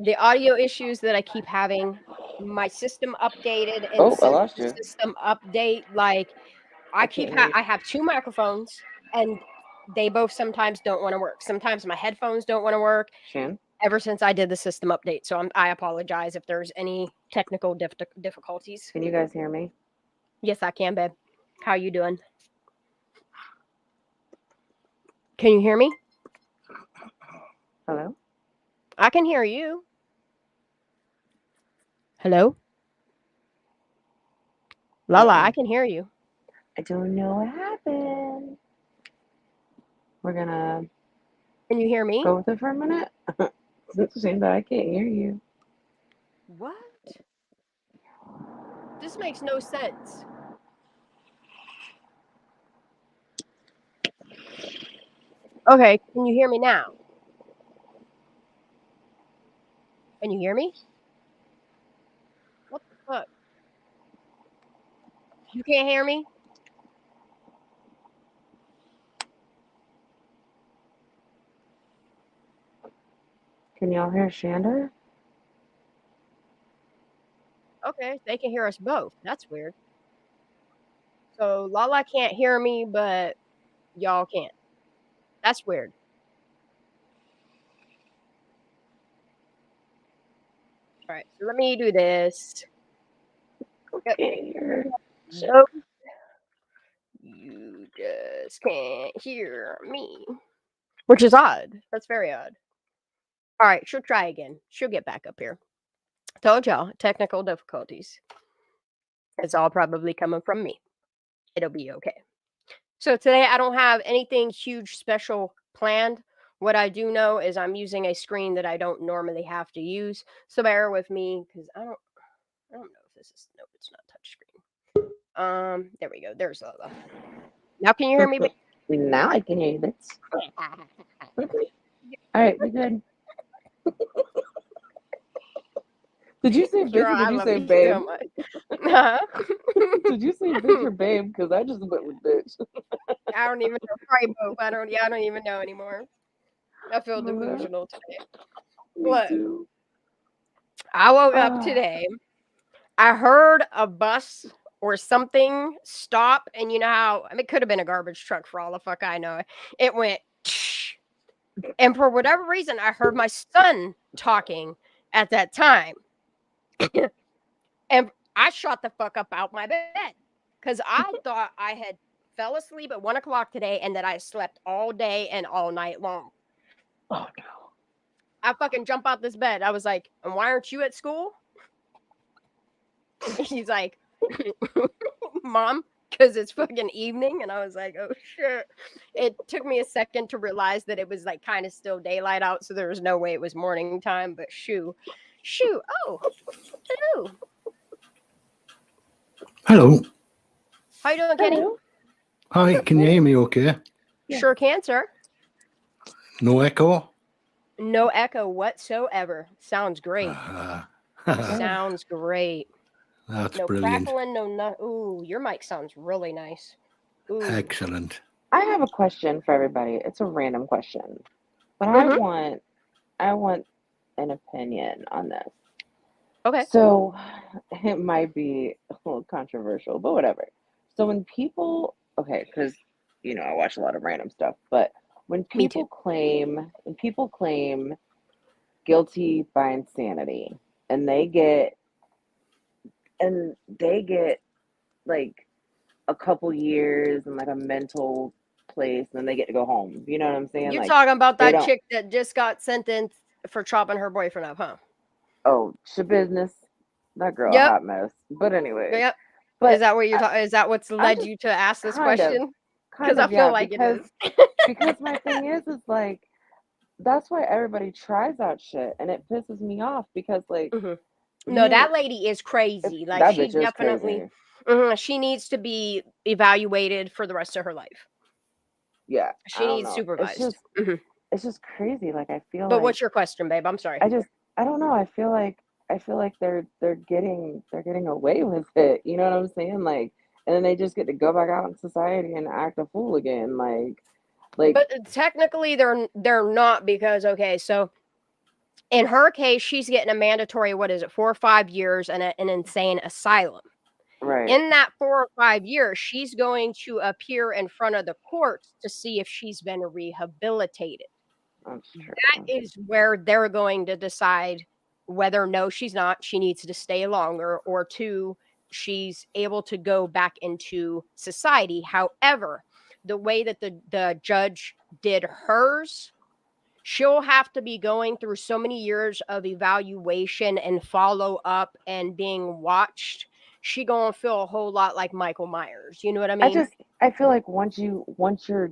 The audio issues that I keep having, my system updated, and Oh, I since lost the you. system update, like I can't hear you. I have two microphones, and they both sometimes don't want to work. Sometimes my headphones don't want to work. Shan? Ever since I did the system update, so I apologize if there's any technical difficulties. Can you guys hear me? Yes, I can, babe. How you doing? Can you hear me? Hello? I can hear you. Hello? Lala, I can hear you. I don't know what happened. We're gonna Can you hear me? go with it for a minute. It's a shame that I can't hear you. What? This makes no sense. Okay, can you hear me now? Can you hear me? What the fuck? You can't hear me? Can y'all hear Shanda? Okay, they can hear us both. That's weird. So Lala can't hear me, but y'all can't. That's weird. All right, so let me do this. Yep. Can't hear. Nope. You just can't hear me. Which is odd. That's very odd. All right, she'll try again. She'll get back up here. Told y'all, technical difficulties. It's all probably coming from me. It'll be okay. So today I don't have anything huge special planned. What I do know is I'm using a screen that I don't normally have to use. So bear with me because I don't know if this is no, it's not touch screen. There we go. There's Lola. Now can you hear me? Now I can hear you, bitch. All right, we good. Did you say bitch Girl, or I did you love say you babe? so much. Huh? Did you say bitch or babe? Because I just went with bitch. I don't even know. Probably both. I don't even know anymore. I feel My bad. delusional today. Me Look, too. I woke up today. I heard a bus or something stop, and you know how I mean, it could have been a garbage truck for all the fuck I know. It went, and for whatever reason, I heard my son talking at that time, and I shot the fuck up out my bed because I thought I had fell asleep at 1 o'clock today, and that I slept all day and all night long. Oh no. I fucking jump out this bed. I was like, and why aren't you at school? He's like, Mom, because it's fucking evening. And I was like, oh shit. It took me a second to realize that it was like kind of still daylight out. So there was no way it was morning time, but shoo. Oh, hello. Hello. How you doing, Kenny? Hi, can you hear me okay? Yeah. Sure can, sir. No echo? No echo whatsoever. Sounds great. That's Sounds great. No brilliant. crackling, ooh, your mic sounds really nice. Ooh. Excellent. I have a question for everybody. It's a random question, but Mhm. I want an opinion on this. Okay. So it might be a little controversial, but whatever. So when people, okay, because I watch a lot of random stuff, but when Me too. people claim guilty by insanity, and they get like a couple years in like a mental place, and then they get to go home. You know what I'm saying? You're Like talking about they that don't. chick that just got sentenced for chopping her boyfriend up, huh? Oh, shit business. That girl a Yep. hot mess. But anyways, Yep. but Is that what you're I, talking? Is that what's I'm led just you to ask this kind of question? Because I feel yeah, like it is. because my thing is like that's why everybody tries out shit, and it pisses me off because like Mhm. No, you that lady is crazy. Like that she bitch is definitely, crazy. she needs to be evaluated for the rest of her life. Yeah, I She don't needs know. It's supervised. just it's just crazy. Like I feel But like what's your question, babe? I'm sorry. I don't know. I feel like they're getting away with it. You know what I'm saying? Like, and then they just get to go back out in society and act a fool again. Like But technically, they're not because okay, so In her case, she's getting a mandatory, 4 or 5 years and an insane asylum. Right. In that 4 or 5 years, she's going to appear in front of the courts to see if she's been rehabilitated. That's true. That is where they're going to decide whether, no, she's not, she needs to stay longer, or 2, she's able to go back into society. However, the way that the judge did hers, she'll have to be going through so many years of evaluation and follow up and being watched. She gonna feel a whole lot like Michael Myers. You know what I mean? I feel like once you're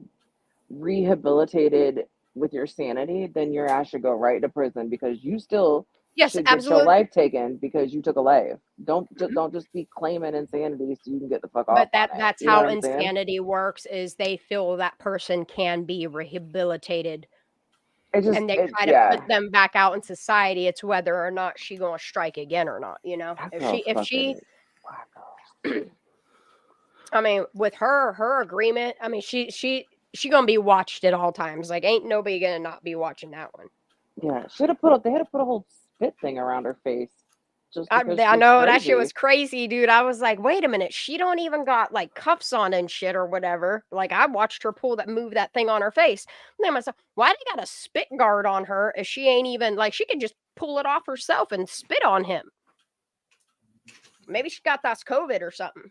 rehabilitated with your sanity, then your ass should go right to prison, because you still Yes, should get your absolutely. life taken because you took a life. Don't Mhm. just be claiming insanity so you can get the fuck But off on it. that's You know how what I'm saying? insanity works, is they feel that person can be rehabilitated and they try to put Yeah, them back out in society. It's whether or not she gonna strike again or not, you know? that If girl she fucking wacko. I mean, with her agreement, I mean, she gonna be watched at all times. Like, ain't nobody gonna not be watching that one. Yeah, they had to put a whole spit thing around her face just because I she's know that shit was crazy. crazy, dude. I was like, wait a minute, she don't even got like cuffs on and shit or whatever. Like, I watched her move that thing on her face. And then myself, why they got a spit guard on her if she ain't even like, she could just pull it off herself and spit on him? Maybe she got that's COVID or something.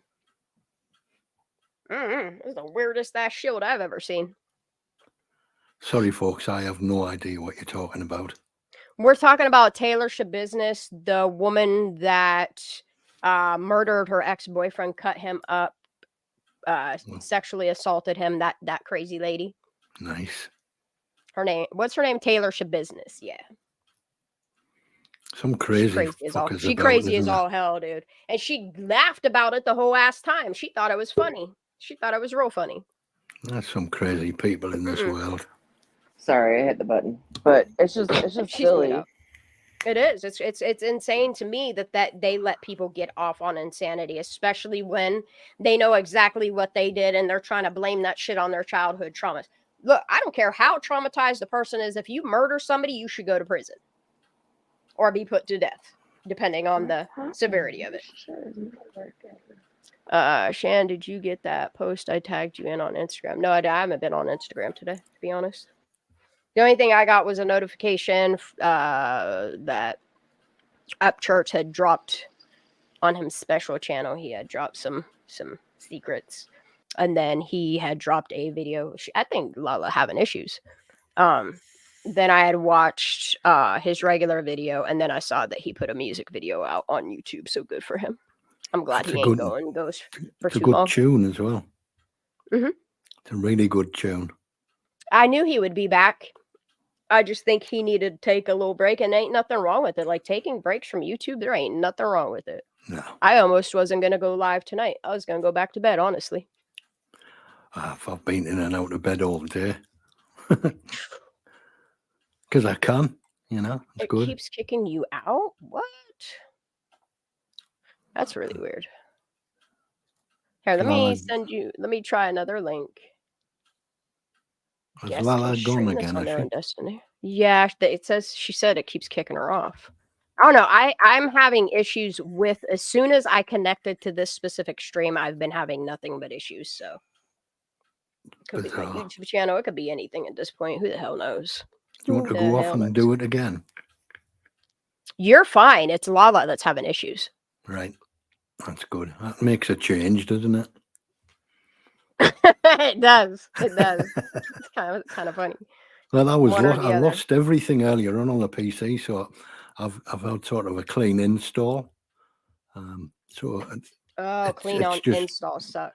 It was the weirdest ass shield I've ever seen. Sorry, folks, I have no idea what you're talking about. We're talking about Taylor Business, the woman that murdered her ex-boyfriend, cut him up, sexually assaulted him. That crazy lady. Nice. What's her name? Taylor Business. Yeah, Some she's crazy crazy as all. fuckers She about, crazy as isn't there? all hell, dude. And she laughed about it the whole ass time. She thought it was funny. She thought it was real funny. There's some crazy people in this world. Sorry, I hit the button, but it's just She's lit silly. up. It is. It's insane to me that they let people get off on insanity, especially when they know exactly what they did and they're trying to blame that shit on their childhood traumas. Look, I don't care how traumatized the person is. If you murder somebody, you should go to prison or be put to death, depending on the severity of it. Shan, did you get that post I tagged you in on Instagram? No, I haven't been on Instagram today, to be honest. The only thing I got was a notification that Upchurch had dropped on his special channel. He had dropped some secrets, and then he had dropped a video. I think Lala having issues. Then I had watched his regular video, and then I saw that he put a music video out on YouTube. So good for him. I'm glad That's he ain't going goes for It's a too good long. tune as well. Mhm. It's a really good tune. I knew he would be back. I just think he needed to take a little break, and ain't nothing wrong with it. Like, taking breaks from YouTube, there ain't nothing wrong with it. No. I almost wasn't going to go live tonight. I was going to go back to bed, honestly. I've been in and out of bed all day. Because I can, you know. It's It good. keeps kicking you out? What? That's really weird. Here, let me try another link. Has Lala gone again, on is their she? own destiny. Yeah, she said it keeps kicking her off. I don't know. I'm having issues with, as soon as I connected to this specific stream, I've been having nothing but issues. So could be my YouTube channel. It could be anything at this point. Who the hell knows? You want to go off and do it again? You're fine. It's Lala that's having issues. Right. That's good. That makes a change, doesn't it? It does. It does. It's kind of funny. Well, I lost everything earlier on the PC, so I've had sort of a clean install. Installs suck.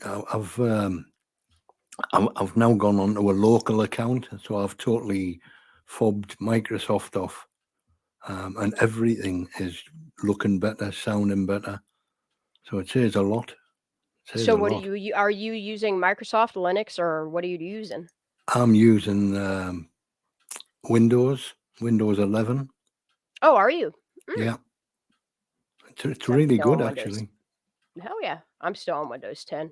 I've now gone onto a local account, so I've totally fobbed Microsoft off, and everything is looking better, sounding better. So it says a lot. So what are you using Microsoft Linux, or what are you using? I'm using Windows 11. Oh, are you? Yeah. It's really good, actually. Hell yeah. I'm still on Windows 10.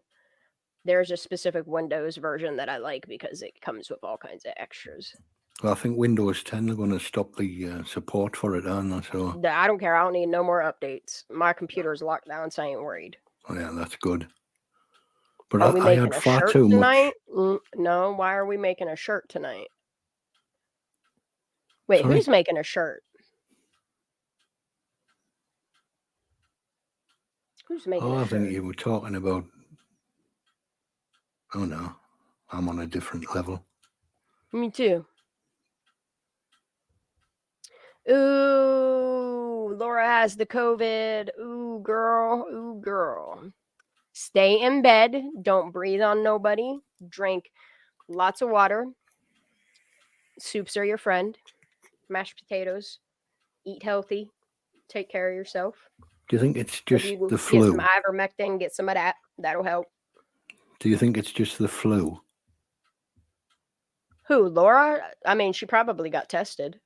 There's a specific Windows version that I like because it comes with all kinds of extras. Well, I think Windows 10 are going to stop the support for it, aren't they? So, I don't care. I don't need no more updates. My computer's locked down, so I ain't worried. oh, yeah, that's good. But Are we I had making a far shirt too tonight? much. No. Why are we making a shirt tonight? Wait, Sorry? who's making a shirt? Who's making Oh, a I think shirt? you were talking about. Oh, no. I'm on a different level. Me too. Ooh, Laura has the COVID. Ooh, girl. Ooh, girl. Stay in bed. Don't breathe on nobody. Drink lots of water. Soups are your friend. Mashed potatoes. Eat healthy. Take care of yourself. Do you think it's If just you the can get some flu? ivermectin, get some of that. That'll help. Do you think it's just the flu? Who, Laura? I mean, she probably got tested.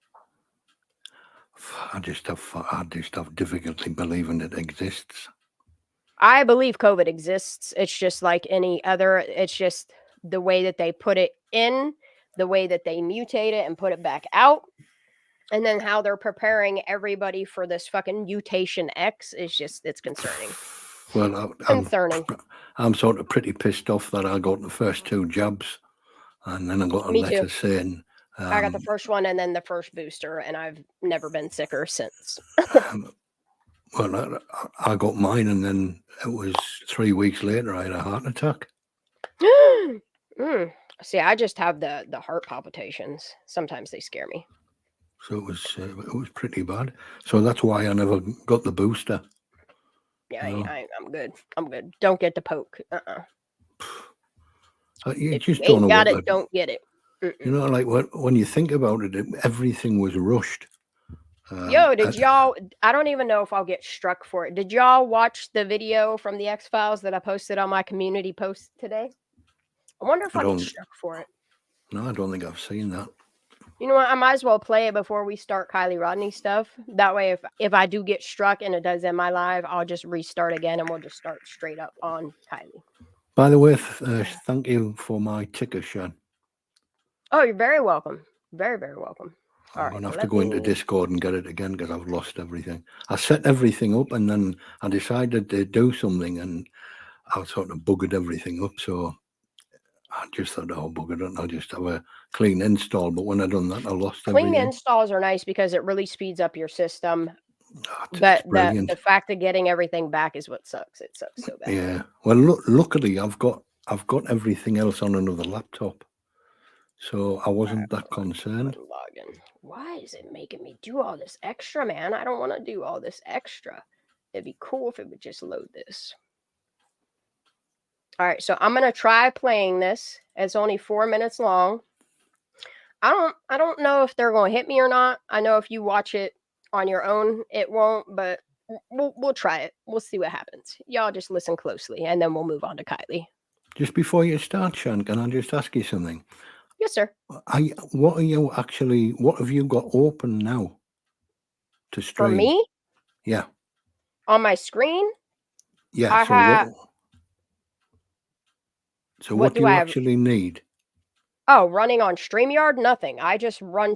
I just have difficulty believing it exists. I believe COVID exists. It's just like any other. It's just the way that they put it in, the way that they mutate it and put it back out, and then how they're preparing everybody for this fucking mutation X is just, it's concerning. Well, Concerning. I'm sort of pretty pissed off that I got the first 2 jabs, and then I got a Me letter too. saying. I got the first one and then the first booster, and I've never been sicker since. Well, I got mine, and then it was 3 weeks later I had a heart attack. See, I just have the heart palpitations. Sometimes they scare me. So it was pretty bad. So that's why I never got the booster. Yeah, You know? I'm good. I'm good. Don't get the poke. You If just you don't ain't know got what it, don't get it. You know, like when you think about it, everything was rushed. Yo, did y'all? I don't even know if I'll get struck for it. Did y'all watch the video from the X-Files that I posted on my community post today? I wonder if I'll get struck for it. No, I don't think I've seen that. You know what? I might as well play it before we start Kiely Rodni stuff. That way, if I do get struck and it does end my live, I'll just restart again and we'll just start straight up on Kiely. By the way, thank you for my ticker, Shan. Oh, you're very welcome. Very, very welcome. I'm going to have to go into Discord and get it again because I've lost everything. I set everything up and then I decided to do something and I sort of buggered everything up. So I just thought, oh, buggered it. I'll just have a clean install. But when I done that, I lost everything. Clean installs are nice because it really speeds up your system. But the fact of getting everything back is what sucks. It sucks so bad. Yeah. Well, luckily, I've got everything else on another laptop. So I wasn't that concerned. Login. Why is it making me do all this extra, man? I don't want to do all this extra. It'd be cool if it would just load this. All right, so I'm gonna try playing this. It's only 4 minutes long. I don't know if they're gonna hit me or not. I know if you watch it on your own, it won't, but we'll try it. We'll see what happens. Y'all just listen closely, and then we'll move on to Kiely. Just before you start, Shan, can I just ask you something? Yes, sir. What have you got open now to stream? For me? Yeah. On my screen? Yeah. What do you actually need? Oh, running on StreamYard? Nothing. I just run.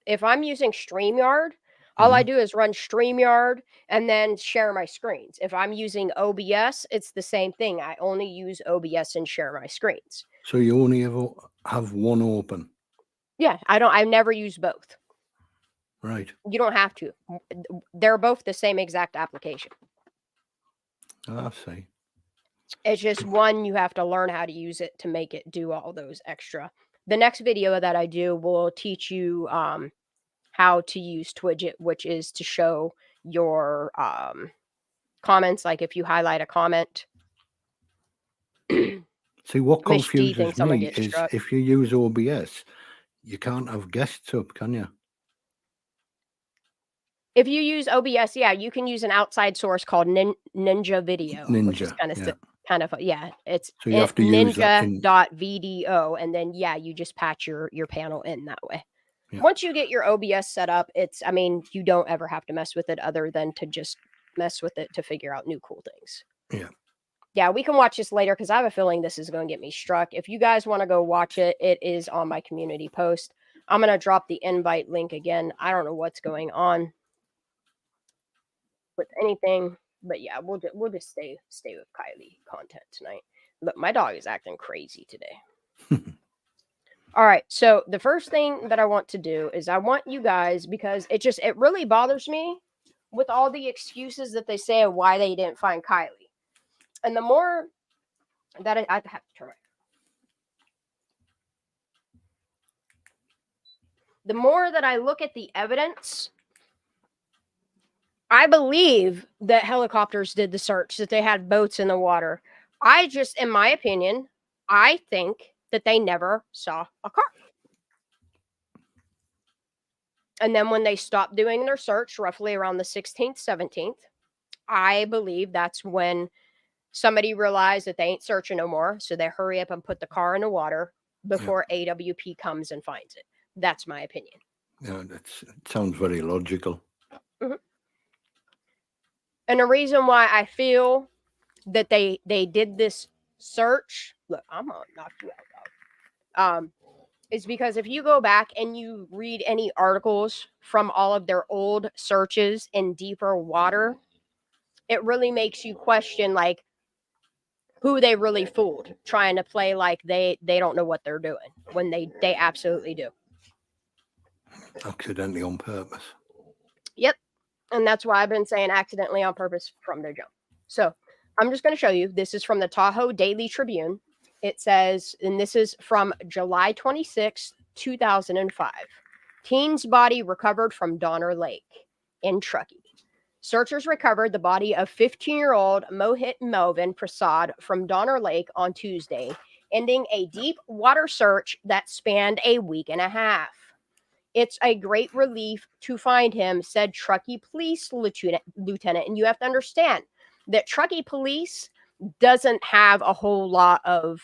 If I'm using StreamYard, all I do is run StreamYard and then share my screens. If I'm using OBS, it's the same thing. I only use OBS and share my screens. So you only have one open? Yeah, I never use both. Right. You don't have to. They're both the same exact application. I see. It's just one, you have to learn how to use it to make it do all those extra. The next video that I do will teach you how to use Twidget, which is to show your comments. Like if you highlight a comment. See, what confuses me is if you use OBS, you can't have guests up, can you? If you use OBS, yeah, you can use an outside source called Ninja Video, which is kind of it's so you have to use ninja.vdo, and then you just patch your panel in that way. Yeah. Once you get your OBS set up, you don't ever have to mess with it other than to just mess with it to figure out new cool things. Yeah. Yeah, we can watch this later because I have a feeling this is going to get me struck. If you guys want to go watch it, it is on my community post. I'm going to drop the invite link again. I don't know what's going on with anything, but yeah, we'll just stay with Kiely content tonight. Look, my dog is acting crazy today. All right, so the first thing that I want to do is I want you guys, because it really bothers me with all the excuses that they say of why they didn't find Kiely. And the more that I have to turn right. The more that I look at the evidence, I believe that helicopters did the search, that they had boats in the water. In my opinion, I think that they never saw a car. And then when they stopped doing their search, roughly around the 16th, 17th, I believe that's when somebody realized that they ain't searching no more. So they hurry up and put the car in the water before AWP comes and finds it. That's my opinion. Yeah, it sounds very logical. Mm-hmm. And the reason why I feel that they did this search, look, I'm gonna knock you out, dog. Is because if you go back and you read any articles from all of their old searches in deeper water, it really makes you question like who they really fooled, trying to play like they don't know what they're doing when they absolutely do. Accidentally on purpose. Yep. And that's why I've been saying accidentally on purpose from the jump. So I'm just going to show you. This is from the Tahoe Daily Tribune. It says, and this is from July 26, 2005. Teen's body recovered from Donner Lake in Truckee. Searchers recovered the body of 15-year-old Mohit Melvin Prasad from Donner Lake on Tuesday, ending a deep water search that spanned a week and a half. It's a great relief to find him, said Truckee Police Lieutenant. And you have to understand that Truckee Police doesn't have a whole lot of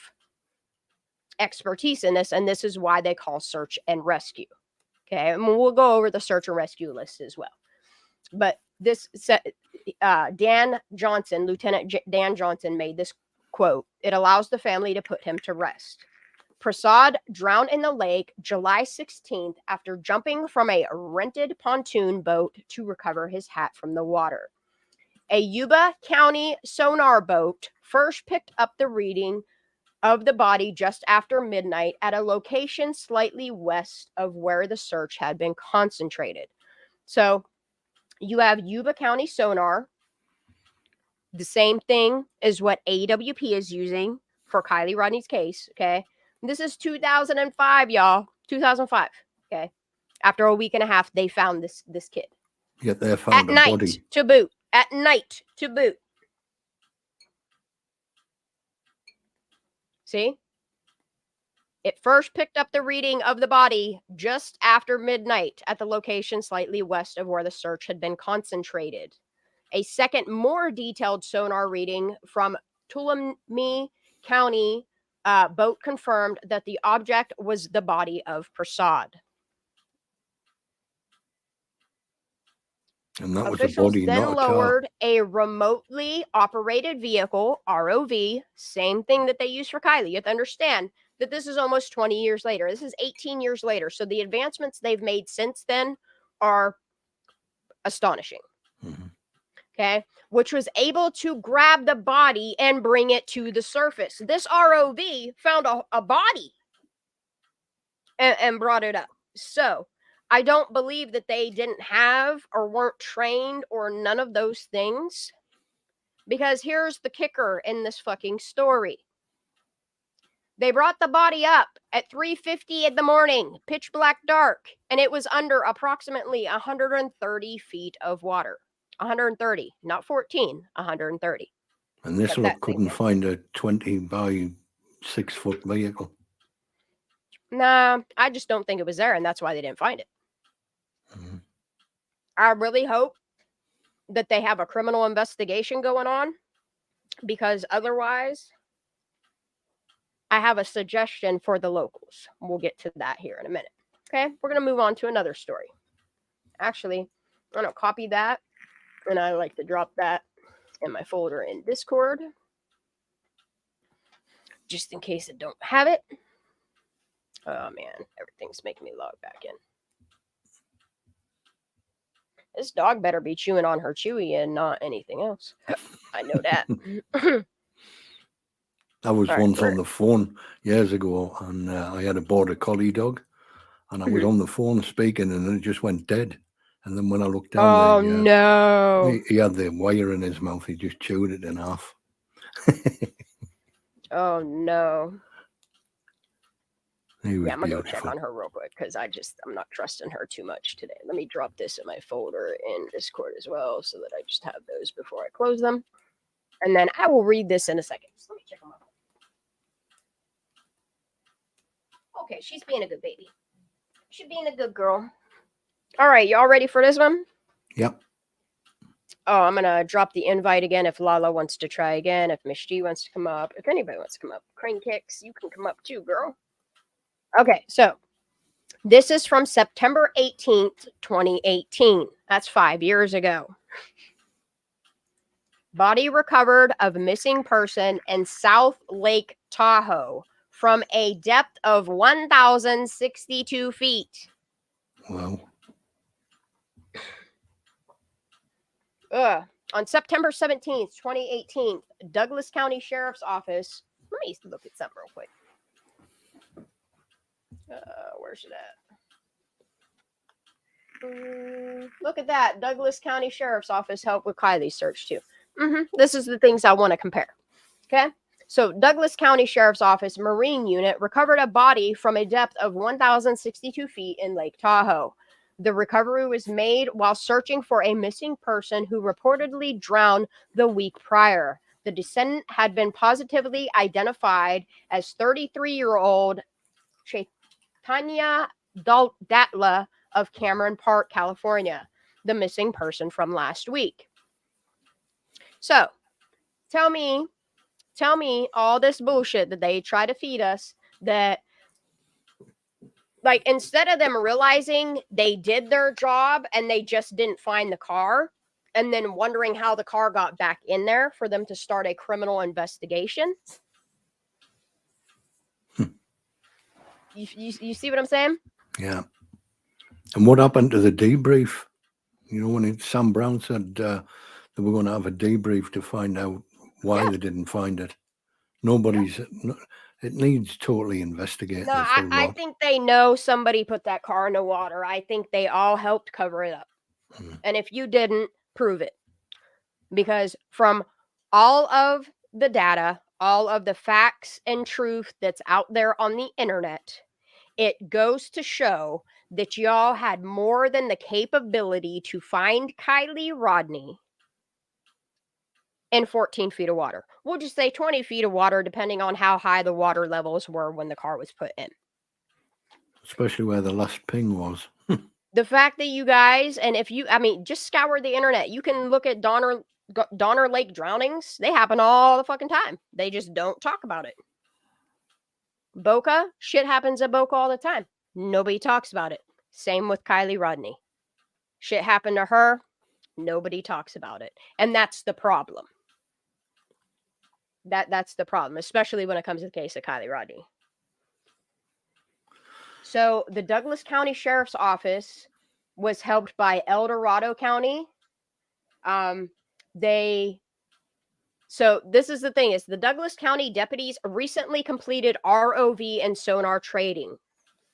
expertise in this, and this is why they call search and rescue. Okay, and we'll go over the search and rescue list as well. But this Dan Johnson, Lieutenant Dan Johnson, made this quote. It allows the family to put him to rest. Prasad drowned in the lake July 16th after jumping from a rented pontoon boat to recover his hat from the water. A Yuba County sonar boat first picked up the reading of the body just after midnight at a location slightly west of where the search had been concentrated. So you have Yuba County sonar, the same thing as what AWP is using for Kiely Rodni's case, okay? This is 2005, y'all. 2005, okay? After a week and a half, they found this kid. Yet they found a body. At night to boot. See? It first picked up the reading of the body just after midnight at the location slightly west of where the search had been concentrated. A second, more detailed sonar reading from Tuolumne County boat confirmed that the object was the body of Prasad. And that was Officials a body, then not a lowered car. a remotely operated vehicle, ROV, same thing that they use for Kiely. You have to understand that this is almost 20 years later. This is 18 years later. So the advancements they've made since then are astonishing. Mm-hmm. Okay, which was able to grab the body and bring it to the surface. This ROV found a body and brought it up. So I don't believe that they didn't have or weren't trained or none of those things. Because here's the kicker in this fucking story. They brought the body up at 3:50 in the morning, pitch black dark, and it was under approximately 130 feet of water. 130, not 14, 130. And this lot couldn't find a 20 by 6 foot vehicle. Nah, I just don't think it was there, and that's why they didn't find it. Mm-hmm. I really hope that they have a criminal investigation going on, because otherwise, I have a suggestion for the locals. We'll get to that here in a minute. Okay, we're going to move on to another story. Actually, I'm going to copy that, and I like to drop that in my folder in Discord, just in case I don't have it. Oh man, everything's making me log back in. This dog better be chewing on her chewy and not anything else. I know that. I was All right, once on the phone years ago, and I had a border collie dog, and I was on the phone speaking, and then it just went dead. And then when I looked down, oh no. he had the wire in his mouth. He just chewed it in half. Oh no. He was Yeah, I'm gonna go beautiful. check on her real quick because I'm not trusting her too much today. Let me drop this in my folder in Discord as well so that I just have those before I close them. And then I will read this in a second. So let me check them out. Okay, she's being a good baby. She's being a good girl. All right, y'all ready for this one? Yep. Oh, I'm gonna drop the invite again if Lala wants to try again, if Miss G wants to come up, if anybody wants to come up. Crane Kicks, you can come up too, girl. Okay, so this is from September 18th, 2018. That's 5 years ago. Body recovered of missing person in South Lake Tahoe from a depth of 1,062 feet. Wow. On September 17th, 2018, Douglas County Sheriff's Office. Let me look at something real quick. Where's it at? Look at that. Douglas County Sheriff's Office helped with Kiely's search too. This is the things I want to compare. Okay. So Douglas County Sheriff's Office Marine Unit recovered a body from a depth of 1,062 feet in Lake Tahoe. The recovery was made while searching for a missing person who reportedly drowned the week prior. The descendant had been positively identified as 33-year-old Chaitanya Datla of Cameron Park, California, the missing person from last week. So, tell me all this bullshit that they try to feed us, that like instead of them realizing they did their job and they just didn't find the car and then wondering how the car got back in there for them to start a criminal investigation. You see what I'm saying? Yeah. And what happened to the debrief? You know, when Sam Brown said they were going to have a debrief to find out why they didn't find it. Nobody's. No, it needs totally investigating. No, I think they know somebody put that car in the water. I think they all helped cover it up. And if you didn't, prove it. Because from all of the data, all of the facts and truth that's out there on the internet, it goes to show that y'all had more than the capability to find Kiely Rodni in 14 feet of water. We'll just say 20 feet of water, depending on how high the water levels were when the car was put in. Especially where the last ping was. The fact that you guys, and if you, I mean, just scour the internet. You can look at Donner Lake drownings. They happen all the fucking time. They just don't talk about it. Boca, shit happens at Boca all the time. Nobody talks about it. Same with Kiely Rodni. Shit happened to her. Nobody talks about it. And that's the problem. That's the problem, especially when it comes to the case of Kiely Rodni. So the Douglas County Sheriff's Office was helped by El Dorado County. So this is the thing, is the Douglas County deputies recently completed ROV and sonar trading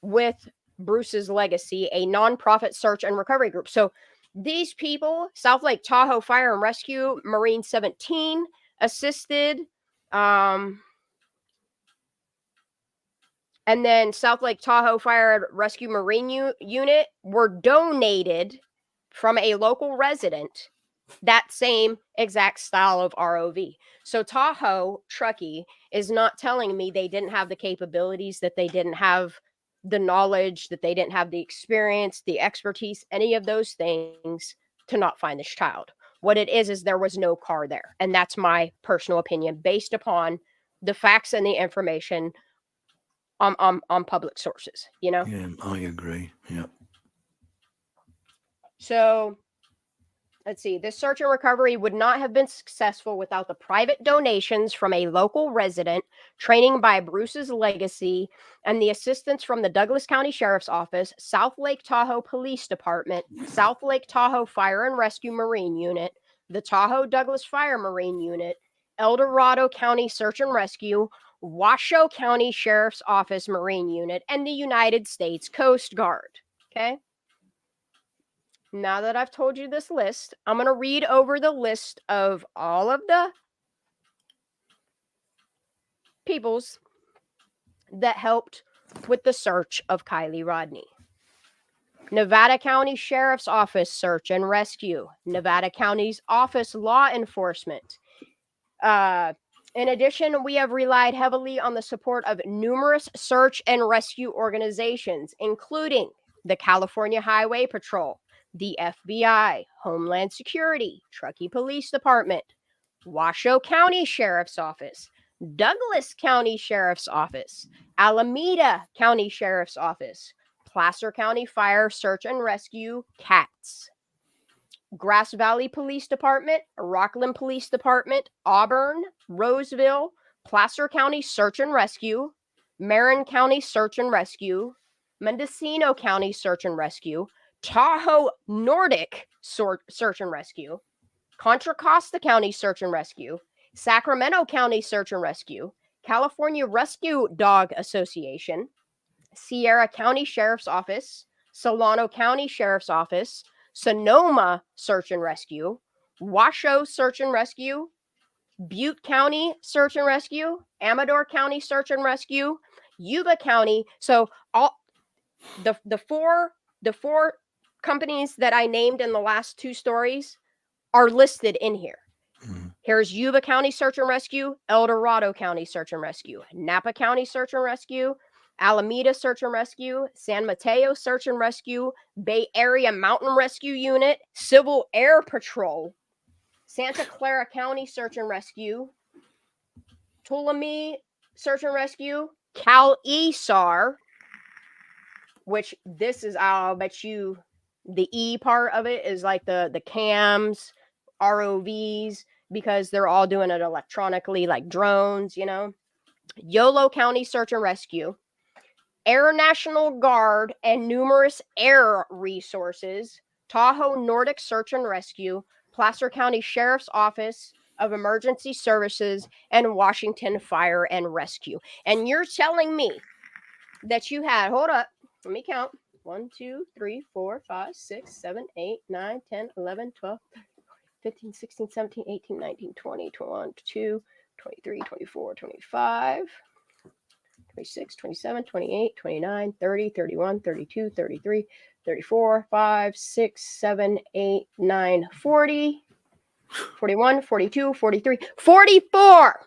with Bruce's Legacy, a nonprofit search and recovery group. So these people, South Lake Tahoe Fire and Rescue Marine 17 assisted, and then South Lake Tahoe Fire Rescue Marine Unit were donated from a local resident that same exact style of ROV. So Tahoe Truckee is not telling me they didn't have the capabilities, that they didn't have the knowledge, that they didn't have the experience, the expertise, any of those things to not find this child. What it is there was no car there. And that's my personal opinion based upon the facts and the information on public sources, you know? Yeah, I agree. Yeah. So Let's see. This search and recovery would not have been successful without the private donations from a local resident, training by Bruce's Legacy, and the assistance from the Douglas County Sheriff's Office, South Lake Tahoe Police Department, South Lake Tahoe Fire and Rescue Marine Unit, the Tahoe Douglas Fire Marine Unit, El Dorado County Search and Rescue, Washoe County Sheriff's Office Marine Unit, and the United States Coast Guard. Okay? Now that I've told you this list, I'm going to read over the list of all of the peoples that helped with the search of Kiely Rodni. Nevada County Sheriff's Office Search and Rescue. Nevada County's Office Law Enforcement. In addition, we have relied heavily on the support of numerous search and rescue organizations, including the California Highway Patrol, the FBI, Homeland Security, Truckee Police Department, Washoe County Sheriff's Office, Douglas County Sheriff's Office, Alameda County Sheriff's Office, Placer County Fire Search and Rescue, CATS, Grass Valley Police Department, Rockland Police Department, Auburn, Roseville, Placer County Search and Rescue, Marin County Search and Rescue, Mendocino County Search and Rescue, Tahoe Nordic Search and Rescue, Contra Costa County Search and Rescue, Sacramento County Search and Rescue, California Rescue Dog Association, Sierra County Sheriff's Office, Solano County Sheriff's Office, Sonoma Search and Rescue, Washoe Search and Rescue, Butte County Search and Rescue, Amador County Search and Rescue, Yuba County. So all the four companies that I named in the last two stories are listed in here. Here's Yuba County Search and Rescue, El Dorado County Search and Rescue, Napa County Search and Rescue, Alameda Search and Rescue, San Mateo Search and Rescue, Bay Area Mountain Rescue Unit, Civil Air Patrol, Santa Clara County Search and Rescue, Tuolumne Search and Rescue, Cal ESAR, which this is, I'll bet you, the E part of it is like the CAMs, ROVs, because they're all doing it electronically, like drones, you know. Yolo County Search and Rescue, Air National Guard and numerous air resources, Tahoe Nordic Search and Rescue, Placer County Sheriff's Office of Emergency Services, and Washington Fire and Rescue. And you're telling me that you had, hold up, let me count, 1, 2, 3, 4, 5, 6, 7, 8, 9, 10, 11, 12, 15, 16, 17, 18, 19, 20, 21, 22, 23, 24, 25, 26, 27, 28, 29, 30, 31, 32, 33, 34, 5, 6, 7, 8, 9, 40, 41, 42, 43, 44.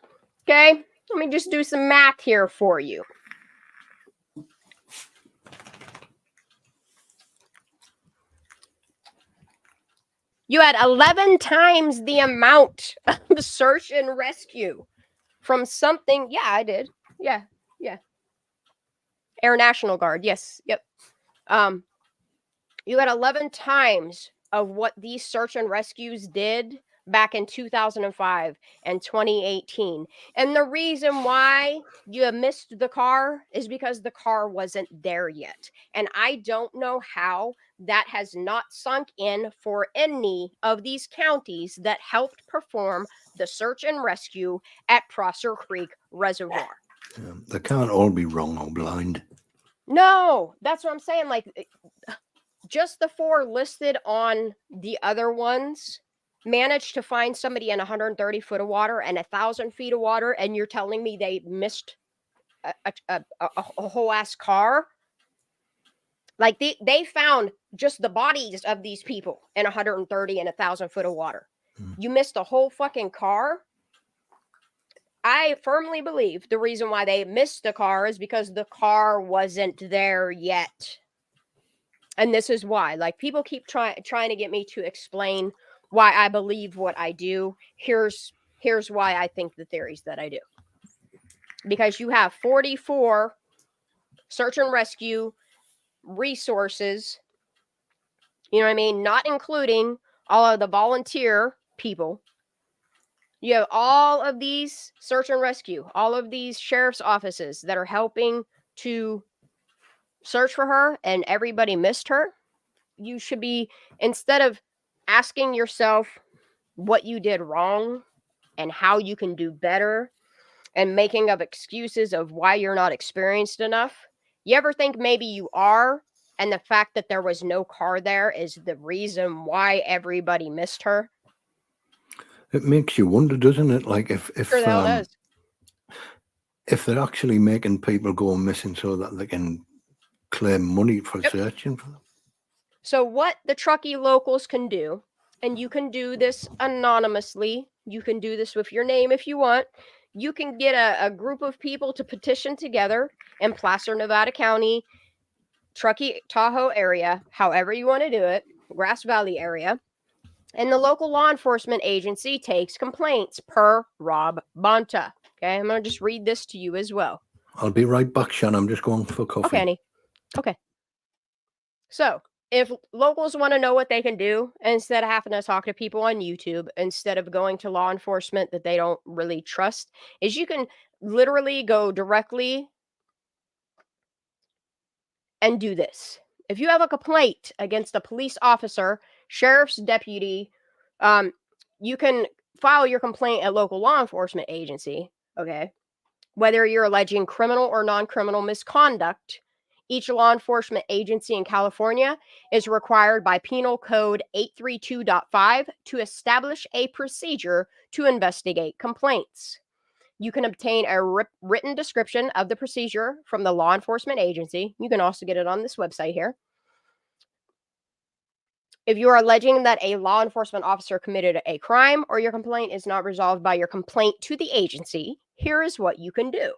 Okay, let me just do some math here for you. You had 11 times the amount of search and rescue from something. Yeah, I did. Yeah. Air National Guard. Yes. Yep. You had 11 times of what these search and rescues did back in 2005 and 2018. And the reason why you have missed the car is because the car wasn't there yet. And I don't know how that has not sunk in for any of these counties that helped perform the search and rescue at Prosser Creek Reservoir. They can't all be wrong or blind. No, that's what I'm saying. Like, just the 4 listed on the other ones managed to find somebody in 130 foot of water and 1,000 feet of water, and you're telling me they missed a whole ass car? Like, they found just the bodies of these people in 130 and 1,000 foot of water. You missed a whole fucking car? I firmly believe the reason why they missed the car is because the car wasn't there yet. And this is why. Like, people keep trying to get me to explain why I believe what I do. Here's why I think the theories that I do. Because you have 44 search and rescue resources, you know what I mean? Not including all of the volunteer people. You have all of these search and rescue, all of these sheriff's offices that are helping to search for her, and everybody missed her. You should be, instead of asking yourself what you did wrong and how you can do better and making up excuses of why you're not experienced enough, you ever think maybe you are, and the fact that there was no car there is the reason why everybody missed her? It makes you wonder, doesn't it? Like Sure the hell does. if they're actually making people go missing so that they can claim money for searching for them. So what the Truckee locals can do, and you can do this anonymously, you can do this with your name if you want, you can get a group of people to petition together in Placer, Nevada County, Truckee, Tahoe area, however you want to do it, Grass Valley area, and the local law enforcement agency takes complaints per Rob Bonta. Okay, I'm going to just read this to you as well. I'll be right back, Shan. I'm just going for coffee. Okay, Annie. Okay. So, if locals want to know what they can do, instead of having to talk to people on YouTube, instead of going to law enforcement that they don't really trust, is you can literally go directly and do this. If you have a complaint against a police officer, sheriff's deputy, you can file your complaint at local law enforcement agency. Okay. Whether you're alleging criminal or non-criminal misconduct, each law enforcement agency in California is required by Penal Code 832.5 to establish a procedure to investigate complaints. You can obtain a written description of the procedure from the law enforcement agency. You can also get it on this website here. If you are alleging that a law enforcement officer committed a crime or your complaint is not resolved by your complaint to the agency, here is what you can do.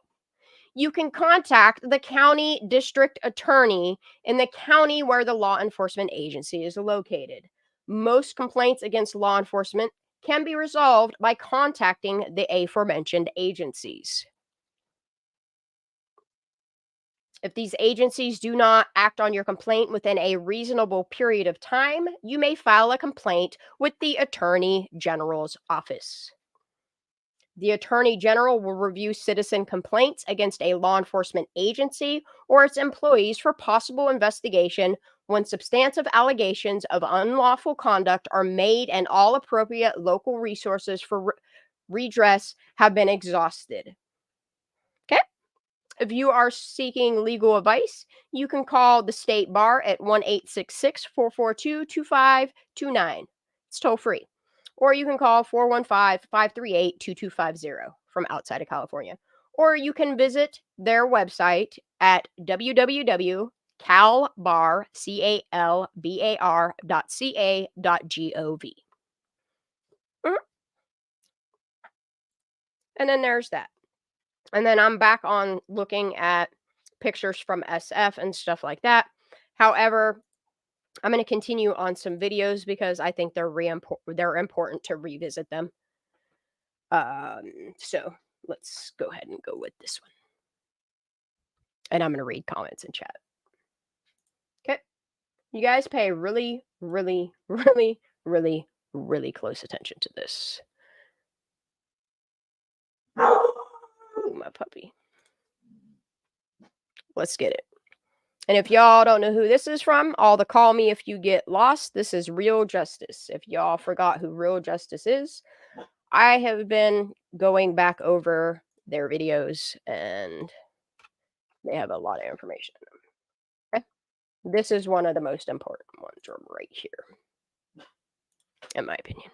You can contact the county district attorney in the county where the law enforcement agency is located. Most complaints against law enforcement can be resolved by contacting the aforementioned agencies. If these agencies do not act on your complaint within a reasonable period of time, you may file a complaint with the Attorney General's office. The Attorney General will review citizen complaints against a law enforcement agency or its employees for possible investigation when substantive allegations of unlawful conduct are made and all appropriate local resources for redress have been exhausted. Okay? If you are seeking legal advice, you can call the State Bar at 1-866-442-2529. It's toll free. Or you can call 415-538-2250 from outside of California. Or you can visit their website at www.calbar.ca.gov. And then there's that. And then I'm back on looking at pictures from SF and stuff like that. However, I'm going to continue on some videos because I think they're important to revisit them. So let's go ahead and go with this one. And I'm going to read comments in chat. Okay. You guys pay really, really, really, really, really close attention to this. Ooh, my puppy. Let's get it. And if y'all don't know who this is from, all the Call Me If You Get Lost, this is Real Justice. If y'all forgot who Real Justice is, I have been going back over their videos and they have a lot of information in them. Okay? This is one of the most important ones right here, in my opinion.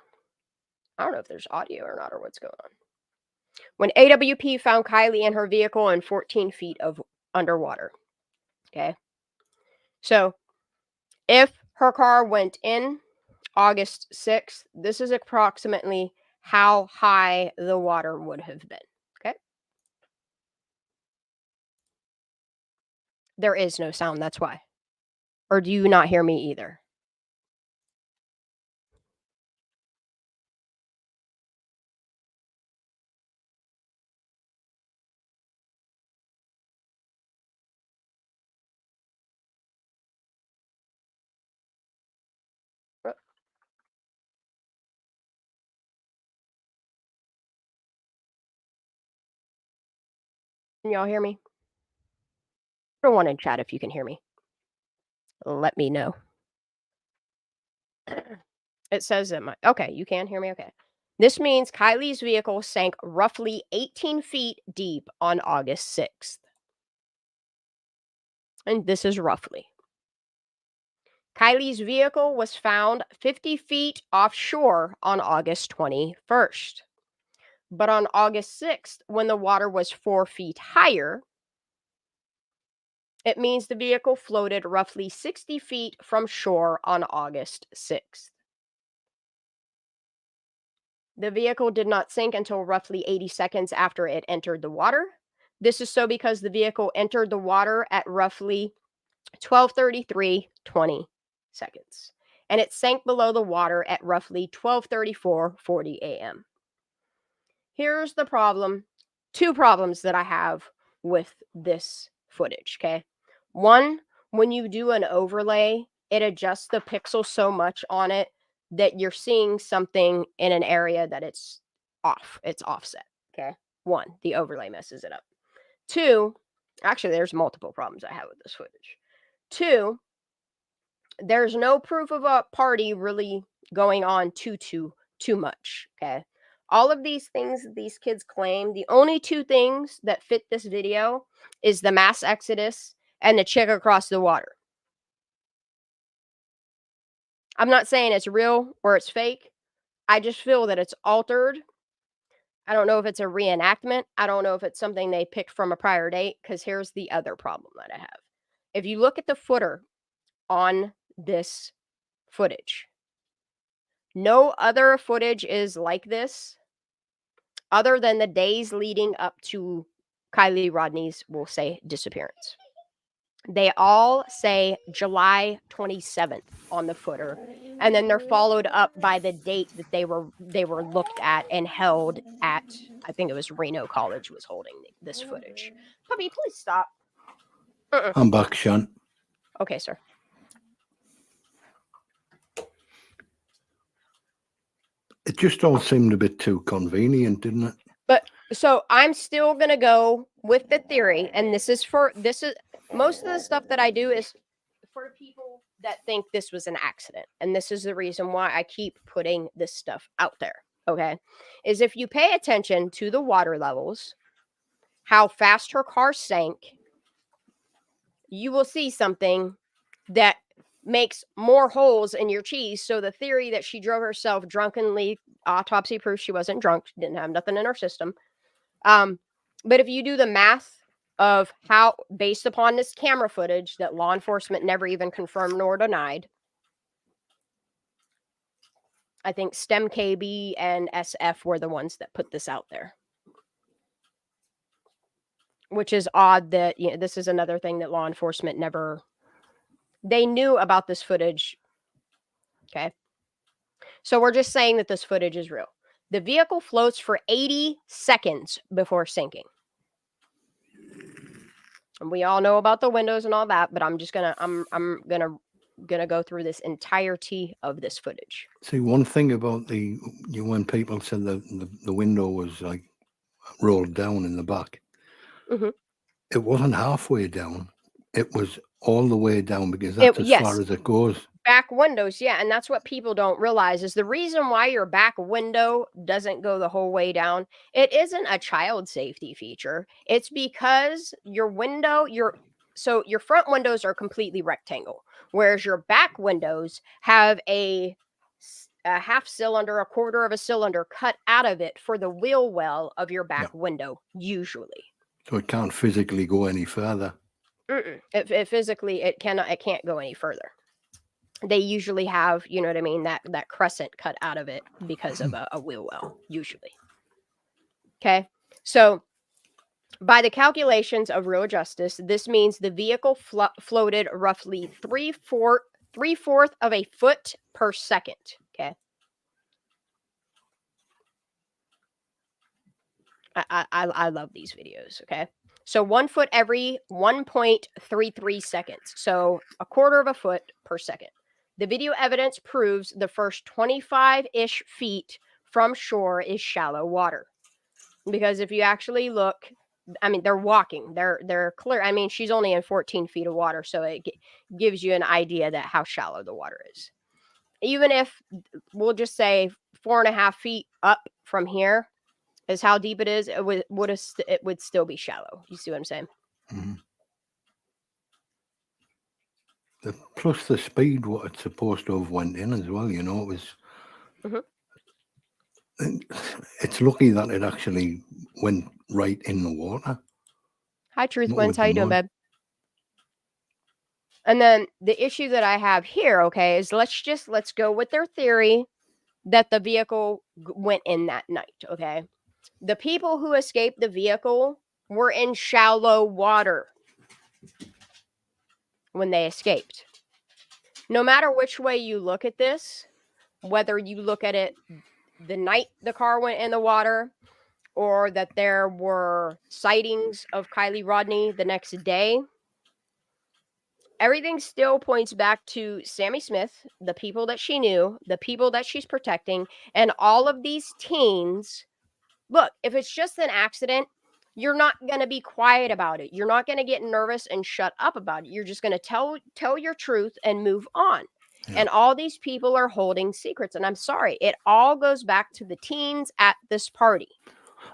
I don't know if there's audio or not or what's going on. When AWP found Kiely in her vehicle in 14 feet of underwater. Okay. So if her car went in August 6th, this is approximately how high the water would have been. Okay. There is no sound. That's why. Or do you not hear me either? Can y'all hear me? Put a 1 in chat if you can hear me. Let me know. It says that okay, you can hear me? Okay. This means Kiely's vehicle sank roughly 18 feet deep on August 6th. And this is roughly. Kiely's vehicle was found 50 feet offshore on August 21st. But on August 6th, when the water was 4 feet higher, it means the vehicle floated roughly 60 feet from shore on August 6th. The vehicle did not sink until roughly 80 seconds after it entered the water. This is so because the vehicle entered the water at roughly 12:33:20 seconds, and it sank below the water at roughly 12:34:40 a.m. Here's the problem. 2 problems that I have with this footage, okay? One, when you do an overlay, it adjusts the pixel so much on it that you're seeing something in an area that it's off. It's offset, okay? 1, the overlay messes it up. 2, actually, there's multiple problems I have with this footage. 2, there's no proof of a party really going on too much, okay? All of these things that these kids claim, the only 2 things that fit this video is the mass exodus and the chick across the water. I'm not saying it's real or it's fake. I just feel that it's altered. I don't know if it's a reenactment. I don't know if it's something they picked from a prior date, because here's the other problem that I have. If you look at the footer on this footage, no other footage is like this other than the days leading up to Kiely Rodni's, we'll say, disappearance. They all say July 27th on the footer, and then they're followed up by the date that they were looked at and held at. I think it was Reno College was holding this footage. Puppy, please stop. I'm back, Sean. Okay, sir. It just all seemed a bit too convenient, didn't it? But so I'm still gonna go with the theory, and this is most of the stuff that I do is for people that think this was an accident, and this is the reason why I keep putting this stuff out there. Okay, is if you pay attention to the water levels, how fast her car sank, you will see something that makes more holes in your cheese. So the theory that she drove herself drunkenly, autopsy proof she wasn't drunk, she didn't have nothing in her system. But if you do the math of how, based upon this camera footage that law enforcement never even confirmed nor denied, I think STEM KB and SF were the ones that put this out there. Which is odd that, this is another thing that law enforcement never, they knew about this footage. Okay. So we're just saying that this footage is real. The vehicle floats for 80 seconds before sinking. And we all know about the windows and all that, but I'm just gonna go through this entirety of this footage. See, one thing about when people said the window was like rolled down in the back, it wasn't halfway down. It was all the way down, because that's as far as it goes. Back windows, yeah, and that's what people don't realize is the reason why your back window doesn't go the whole way down. It isn't a child safety feature. It's because your front windows are completely rectangle, whereas your back windows have a half cylinder, a quarter of a cylinder cut out of it for the wheel well of your back window, usually. So it can't physically go any further. It physically, it can't go any further. They usually have, that crescent cut out of it because of a wheel well, usually. Okay, so by the calculations of Real Justice, this means the vehicle floated roughly three-fourths of a foot per second. Okay. I love these videos. Okay. So 1 foot every 1.33 seconds. So a quarter of a foot per second. The video evidence proves the first 25-ish feet from shore is shallow water. Because if you actually look, I mean, they're walking. They're clear. I mean, she's only in 14 feet of water, so it gives you an idea that how shallow the water is. Even if we'll just say 4.5 feet up from here is how deep it is, it would still be shallow. You see what I'm saying? Mm-hmm. Plus the speed what it's supposed to have went in as well. You know, it was. It's lucky that it actually went right in the water. Hi, Truth Not Wins. with How the you doing, mud. babe? And then the issue that I have here, okay, is let's go with their theory that the vehicle went in that night, okay? The people who escaped the vehicle were in shallow water when they escaped. No matter which way you look at this, whether you look at it the night the car went in the water or that there were sightings of Kiely Rodni the next day, everything still points back to Sammy Smith, the people that she knew, the people that she's protecting, and all of these teens. Look, if it's just an accident, you're not going to be quiet about it. You're not going to get nervous and shut up about it. You're just going to tell your truth and move on. Yeah. And all these people are holding secrets. And I'm sorry, it all goes back to the teens at this party.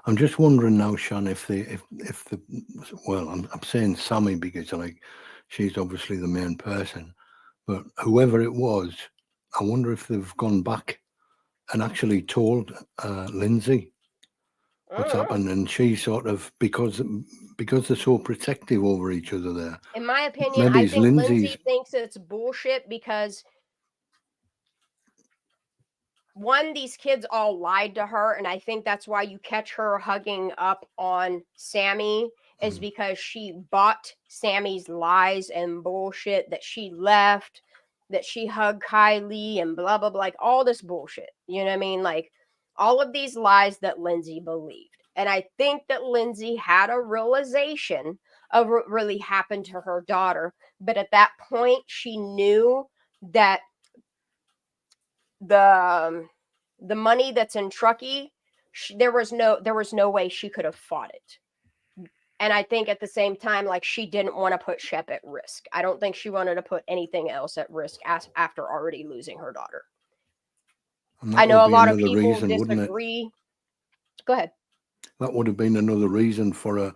I'm just wondering now, Sean, if well, I'm saying Sammy because like she's obviously the main person, but whoever it was, I wonder if they've gone back and actually told Lindsay what's happened, and she sort of because they're so protective over each other there. In my opinion, Maybe I it's think Lindsay Lindsay's. thinks it's bullshit because one, these kids all lied to her, and I think that's why you catch her hugging up on Sammy is because she bought Sammy's lies and bullshit that she left, that she hugged Kiely and blah, blah, blah, like all this bullshit. You know what I mean? Like all of these lies that Lindsay believed. And I think that Lindsay had a realization of what really happened to her daughter. But at that point, she knew that the money that's in Truckee, there was no way she could have fought it. And I think at the same time, like she didn't want to put Shep at risk. I don't think she wanted to put anything else at risk after already losing her daughter. I know a lot of people reason, disagree. Go ahead. That would have been another reason for her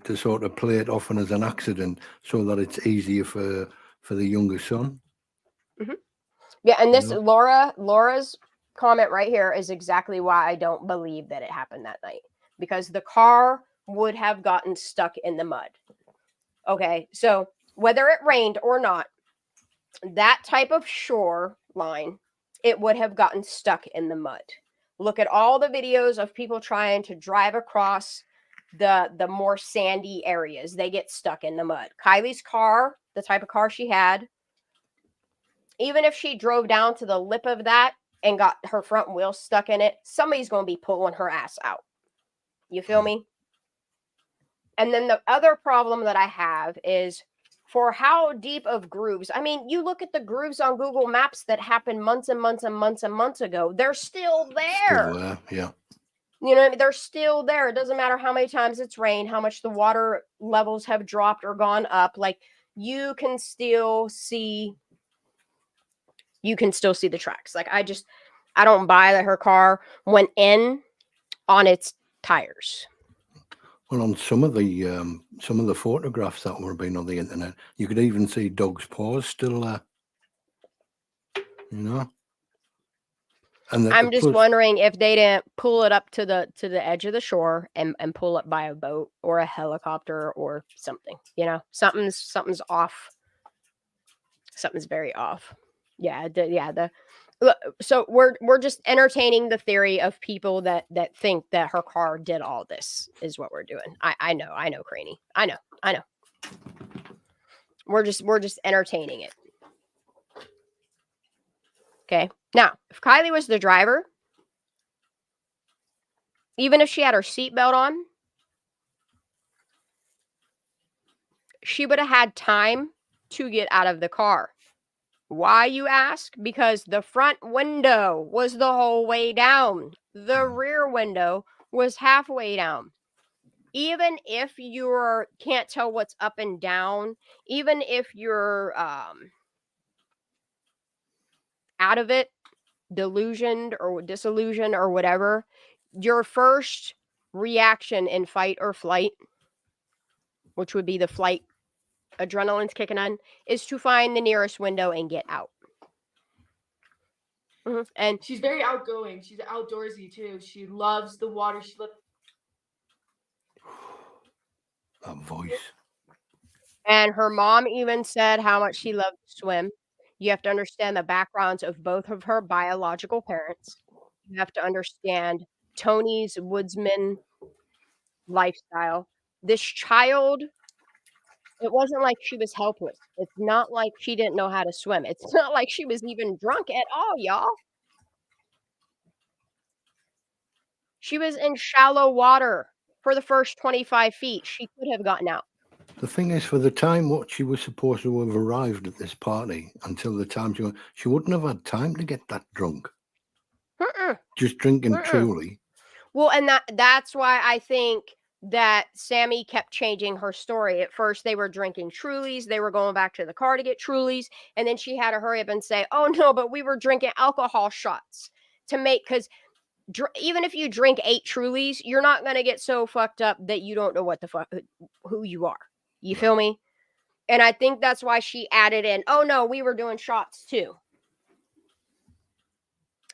to sort of play it off as an accident so that it's easier for the younger son. Mm-hmm. Yeah, and this Laura's comment right here is exactly why I don't believe that it happened that night, because the car would have gotten stuck in the mud. Okay, so whether it rained or not, that type of shoreline, it would have gotten stuck in the mud. Look at all the videos of people trying to drive across the more sandy areas. They get stuck in the mud. Kiely's car, the type of car she had, even if she drove down to the lip of that and got her front wheel stuck in it, somebody's going to be pulling her ass out. You feel me? And then the other problem that I have is for how deep of grooves. I mean, you look at the grooves on Google Maps that happened months and months and months and months ago. They're still there. Still there, yeah. You know what I mean? They're still there. It doesn't matter how many times it's rained, how much the water levels have dropped or gone up. Like you can still see the tracks. Like I don't buy that her car went in on its tires. Well, on some of the photographs that were being on the internet, you could even see Doug's paws still there. You know. And I'm just wondering if they didn't pull it up to the edge of the shore and pull it by a boat or a helicopter or something. You know, something's off. Something's very off. So we're just entertaining the theory of people that think that her car did all this is what we're doing. I know, Craney. I know. We're just entertaining it. Okay. Now, if Kiely was the driver, even if she had her seatbelt on, she would have had time to get out of the car. Why, you ask? Because the front window was the whole way down. The rear window was halfway down. even if you're can't tell what's up and down, even if you're out of it, delusioned or disillusioned or whatever, your first reaction in fight or flight, which would be the flight, adrenaline's kicking on, is to find the nearest window and get out. And she's very outgoing. She's outdoorsy too. She loves the water. She loves That voice. and her mom even said how much she loved to swim. You have to understand the backgrounds of both of her biological parents. You have to understand Tony's woodsman lifestyle. This child, it wasn't like she was helpless. It's not like she didn't know how to swim. It's not like she was even drunk at all, y'all. She was in shallow water for the first 25 feet. She could have gotten out. The thing is, for the time what she was supposed to have arrived at this party, until the time she wouldn't have had time to get that drunk. Just drinking Truly. Well, and that's why I think that Sammy kept changing her story. At first, they were drinking Trulies. They were going back to the car to get Trulies. And then she had to hurry up and say, oh, no, but we were drinking alcohol shots to make, because even if you drink 8 Trulies, you're not going to get so fucked up that you don't know what the fuck, who you are. You feel me? And I think that's why she added in, oh, no, we were doing shots too.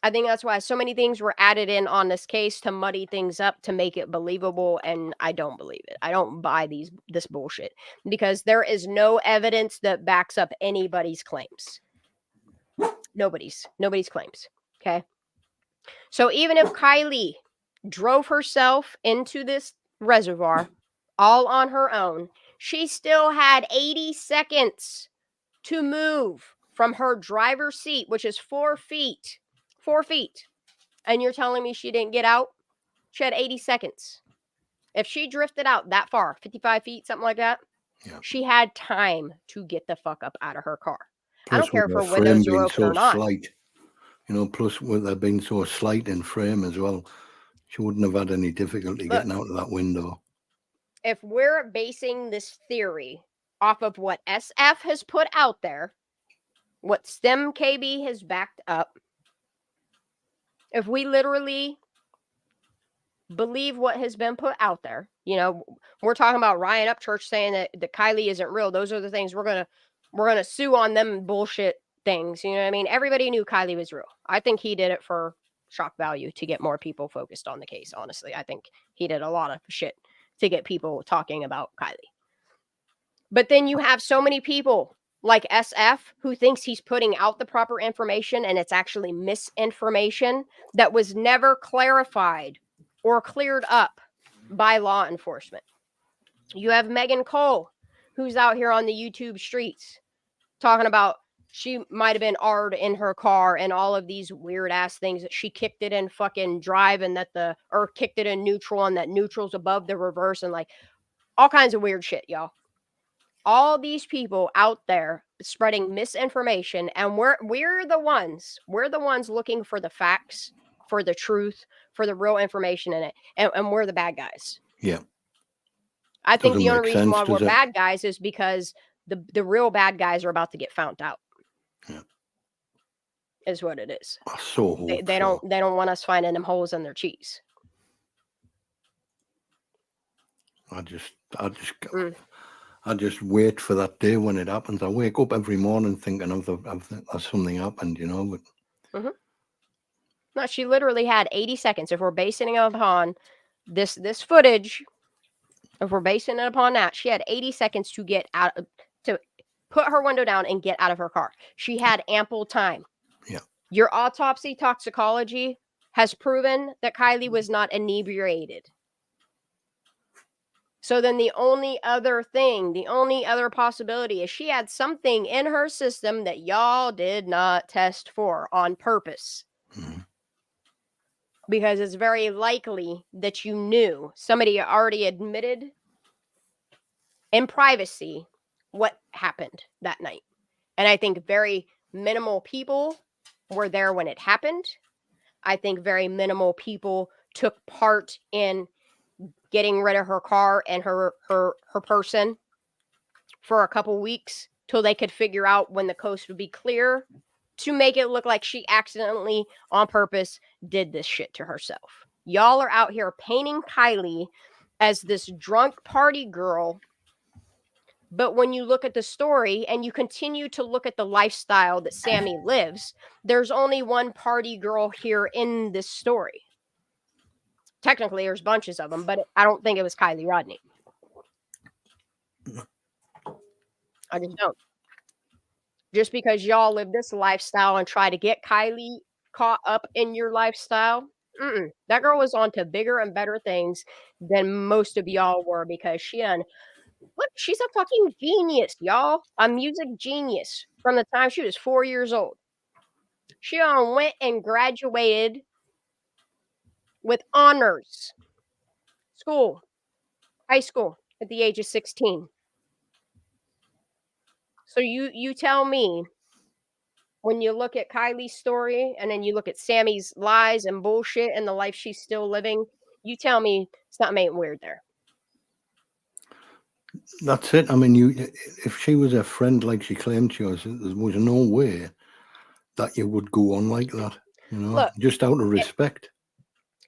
I think that's why so many things were added in on this case to muddy things up to make it believable, and I don't believe it. I don't buy this bullshit because there is no evidence that backs up anybody's claims. Nobody's claims. Okay. So even if Kiely drove herself into this reservoir all on her own, she still had 80 seconds to move from her driver's seat, which is 4 feet. 4 feet. And you're telling me she didn't get out? She had 80 seconds. If she drifted out that far, 55 feet, something like that, she had time to get the fuck up out of her car. Plus, I don't care if her with the windows frame are being open so or not. slight, plus with her being so slight in frame as well, she wouldn't have had any difficulty getting out of that window. If we're basing this theory off of what SF has put out there, what STEM KB has backed up, if we literally believe what has been put out there, we're talking about Ryan Upchurch saying that Kiely isn't real. Those are the things we're gonna sue on them bullshit things. You know what I mean? Everybody knew Kiely was real. I think he did it for shock value to get more people focused on the case. Honestly, I think he did a lot of shit to get people talking about Kiely. But then you have so many people like SF who thinks he's putting out the proper information and it's actually misinformation that was never clarified or cleared up by law enforcement. You have Megan Cole, who's out here on the YouTube streets talking about she might have been AR'd in her car and all of these weird ass things, that she kicked it in fucking drive and or kicked it in neutral and that neutral's above the reverse and like all kinds of weird shit, y'all. All these people out there spreading misinformation, and we're the ones looking for the facts, for the truth, for the real information in it, and we're the bad guys. Yeah. I think the only reason why we're bad guys is because the real bad guys are about to get found out. Yeah. Is what it is. I so hope they don't want us finding them holes in their cheese. I just wait for that day when it happens. I wake up every morning thinking of something happened, but. Mm-hmm. No, she literally had 80 seconds. If we're basing it upon this footage, if we're basing it upon that, she had 80 seconds to get out, to put her window down and get out of her car. She had ample time. Yeah. Your autopsy toxicology has proven that Kiely was not inebriated. So then the only other possibility is she had something in her system that y'all did not test for on purpose. Mm-hmm. Because it's very likely that you knew, somebody already admitted in privacy what happened that night. And I think very minimal people were there when it happened. I think very minimal people took part in getting rid of her car and her person for a couple weeks till they could figure out when the coast would be clear, to make it look like she accidentally, on purpose, did this shit to herself. Y'all are out here painting Kiely as this drunk party girl. But when you look at the story and you continue to look at the lifestyle that Sammy lives, there's only one party girl here in this story. Technically, there's bunches of them, but I don't think it was Kiely Rodni. I just don't. Just because y'all live this lifestyle and try to get Kiely caught up in your lifestyle, that girl was on to bigger and better things than most of y'all were, because look, she's a fucking genius, y'all. A music genius from the time she was 4 years old. She went and graduated with honors high school at the age of 16. So you tell me, when you look at Kiely's story and then you look at Sammy's lies and bullshit and the life she's still living, you tell me something ain't weird there. That's it. I mean, if she was a friend like she claimed she was, there was no way that you would go on like that. You know, Look, just out of respect.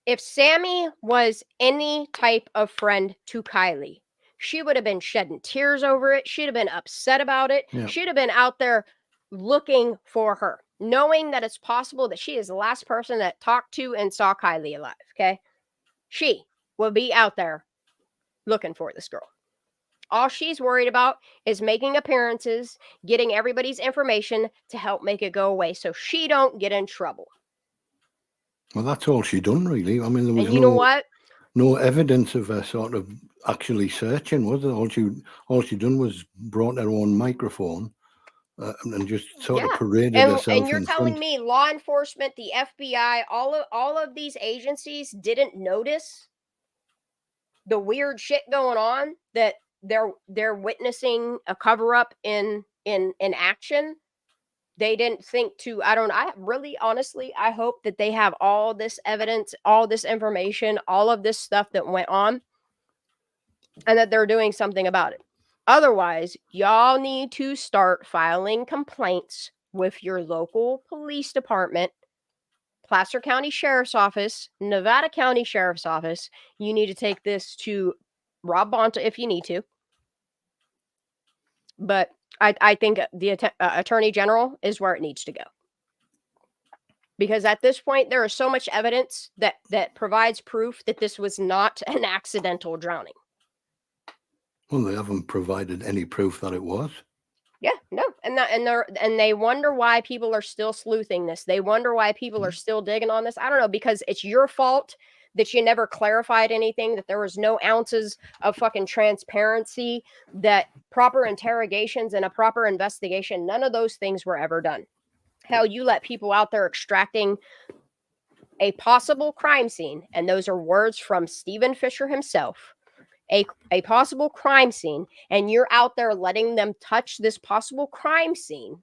If Sammy was any type of friend to Kiely, she would have been shedding tears over it. She'd have been upset about it. Yeah. She'd have been out there looking for her, knowing that it's possible that she is the last person that talked to and saw Kiely alive. Okay. She will be out there looking for this girl. All she's worried about is making appearances, getting everybody's information to help make it go away so she don't get in trouble. Well, that's all she done, really. I mean, there was And you know what? no evidence of her sort of actually searching, was there? All she done was brought her own microphone and just sort of paraded herself. And you're telling me law enforcement, the FBI, all of these agencies didn't notice the weird shit going on, that they're witnessing a cover up in action? They didn't think to, I really honestly, I hope that they have all this evidence, all this information, all of this stuff that went on, and that they're doing something about it. Otherwise, y'all need to start filing complaints with your local police department, Placer County Sheriff's Office, Nevada County Sheriff's Office. You need to take this to Rob Bonta if you need to. But I think the Attorney General is where it needs to go. Because at this point, there is so much evidence that provides proof that this was not an accidental drowning. Well, they haven't provided any proof that it was. Yeah, no. And they wonder why people are still sleuthing this. They wonder why people are still digging on this. I don't know, because it's your fault that you never clarified anything, that there was no ounces of fucking transparency, that proper interrogations and a proper investigation, none of those things were ever done. Hell, you let people out there extracting a possible crime scene, and those are words from Stephen Fisher himself, a possible crime scene, and you're out there letting them touch this possible crime scene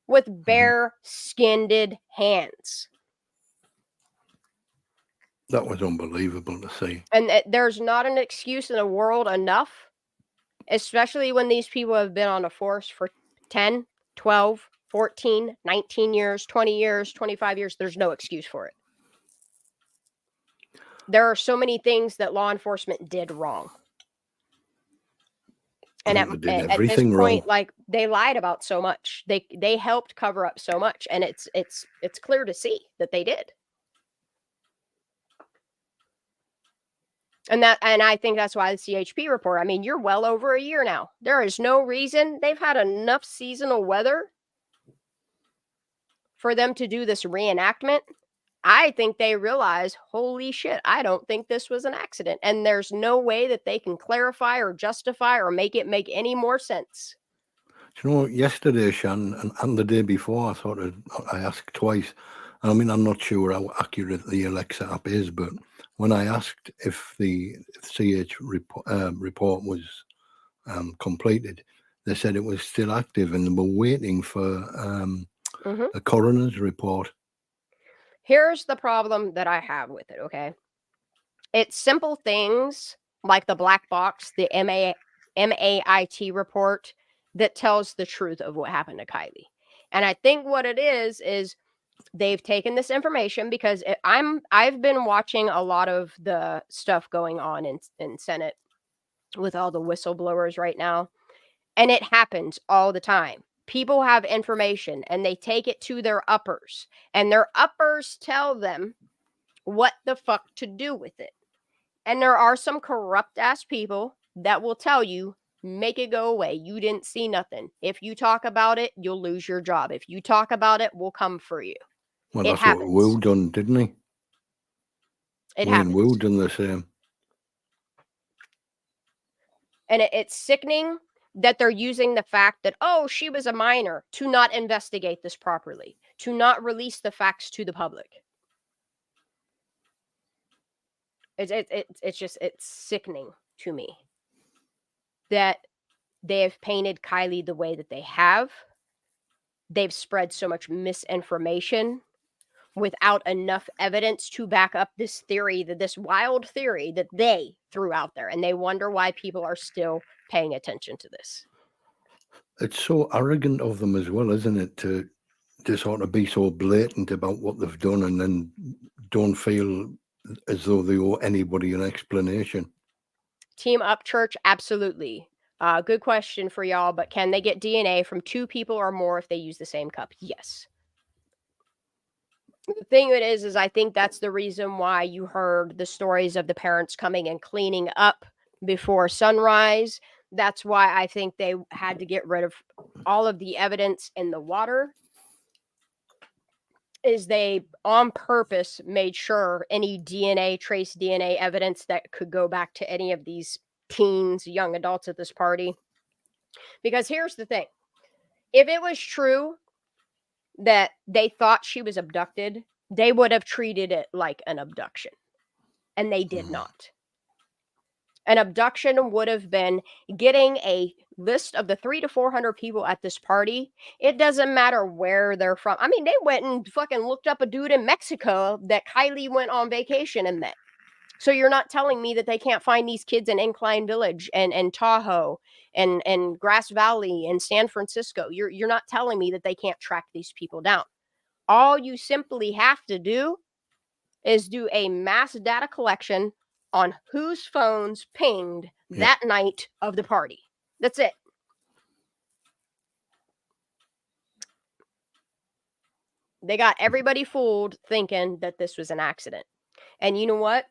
with bare-skinned hands. That was unbelievable to see. And there's not an excuse in the world enough, especially when these people have been on the force for 10, 12, 14, 19 years, 20 years, 25 years. There's no excuse for it. There are so many things that law enforcement did wrong. And at this point, wrong. like, they lied about so much. They helped cover up so much, and it's clear to see that they did. And I think that's why the CHP report, I mean, you're well over a year now. There is no reason. They've had enough seasonal weather for them to do this reenactment. I think they realize, holy shit, I don't think this was an accident. And there's no way that they can clarify or justify or make it make any more sense. Do you know, yesterday, Shan, and the day before, I asked twice. I mean, I'm not sure how accurate the Alexa app is, but when I asked if the CH report was completed, they said it was still active and they were waiting for a coroner's report. Here's the problem that I have with it, okay? It's simple things like the black box, the MAIT report that tells the truth of what happened to Kiely. And I think what it is they've taken this information because I've been watching a lot of the stuff going on in Senate with all the whistleblowers right now, and it happens all the time. People have information and they take it to their uppers, and their uppers tell them what the fuck to do with it. And there are some corrupt ass people that will tell you, make it go away. You didn't see nothing. If you talk about it, you'll lose your job. If you talk about it, we'll come for you. Well, It that's what happens. Wu done, didn't he? It Wayne happens. Wu done the same. And it's sickening that they're using the fact that, oh, she was a minor, to not investigate this properly, to not release the facts to the public. It's sickening to me that they have painted Kiely the way that they have. They've spread so much misinformation without enough evidence to back up this theory, this wild theory that they threw out there. And they wonder why people are still paying attention to this. It's so arrogant of them as well, isn't it, to sort of be so blatant about what they've done and then don't feel as though they owe anybody an explanation. Team Up Church, absolutely. Good question for y'all, but can they get DNA from 2 people or more if they use the same cup? Yes. The thing it is I think that's the reason why you heard the stories of the parents coming and cleaning up before sunrise. That's why I think they had to get rid of all of the evidence in the water, is they on purpose made sure any trace DNA evidence that could go back to any of these teens, young adults at this party. Because here's the thing. If it was true that they thought she was abducted, they would have treated it like an abduction. And they did not. An abduction would have been getting a list of the 300 to 400 people at this party. It doesn't matter where they're from. I mean, they went and fucking looked up a dude in Mexico that Kiely went on vacation and met. So you're not telling me that they can't find these kids in Incline Village and Tahoe and Grass Valley and San Francisco. You're not telling me that they can't track these people down. All you simply have to do is do a mass data collection on whose phones pinged that night of the party. That's it. They got everybody fooled thinking that this was an accident. And you know what?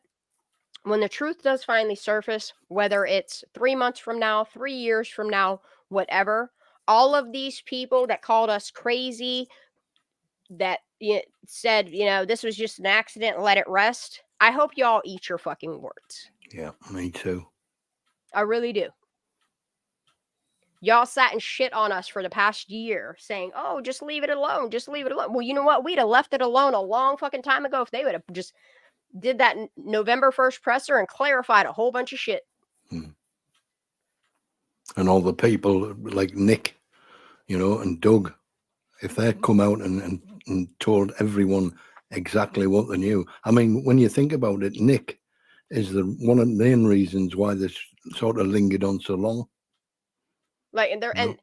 When the truth does finally surface, whether it's 3 months from now, 3 years from now, whatever, all of these people that called us crazy, that said, this was just an accident, let it rest. I hope y'all eat your fucking words. Yeah, me too. I really do. Y'all sat and shit on us for the past year saying, oh, just leave it alone. Just leave it alone. Well, you know what? We'd have left it alone a long fucking time ago if they would have just did that November 1st presser and clarified a whole bunch of shit. And all the people like Nick, and Doug, if they come out and told everyone exactly what they knew. I mean, when you think about it, Nick is one of the main reasons why this sort of lingered on so long. Like, and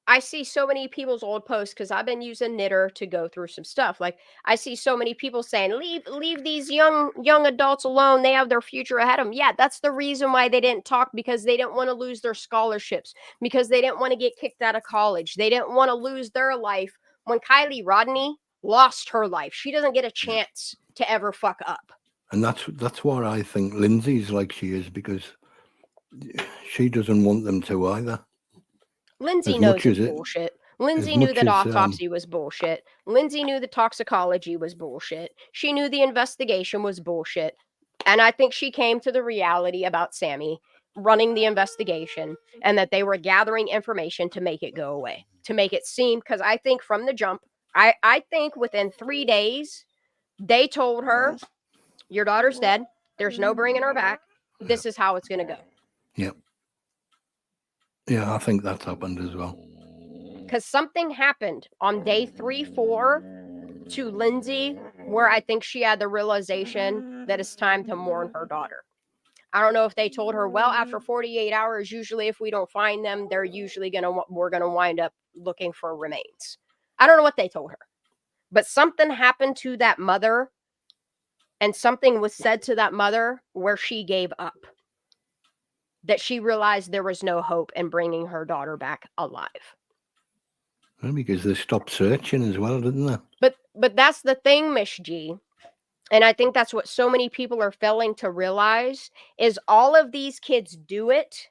I see so many people's old posts because I've been using Knitter to go through some stuff. Like, I see so many people saying, leave these young adults alone. They have their future ahead of them. Yeah, that's the reason why they didn't talk, because they didn't want to lose their scholarships, because they didn't want to get kicked out of college. They didn't want to lose their life. When Kiely Rodni lost her life, she doesn't get a chance to ever fuck up. And that's why I think Lindsay's like she is, because she doesn't want them to either. Lindsay knows it's bullshit. Lindsay knew that autopsy was bullshit. Lindsay knew the toxicology was bullshit. She knew the investigation was bullshit. And I think she came to the reality about Sammy running the investigation and that they were gathering information to make it go away, to make it seem, because I think from the jump, I think within 3 days, they told her, your daughter's dead. There's no bringing her back. This is how it's going to go. Yep. Yeah, I think that's happened as well. Because something happened on day 3, 4 to Lindsay where I think she had the realization that it's time to mourn her daughter. I don't know if they told her, well, after 48 hours, usually if we don't find them, we're going to wind up looking for remains. I don't know what they told her, but something happened to that mother, and something was said to that mother where she gave up, that she realized there was no hope in bringing her daughter back alive. Well, because they stopped searching as well, didn't they? But that's the thing, Miss G. And I think that's what so many people are failing to realize is all of these kids do it.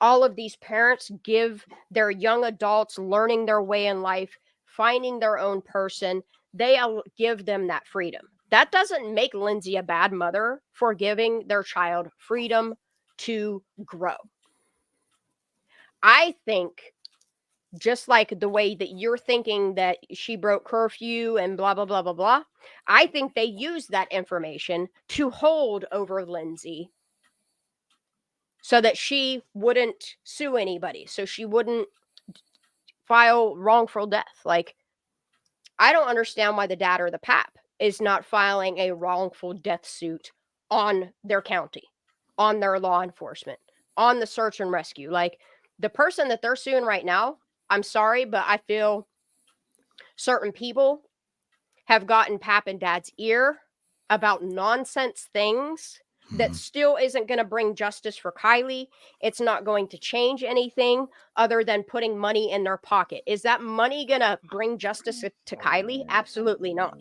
All of these parents give their young adults learning their way in life, finding their own person. They give them that freedom. That doesn't make Lindsay a bad mother for giving their child freedom to grow. I think just like the way that you're thinking that she broke curfew and blah, blah, blah, blah, blah, I think they used that information to hold over Lindsay so that she wouldn't sue anybody, so she wouldn't file wrongful death. Like, I don't understand why the dad or the pap is not filing a wrongful death suit on their county, on their law enforcement, on the search and rescue. Like, the person that they're suing right now, I'm sorry, but I feel certain people have gotten pap and dad's ear about nonsense things that still isn't going to bring justice for Kiely. It's not going to change anything other than putting money in their pocket. Is that money going to bring justice to Kiely? Absolutely not.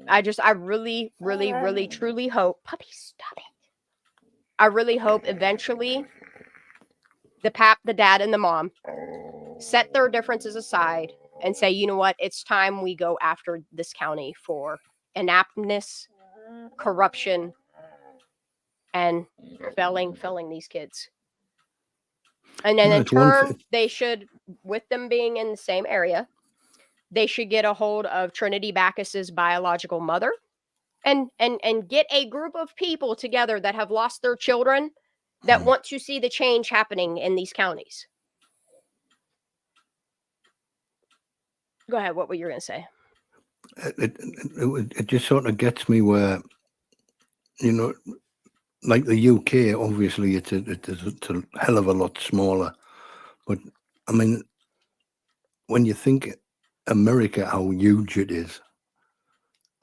I really, really, really, truly hope, puppy, stop it. I really hope eventually the pap, the dad, and the mom set their differences aside and say, you know what, it's time we go after this county for inaptness, corruption, and failing these kids. And then in turn, they should, with them being in the same area, they should get a hold of Trinity Backus's biological mother and get a group of people together that have lost their children that want to see the change happening in these counties. Go ahead. What were you going to say? It just sort of gets me where, you know, like the UK, obviously it's a hell of a lot smaller. But I mean, when you think America, how huge it is,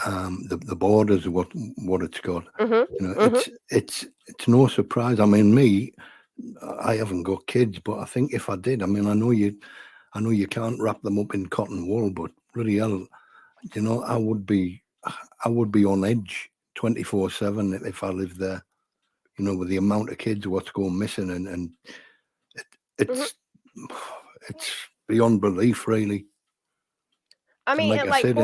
the borders, what it's got, you know, it's no surprise. I mean, I haven't got kids, but I think if I did, I mean, I know you can't wrap them up in cotton wool, but really hell, you know, I would be on edge 24/7 if I lived there. You know, with the amount of kids, what's going missing, and it's beyond belief, really. I mean, like at I like said,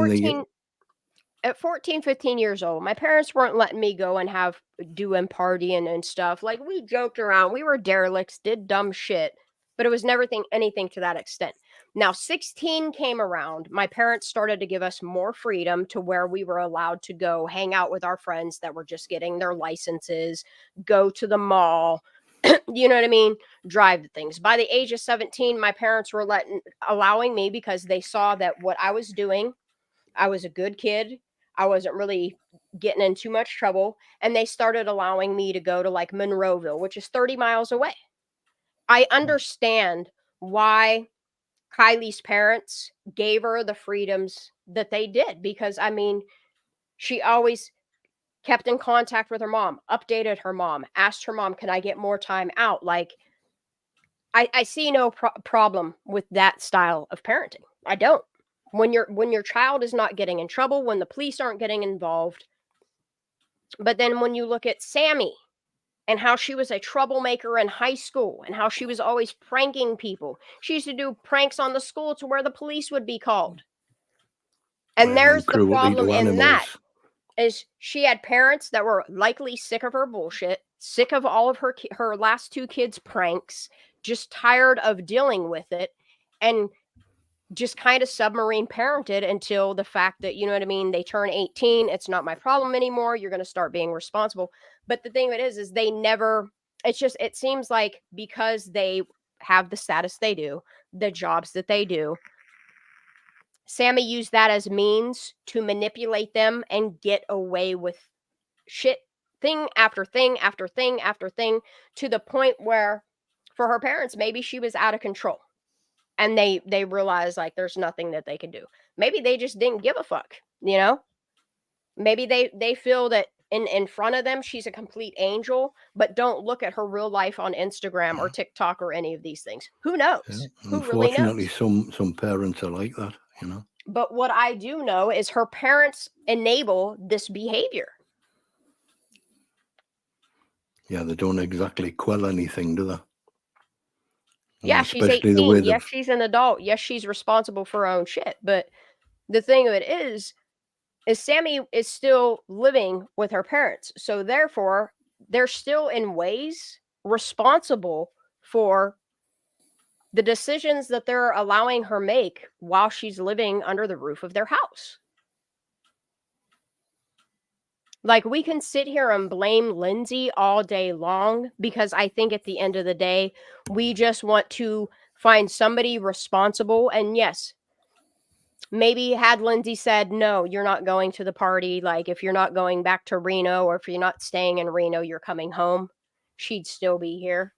14, 15 years old, my parents weren't letting me go and doing partying and stuff. Like, we joked around, we were derelicts, did dumb shit, but it was never anything to that extent. Now, 16 came around. My parents started to give us more freedom to where we were allowed to go hang out with our friends that were just getting their licenses, go to the mall, you know what I mean? Drive the things. By the age of 17, my parents were allowing me because they saw that what I was doing, I was a good kid. I wasn't really getting in too much trouble. And they started allowing me to go to like Monroeville, which is 30 miles away. I understand why Kiely's parents gave her the freedoms that they did, because I mean, she always kept in contact with her mom, updated her mom, asked her mom, can I get more time out? Like, I see no problem with that style of parenting. I don't. When your child is not getting in trouble, when the police aren't getting involved. But then when you look at Sammy and how she was a troublemaker in high school and how she was always pranking people. She used to do pranks on the school to where the police would be called. And there's the problem in that, is she had parents that were likely sick of her bullshit, sick of all of her last two kids' pranks, just tired of dealing with it, and just kind of submarine parented until the fact that, you know what I mean, they turn 18, it's not my problem anymore, you're going to start being responsible. But the thing of it is they never, it seems like because they have the status they do, the jobs that they do. Sammy used that as means to manipulate them and get away with shit, thing after thing after thing after thing, to the point where for her parents maybe she was out of control, and they realized like there's nothing that they can do. Maybe they just didn't give a fuck, you know? Maybe they feel that in front of them she's a complete angel, but don't look at her real life on Instagram or TikTok or any of these things. Who knows? Yeah. Who really Unfortunately, knows? some parents are like that, you know. But what I do know is her parents enable this behavior. Yeah, they don't exactly quell anything, do they? Yeah, she's especially the way 18. Yes, they've. she's an adult. Yes, she's responsible for her own shit. But the thing of it is Sammy is still living with her parents. So therefore, they're still in ways responsible for the decisions that they're allowing her make while she's living under the roof of their house. Like, we can sit here and blame Lindsay all day long, because I think at the end of the day, we just want to find somebody responsible. And yes, maybe had Lindsay said, no, you're not going to the party, like if you're not going back to Reno, or if you're not staying in Reno, you're coming home, she'd still be here.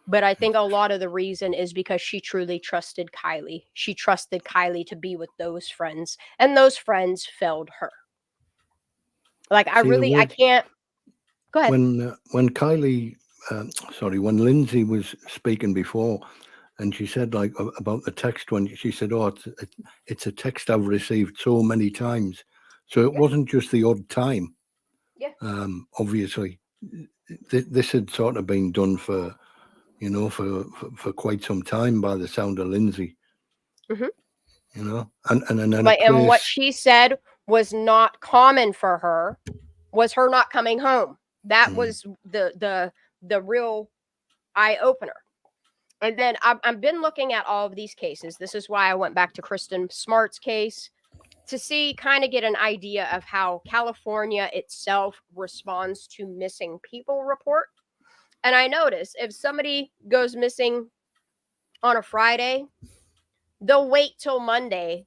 But I think a lot of the reason is because she truly trusted Kiely. She trusted Kiely to be with those friends, and those friends failed her. Like, I can't. Go ahead. When Kiely, when Lindsay was speaking before, and she said like about the text, when she said, "Oh, it's a text I've received so many times," so it wasn't just the odd time. Yeah. Obviously, this had sort of been done for quite some time by the sound of Lindsay. Mm-hmm. You know, and then and what she said was not common for her was her not coming home. That was the real eye opener. And then I've been looking at all of these cases. This is why I went back to Kristen Smart's case, to see, kind of get an idea of how California itself responds to missing people report. And I notice if somebody goes missing on a Friday, they'll wait till Monday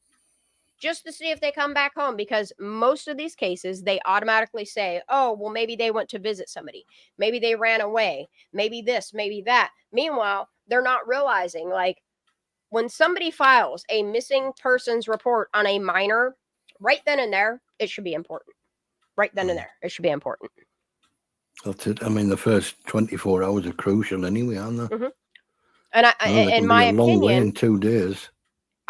just to see if they come back home, because most of these cases, they automatically say, oh, well, maybe they went to visit somebody. Maybe they ran away. Maybe this, maybe that. Meanwhile, they're not realizing, like, when somebody files a missing persons report on a minor, right then and there, it should be important. Right then and there, it should be important. That's it. I mean, the first 24 hours are crucial anyway, aren't they? Mm-hmm. And in my opinion, long way in 2 days.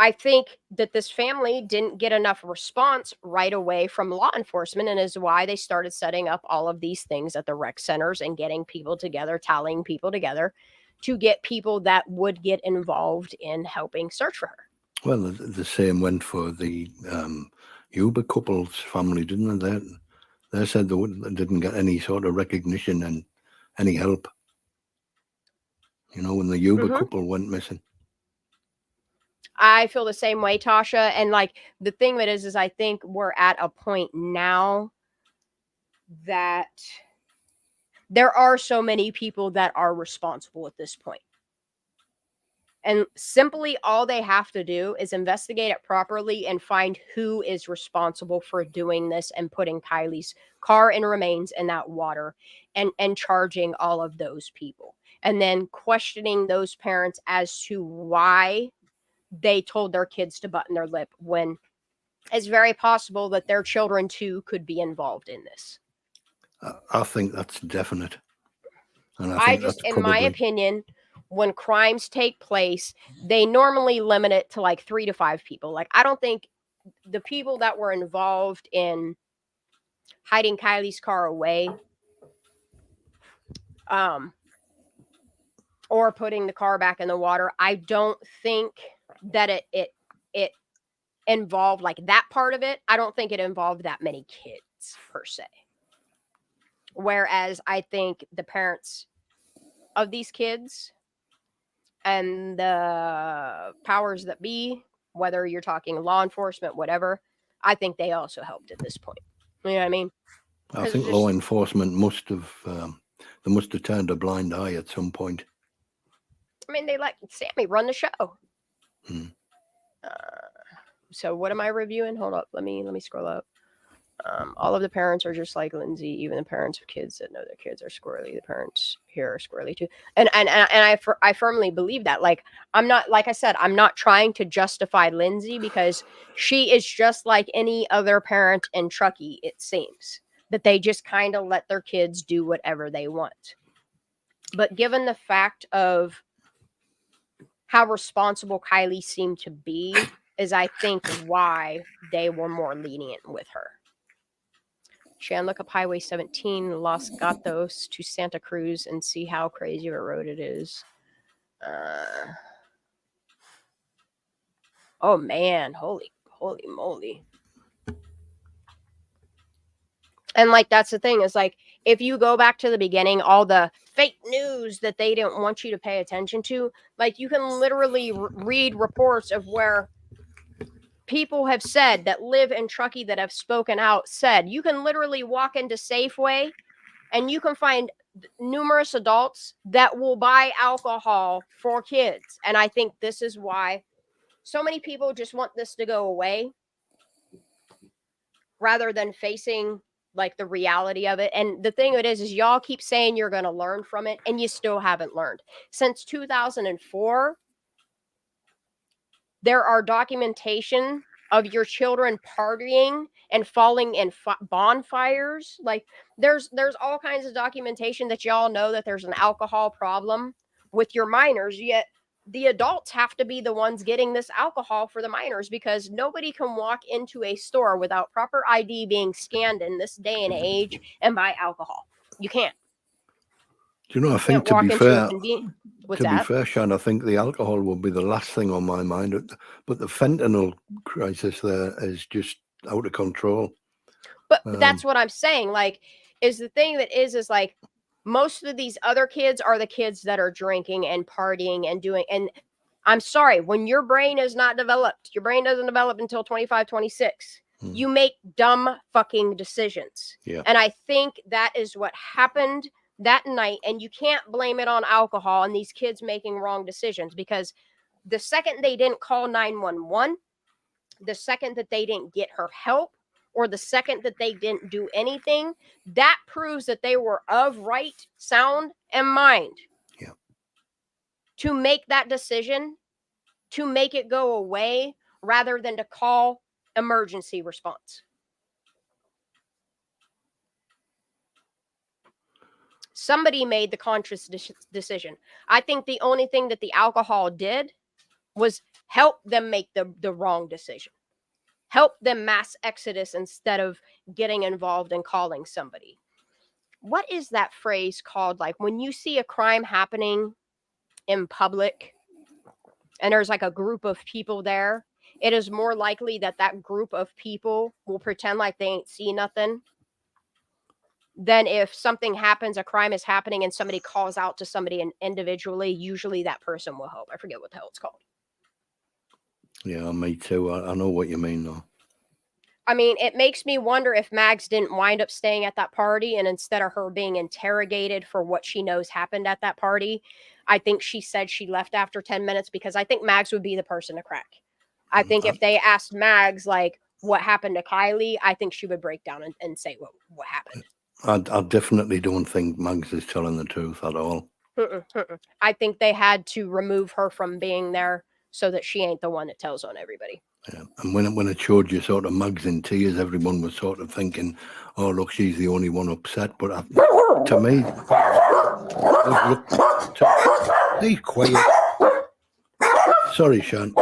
I think that this family didn't get enough response right away from law enforcement, and is why they started setting up all of these things at the rec centers and getting people together, tallying people together to get people that would get involved in helping search for her. Well, the same went for the Uber couple's family, didn't they? They said they didn't get any sort of recognition and any help. You know, when the Uber couple went missing. I feel the same way, Tasha. And like, the thing that is I think we're at a point now that there are so many people that are responsible at this point. And simply all they have to do is investigate it properly and find who is responsible for doing this and putting Kiely's car and remains in that water, and charging all of those people. And then questioning those parents as to why they told their kids to button their lip, when it's very possible that their children too could be involved in this. I think that's definite. And I just, in my opinion, when crimes take place, they normally limit it to like 3 to 5 people. Like, I don't think the people that were involved in hiding Kiely's car away, or putting the car back in the water, I don't think that it involved, like, that part of it. I don't think it involved that many kids per se. Whereas I think the parents of these kids and the powers that be, whether you're talking law enforcement, whatever, I think they also helped at this point. You know what I mean? I think law enforcement must have turned a blind eye at some point. I mean, they let Sammy run the show. Hmm. So what am I reviewing? Hold up. Let me scroll up. All of the parents are just like Lindsay, even the parents of kids that know their kids are squirrely. The parents here are squirrely too. And I firmly believe that. Like, I'm not, like I said, I'm not trying to justify Lindsay because she is just like any other parent in Truckee, it seems. That they just kind of let their kids do whatever they want. But given the fact of how responsible Kiely seemed to be, is I think why they were more lenient with her. Shan, look up Highway 17, Los Gatos to Santa Cruz and see how crazy of a road it is. Oh man, holy moly. And like that's the thing is like if you go back to the beginning, all the fake news that they didn't want you to pay attention to, like you can literally read reports of where people have said that live in Truckee that have spoken out said you can literally walk into Safeway and you can find numerous adults that will buy alcohol for kids. And I think this is why so many people just want this to go away rather than facing like the reality of it. And the thing of it is y'all keep saying you're going to learn from it and you still haven't learned. Since 2004, there are documentation of your children partying and falling in bonfires. Like there's all kinds of documentation that y'all know that there's an alcohol problem with your minors, yet the adults have to be the ones getting this alcohol for the minors because nobody can walk into a store without proper ID being scanned in this day and age and buy alcohol. You can't. Do you know, I You think can't walk into a convenience. What's to be that? fair, Sean, I think the alcohol will be the last thing on my mind. But the fentanyl crisis there is just out of control. But that's what I'm saying. Like, is the thing that is like most of these other kids are the kids that are drinking and partying and doing. And I'm sorry, when your brain is not developed, your brain doesn't develop until 25, 26. You make dumb fucking decisions. Yeah. And I think that is what happened that night. And you can't blame it on alcohol and these kids making wrong decisions because the second they didn't call 911, the second that they didn't get her help, or the second that they didn't do anything, that proves that they were of right, sound, and mind. Yeah. To make that decision, to make it go away, rather than to call emergency response. Somebody made the conscious decision. I think the only thing that the alcohol did was help them make the wrong decision. Help them mass exodus instead of getting involved and calling somebody. What is that phrase called? Like when you see a crime happening in public and there's like a group of people there, it is more likely that that group of people will pretend like they ain't see nothing than if something happens, a crime is happening and somebody calls out to somebody individually, usually that person will help. I forget what the hell it's called. Yeah, me too. I know what you mean though. I mean, it makes me wonder if Mags didn't wind up staying at that party and instead of her being interrogated for what she knows happened at that party, I think she said she left after 10 minutes because I think Mags would be the person to crack. I think if they asked Mags, like, what happened to Kiely, I think she would break down and say what happened. I definitely don't think Mags is telling the truth at all. I think they had to remove her from being there so that she ain't the one that tells on everybody. Yeah. And when it showed you sort of Mags in tears, everyone was sort of thinking, oh, look, she's the only one upset. But to me, be quiet. Sorry, Sean.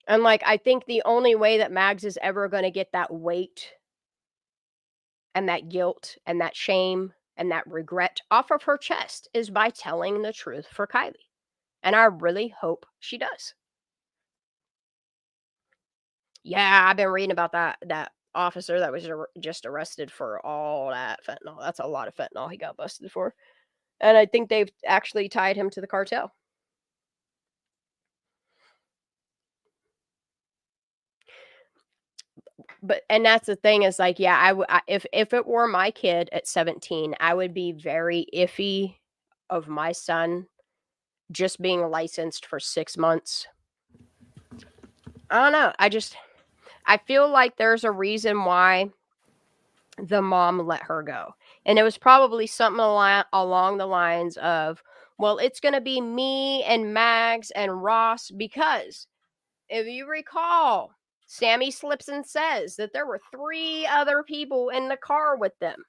And like, I think the only way that Mags is ever going to get that weight and that guilt and that shame and that regret off of her chest is by telling the truth for Kiely. And I really hope she does. Yeah, I've been reading about that officer that was just arrested for all that fentanyl. That's a lot of fentanyl he got busted for. And I think they've actually tied him to the cartel. But and that's the thing is like, yeah, if it were my kid at 17, I would be very iffy of my son just being licensed for 6 months. I don't know. I feel like there's a reason why the mom let her go. And it was probably something along the lines of, well, it's going to be me and Mags and Ross, because if you recall, Sammy slips and says that there were 3 other people in the car with them.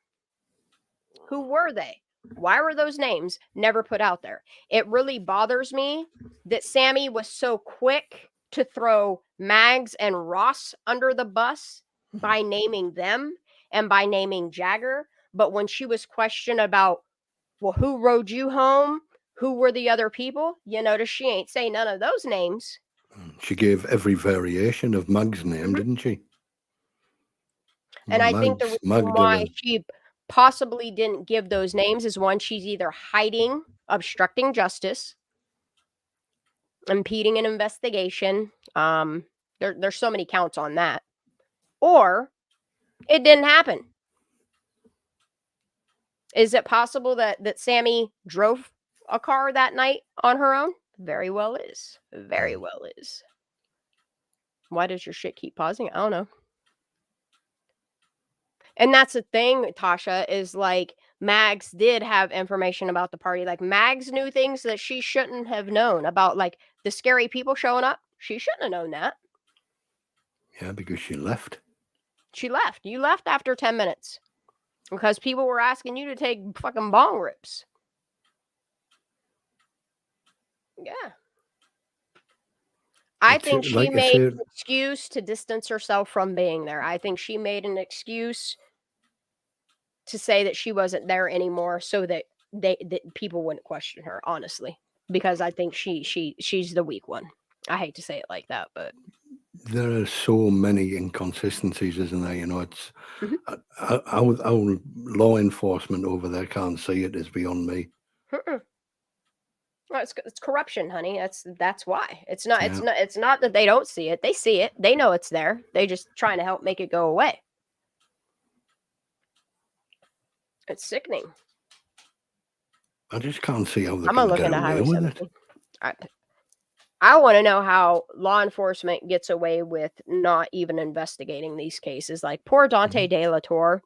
Who were they? Why were those names never put out there? It really bothers me that Sammy was so quick to throw Mags and Ross under the bus by naming them and by naming Jagger. But when she was questioned about, well, who rode you home? Who were the other people? You notice she ain't say none of those names. She gave every variation of Mag's name, didn't she? And I think the reason why Magdalene. she possibly didn't give those names is, one, she's either hiding, obstructing justice, impeding an investigation. There's so many counts on that. Or it didn't happen. Is it possible that Sammy drove a car that night on her own? Very well is. Very well is. Why does your shit keep pausing? I don't know. And that's the thing, Tasha, is like Mags did have information about the party. Like Mags knew things that she shouldn't have known about, like the scary people showing up. She shouldn't have known that. Yeah, because she left. She left. You left after 10 minutes because people were asking you to take fucking bong rips. Yeah. I think she made an excuse to distance herself from being there. I think she made an excuse to say that she wasn't there anymore so that people wouldn't question her, honestly, because I think she's the weak one. I hate to say it like that, but there are so many inconsistencies, isn't there? You know, it's our law enforcement over there can't see it is beyond me. Well, it's corruption, honey. That's why. It's not that they don't see it. They see it. They know it's there. They just trying to help make it go away. It's sickening. I just can't see how they I'm can gonna look get into away Highway with 70. it. I want to know how law enforcement gets away with not even investigating these cases. Like poor Dante De La Torre.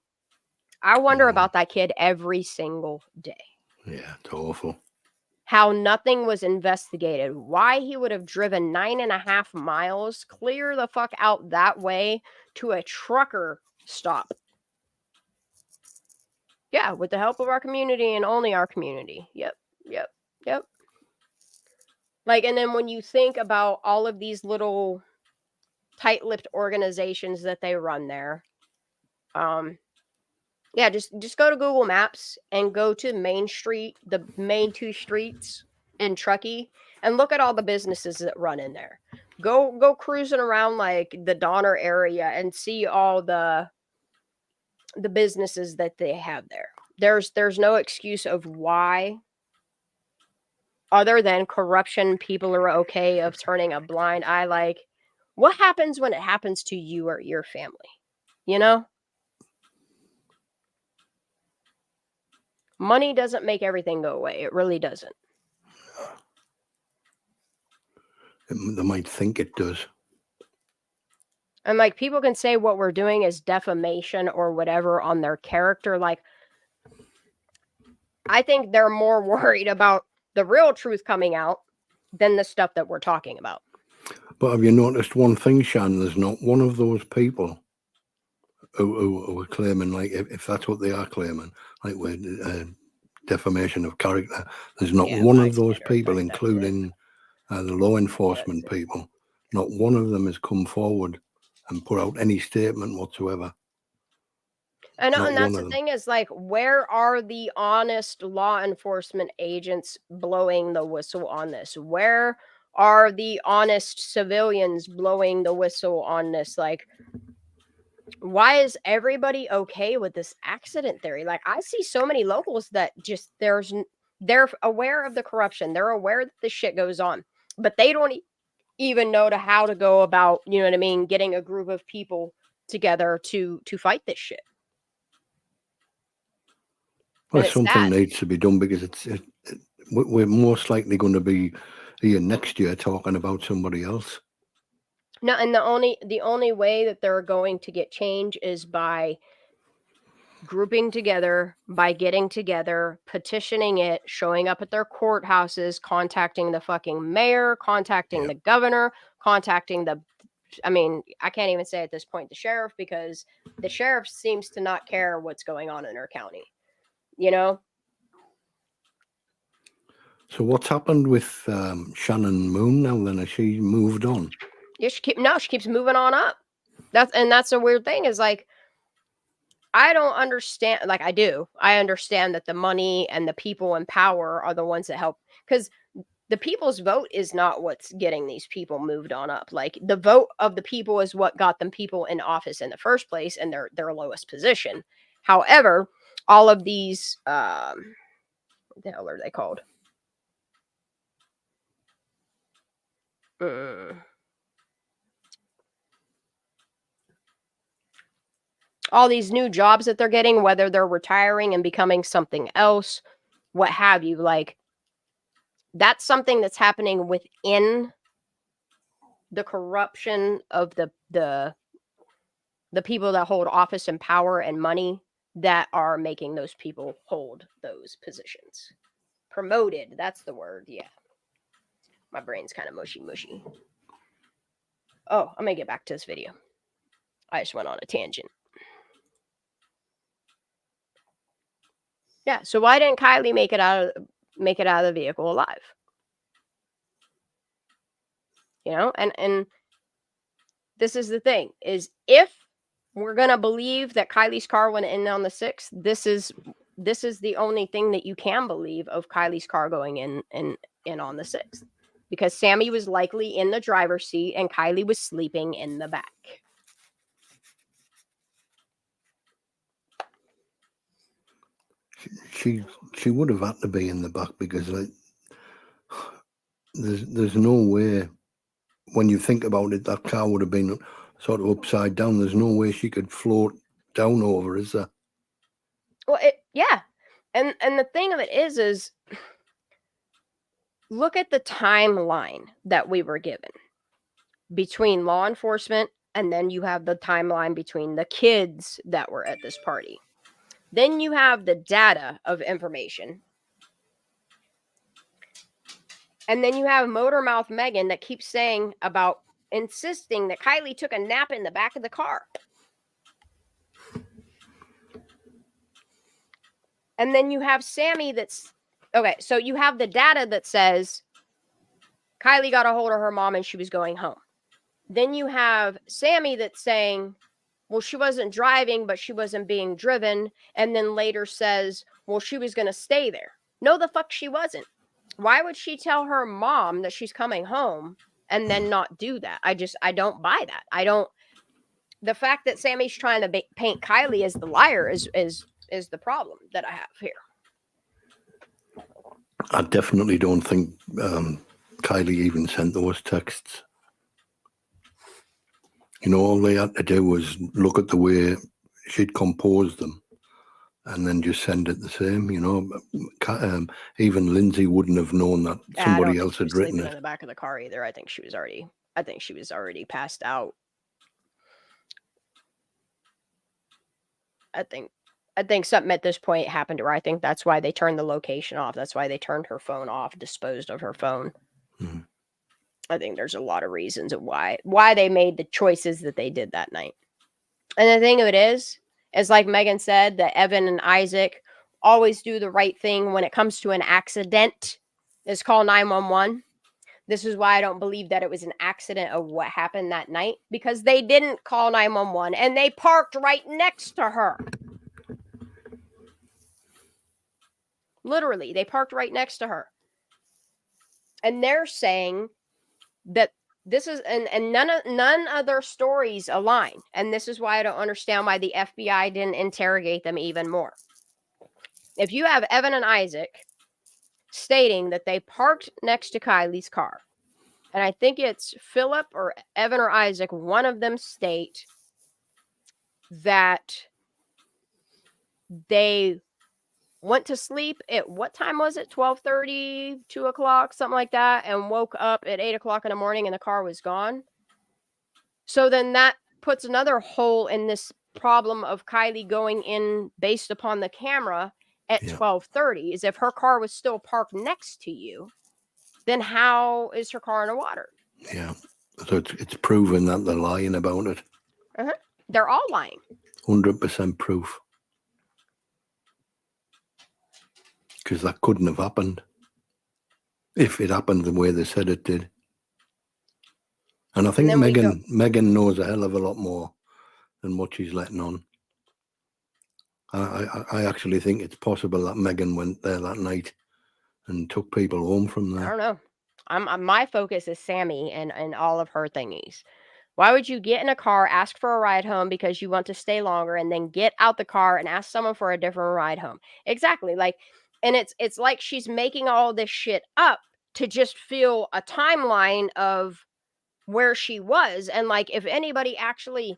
I wonder about that kid every single day. Yeah, it's awful. How nothing was investigated. Why he would have driven 9.5 miles clear the fuck out that way to a trucker stop. Yeah, with the help of our community and only our community. Yep. Like, and then when you think about all of these little tight-lipped organizations that they run there, yeah, just go to Google Maps and go to Main Street, the main 2 streets in Truckee, and look at all the businesses that run in there. Go cruising around like the Donner area and see all the businesses that they have there. There's no excuse of why, other than corruption, people are okay of turning a blind eye. Like, what happens when it happens to you or your family? You know? Money doesn't make everything go away. It really doesn't. They might think it does. And like people can say what we're doing is defamation or whatever on their character. Like, I think they're more worried about the real truth coming out than the stuff that we're talking about. But have you noticed one thing, Shan? There's not one of those people who are claiming, like, if that's what they are claiming, like with defamation of character, there's not one of those people, including the law enforcement people, not one of them has come forward and put out any statement whatsoever. I know, and that's the thing is, like, where are the honest law enforcement agents blowing the whistle on this? Where are the honest civilians blowing the whistle on this? Like, why is everybody okay with this accident theory? Like, I see so many locals that just they're aware of the corruption. They're aware that this shit goes on, but they don't even know how to go about, you know what I mean, getting a group of people together to fight this shit. Well, something needs to be done because we're most likely going to be here next year talking about somebody else. No, and the only way that they're going to get change is by grouping together, by getting together, petitioning it, showing up at their courthouses, contacting the fucking mayor, contacting the governor, contacting the, I mean, I can't even say at this point the sheriff, because the sheriff seems to not care what's going on in her county, you know? So what's happened with Shannon Moon now then? Has she moved on? Yeah, she keeps moving on up. That's a weird thing, is like, I don't understand, like I understand that the money and the people in power are the ones that help, because the people's vote is not what's getting these people moved on up. Like, the vote of the people is what got them people in office in the first place and their lowest position. However, all of these what the hell are they called? All these new jobs that they're getting, whether they're retiring and becoming something else, what have you, like, that's something that's happening within the corruption of the people that hold office and power and money, that are making those people hold those positions. Promoted, that's the word. Yeah. My brain's kind of mushy. Oh, I'm gonna get back to this video. I just went on a tangent. Yeah, so why didn't Kiely make it out of the vehicle alive? You know, and this is the thing, is if we're gonna believe that Kiely's car went in on the 6th, this is the only thing that you can believe of Kiely's car going in on the 6th, because Sammy was likely in the driver's seat and Kiely was sleeping in the back. She would have had to be in the back, because like there's no way, when you think about it, that car would have been sort of upside down. There's no way she could float down over, is there? Well, yeah. And the thing of it is look at the timeline that we were given between law enforcement, and then you have the timeline between the kids that were at this party. Then you have the data of information. And then you have Motormouth Megan that keeps saying about insisting that Kiely took a nap in the back of the car. And then you have Sammy that's, okay, so you have the data that says Kiely got a hold of her mom and she was going home. Then you have Sammy that's saying, well, she wasn't driving, but she wasn't being driven. And then later says, well, she was going to stay there. No, the fuck she wasn't. Why would she tell her mom that she's coming home and then not do that? I don't buy that. The fact that Sammy's trying to paint Kiely as the liar is the problem that I have here. I definitely don't think Kiely even sent those texts. You know, all they had to do was look at the way she'd composed them and then just send it the same, you know. Even Lindsay wouldn't have known that somebody else had written it. In the back of the car either. I think she was already passed out. I think something at this point happened to her. I think that's why they turned the location off. That's why they turned her phone off, disposed of her phone. Mm-hmm. I think there's a lot of reasons of why they made the choices that they did that night. And the thing of it is like Megan said, that Evan and Isaac always do the right thing when it comes to an accident. Is call 911. This is why I don't believe that it was an accident of what happened that night, because they didn't call 911 and they parked right next to her. Literally, they parked right next to her. And they're saying that this is, and none of their stories align. And this is why I don't understand why the FBI didn't interrogate them even more. If you have Evan and Isaac stating that they parked next to Kiely's car, and I think it's Philip or Evan or Isaac, one of them state that they went to sleep at what time was it? 12:30, 2 o'clock, something like that, and woke up at 8 o'clock in the morning and the car was gone. So then that puts another hole in this problem of Kylie going in based upon the camera at Yeah. 12:30 is if her car was still parked next to you, then how is her car in the water? Yeah. So it's proven that they're lying about it. They're all lying. 100% proof. Because that couldn't have happened if it happened the way they said it did. And I think then we go- Megan knows a hell of a lot more than what she's letting on. I actually think it's possible that Megan went there that night and took people home from I there. don't know. My focus is Sammy and all of her thingies. Why would you get in a car, ask for a ride home because you want to stay longer, and then get out the car and ask someone for a different ride home? Exactly. Like, and it's like she's making all this shit up to just feel a timeline of where she was. And like, if anybody actually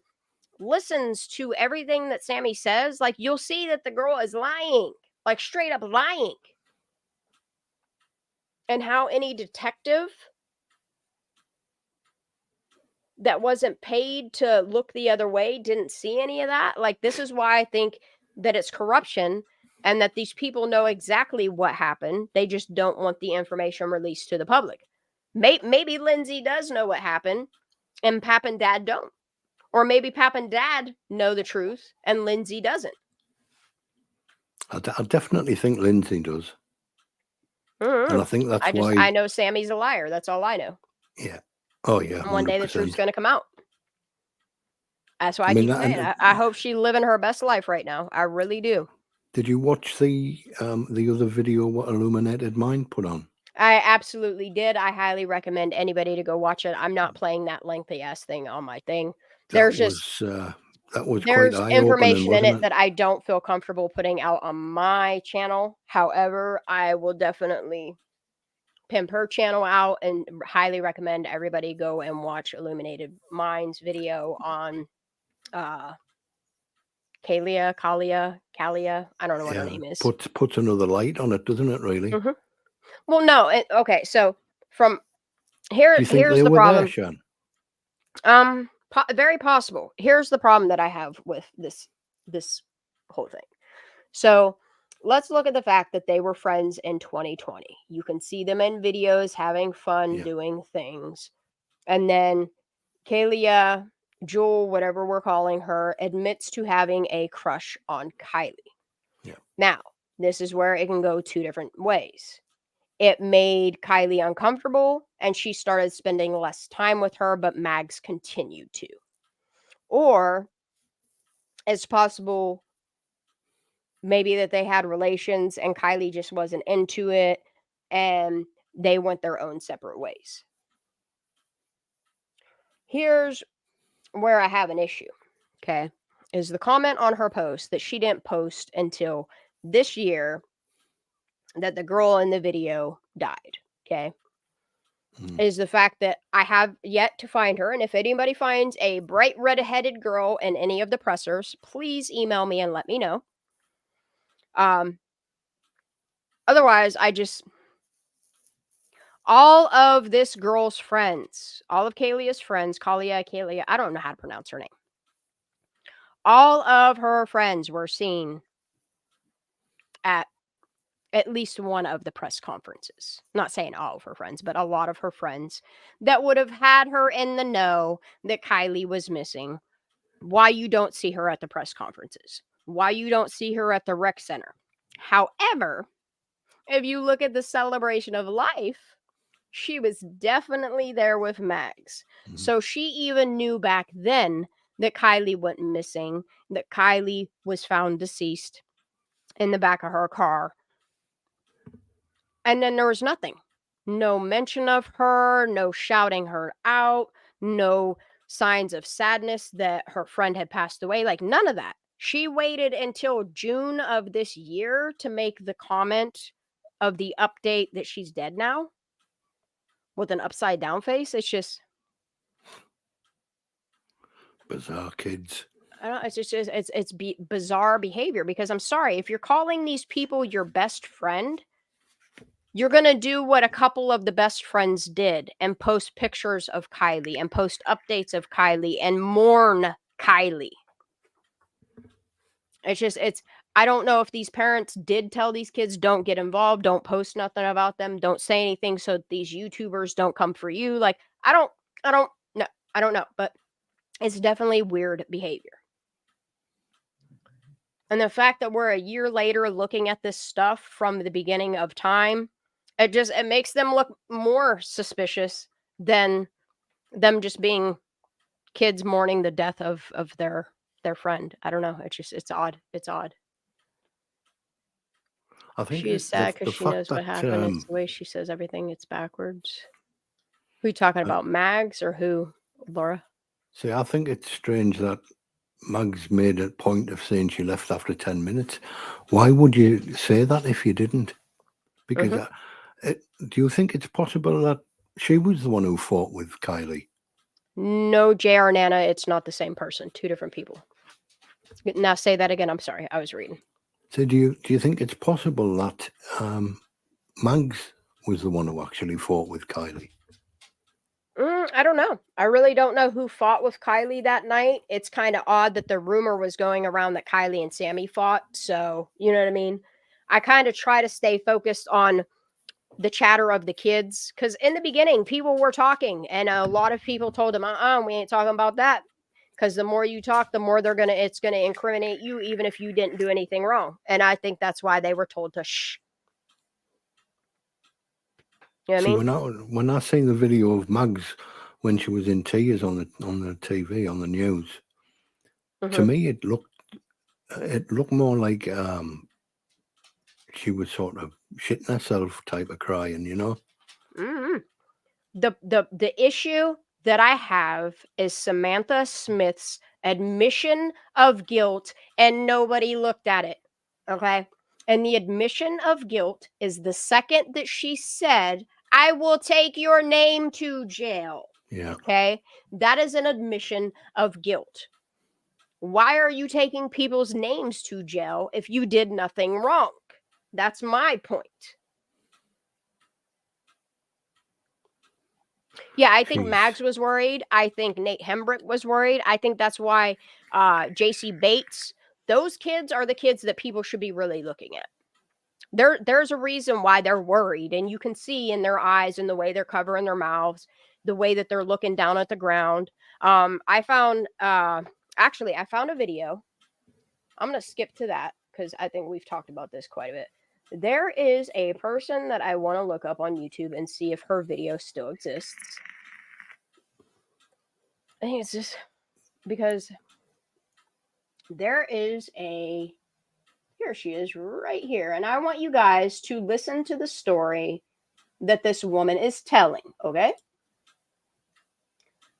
listens to everything that Sammy says, like, you'll see that the girl is lying, like straight up lying. And how any detective that wasn't paid to look the other way didn't see any of that. Like, this is why I think that it's corruption and that these people know exactly what happened. They just don't want the information released to the public. Maybe Lindsay does know what happened and Pap and Dad don't. Or maybe Pap and Dad know the truth and Lindsay doesn't. I definitely think Lindsay does. Mm-hmm. And I think that's why... I know Sammy's a liar. That's all I know. Yeah. Oh, yeah. 100%. And one day the truth's going to come out. That's why I mean, keep saying I hope she's living her best life right now. I really do. Did you watch the other video what Illuminated Mind put on? I absolutely did. I highly recommend anybody to go watch it. I'm not playing that lengthy ass thing on my thing. That was quite eye-opening, information in wasn't it that I don't feel comfortable putting out on my channel. However, I will definitely pimp her channel out and highly recommend everybody go and watch Illuminated Minds video on Kalia. I don't know what her name is. Puts another light on it, doesn't it, really? Mm-hmm. Well, no. Okay, so from here, Do you think here's they the were problem. there, Sean? Very possible. Here's the problem that I have with this whole thing. So let's look at the fact that they were friends in 2020. You can see them in videos having fun doing things. And then Kalia, Jewel, whatever we're calling her, admits to having a crush on Kylie. Yeah. Now, this is where it can go two different ways. It made Kylie uncomfortable and she started spending less time with her, but Mags continued to. Or it's possible maybe that they had relations and Kylie just wasn't into it and they went their own separate ways. Here's where I have an issue, okay, is the comment on her post that she didn't post until this year that the girl in the video died, okay, is the fact that I have yet to find her. And if anybody finds a bright red-headed girl in any of the pressers, please email me and let me know. Otherwise, all of this girl's friends, all of Kalia's friends, Kalia, I don't know how to pronounce her name. All of her friends were seen at least one of the press conferences. I'm not saying all of her friends, but a lot of her friends that would have had her in the know that Kylie was missing. Why you don't see her at the press conferences. Why you don't see her at the rec center. However, if you look at the celebration of life, she was definitely there with Mags. Mm-hmm. So she even knew back then that Kylie went missing, that Kylie was found deceased in the back of her car. And then there was nothing. No mention of her, no shouting her out, no signs of sadness that her friend had passed away. Like, none of that. She waited until June of this year to make the comment of the update that she's dead now with an upside down face. It's just bizarre kids. I don't. It's just bizarre behavior because I'm sorry if you're calling these people your best friend, you're gonna do what a couple of the best friends did and post pictures of Kiely and post updates of Kiely and mourn Kiely. It's I don't know if these parents did tell these kids don't get involved, don't post nothing about them, don't say anything so that these YouTubers don't come for you. Like I don't know. I don't know, but it's definitely weird behavior. And the fact that we're a year later looking at this stuff from the beginning of time, it makes them look more suspicious than them just being kids mourning the death of their friend. I don't know. It's odd. It's odd. I think She is sad because the she fact knows that what happened. It's the way she says everything. It's backwards. Who you talking about, Mags or who, Laura? see, I think it's strange that Mags made a point of saying she left after 10 minutes. Why would you say that if you didn't? Because do you think it's possible that she was the one who fought with Kiely? No, JR Nana, it's not the same person. Two different people. Now say that again. I'm sorry. I was reading. So do you think it's possible that Mags was the one who actually fought with Kiely? I don't know. I really don't know who fought with Kiely that night. It's kind of odd that the rumor was going around that Kiely and Sammy fought. So, you know what I mean? I kind of try to stay focused on the chatter of the kids because in the beginning, people were talking and a lot of people told them, we ain't talking about that. Because the more you talk, the more it's gonna incriminate you, even if you didn't do anything wrong. And I think that's why they were told to shh. You know what I mean? When I seen the video of Mags when she was in tears on the TV on the news, to me it looked more like she was sort of shitting herself type of crying, you know. Mm-hmm. The issue that I have is Samantha Smith's admission of guilt and nobody looked at it. Okay? And the admission of guilt is the second that she said, "I will take your name to jail." Yeah. Okay? That is an admission of guilt. Why are you taking people's names to jail if you did nothing wrong? That's my point. Yeah, I think Mags was worried. I think Nate Hembrick was worried. I think that's why JC Bates, those kids are the kids that people should be really looking at. There's a reason why they're worried, and you can see in their eyes and the way they're covering their mouths, the way that they're looking down at the ground. I found a video. I'm going to skip to that because I think we've talked about this quite a bit. There is a person that I want to look up on YouTube and see if her video still exists. I think it's just because there is here she is right here. And I want you guys to listen to the story that this woman is telling, okay?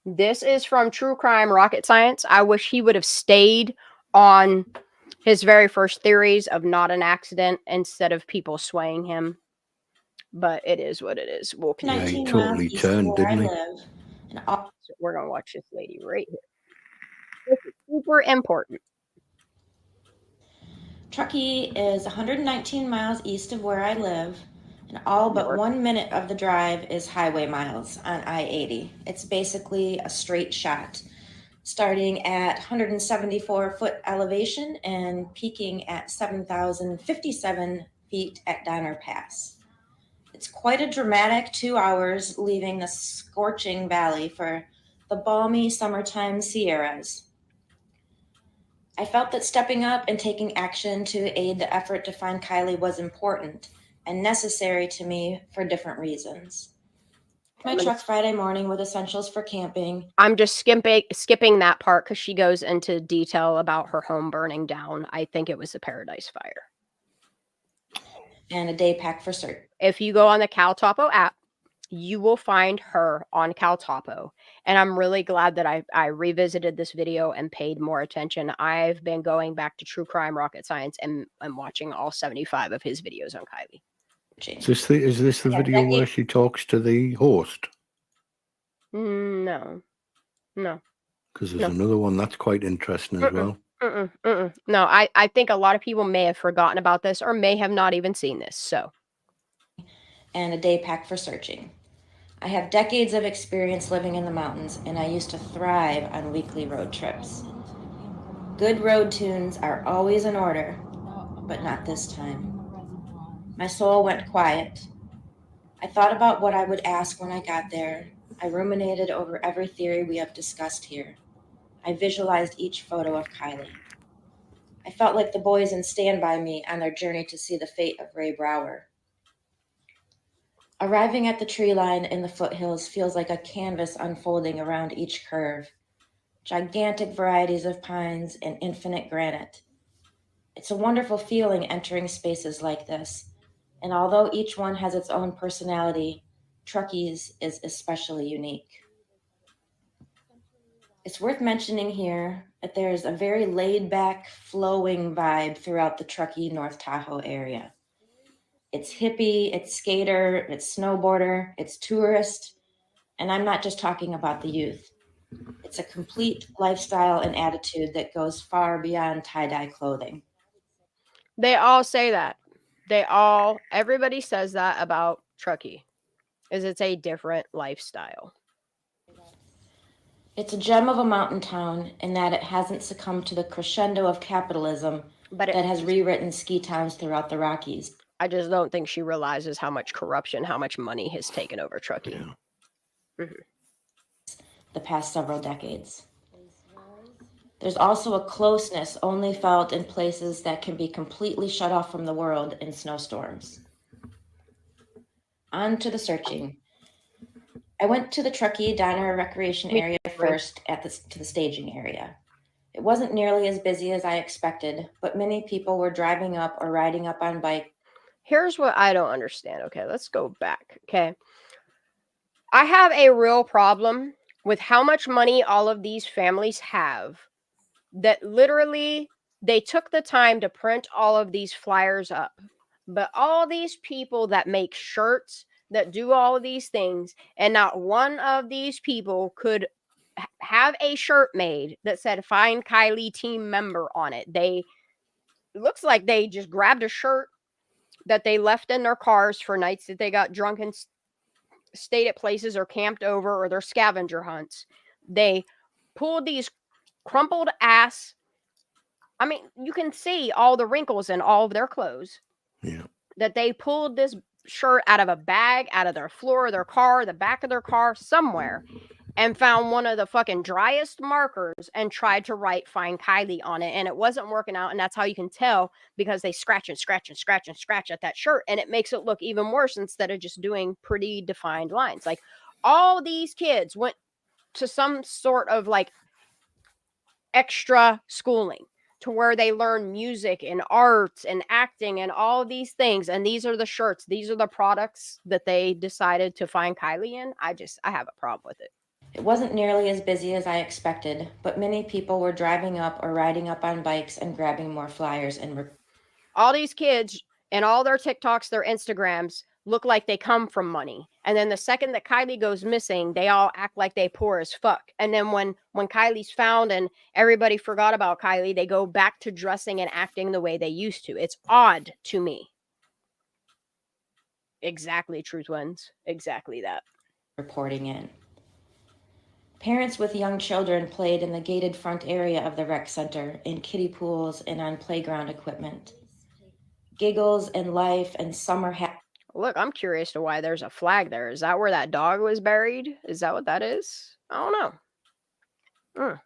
This is from True Crime Rocket Science. I wish he would have stayed on his very first theories of not an accident instead of people swaying him. But it is what it is. We'll continue. Yeah, he totally turned, didn't he? So we're going to watch this lady right here. This is super important. Truckee is 119 miles east of where I live, and all but 1 minute of the drive is highway miles on I-80. It's basically a straight shot, starting at 174-foot elevation and peaking at 7,057 feet at Donner Pass. It's quite a dramatic 2 hours, leaving the scorching valley for the balmy summertime Sierras. I felt that stepping up and taking action to aid the effort to find Kiely was important and necessary to me for different reasons. My truck Friday morning with essentials for camping. I'm just skipping that part because she goes into detail about her home burning down. I think it was a Paradise Fire. And a day pack for cert. If you go on the Cal Topo app, you will find her on Cal Topo. And I'm really glad that I revisited this video and paid more attention. I've been going back to True Crime Rocket Science and I'm watching all 75 of his videos on Kiely. Is this the video where she talks to the host? No. Because there's another one that's quite interesting as well. No, I think a lot of people may have forgotten about this or may have not even seen this. So, and a day pack for searching. I have decades of experience living in the mountains, and I used to thrive on weekly road trips. Good road tunes are always in order, but not this time. My soul went quiet. I thought about what I would ask when I got there. I ruminated over every theory we have discussed here. I visualized each photo of Kiely. I felt like the boys in Stand By Me on their journey to see the fate of Ray Brower. Arriving at the tree line in the foothills feels like a canvas unfolding around each curve. Gigantic varieties of pines and infinite granite. It's a wonderful feeling entering spaces like this, and although each one has its own personality, Truckee's is especially unique. It's worth mentioning here that there's a very laid-back, flowing vibe throughout the Truckee, North Tahoe area. It's hippie, it's skater, it's snowboarder, it's tourist, and I'm not just talking about the youth. It's a complete lifestyle and attitude that goes far beyond tie-dye clothing. they all say that. Everybody says that about Truckee, is it's a different lifestyle. It's a gem of a mountain town in that it hasn't succumbed to the crescendo of capitalism that has rewritten ski towns throughout the Rockies. I just don't think she realizes how much corruption, how much money has taken over Truckee. Yeah. The past several decades. There's also a closeness only felt in places that can be completely shut off from the world in snowstorms. On to the searching. I went to the Truckee Diner Recreation Area first to the staging area. It wasn't nearly as busy as I expected, but many people were driving up or riding up on bike. Here's what I don't understand. Okay, let's go back. Okay. I have a real problem with how much money all of these families have, that literally they took the time to print all of these flyers up. But all these people that make shirts, that do all of these things, and not one of these people could have a shirt made that said "Find Kiely team member" on it. It looks like they just grabbed a shirt that they left in their cars for nights that they got drunk and stayed at places or camped over, or their scavenger hunts. They pulled these crumpled ass. I mean, you can see all the wrinkles in all of their clothes. Yeah. That they pulled this shirt out of a bag, out of their floor of their car, the back of their car, somewhere, and found one of the fucking driest markers and tried to write "Find Kiely" on it, and it wasn't working out. And that's how you can tell, because they scratch and scratch and scratch and scratch at that shirt, and it makes it look even worse instead of just doing pretty defined lines. Like, all these kids went to some sort of like extra schooling to where they learn music and arts and acting and all of these things, and these are the shirts, these are the products that they decided to find Kiely in. I have a problem with it. It wasn't nearly as busy as I expected, but many people were driving up or riding up on bikes and grabbing more flyers and all these kids and all their TikToks, their Instagrams look like they come from money. And then the second that Kiely goes missing, they all act like they poor as fuck. And then when Kylie's found and everybody forgot about Kiely, they go back to dressing and acting the way they used to. It's odd to me. Exactly, True Twins. Exactly that. Reporting in. Parents with young children played in the gated front area of the rec center, in kiddie pools and on playground equipment. Giggles and life and summer Look, I'm curious to why there's a flag there. Is that where that dog was buried? Is that what that is? I don't know.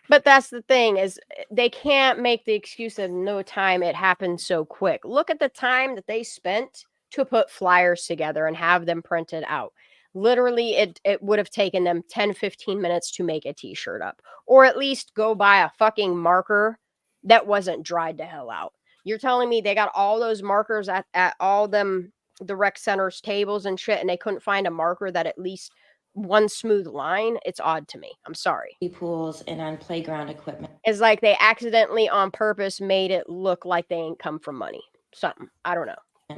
But that's the thing, is they can't make the excuse of no time, it happened so quick. Look at the time that they spent to put flyers together and have them printed out. Literally, it would have taken them 10-15 minutes to make a t-shirt up, or at least go buy a fucking marker that wasn't dried the hell out. You're telling me they got all those markers at all the rec centers tables and shit, and they couldn't find a marker that at least one smooth line? It's odd to me. I'm sorry. Pools and on playground equipment. It's like they accidentally on purpose made it look like they ain't come from money. Something. I don't know.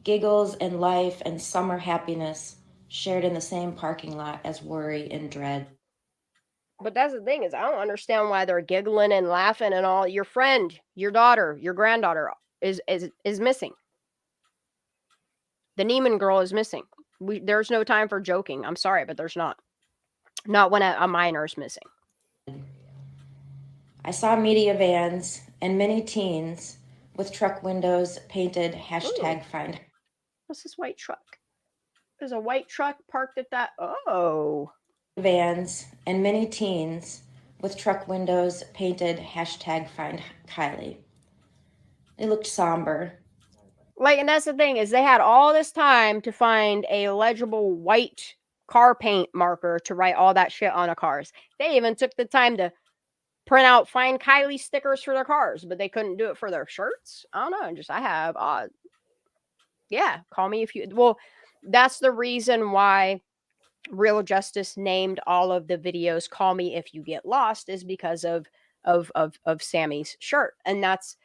Giggles and life and summer happiness shared in the same parking lot as worry and dread. But that's the thing is I don't understand why they're giggling and laughing and all. Your friend, your daughter, your granddaughter is missing. The Neiman girl is missing. There's no time for joking. I'm sorry, but there's not. Not when a minor is missing. I saw media vans and many teens with truck windows painted hashtag find. What's this white truck? There's a white truck parked at that. Oh. Vans and many teens with truck windows painted hashtag find Kiely. They looked somber. Like, and that's the thing is they had all this time to find a legible white car paint marker to write all that shit on the cars. They even took the time to print out Find Kylie stickers for their cars, but they couldn't do it for their shirts. I don't know. Just I have yeah, call me if you well, that's the reason why Real Justice named all of the videos Call Me If You Get Lost is because of Sammy's shirt. And that's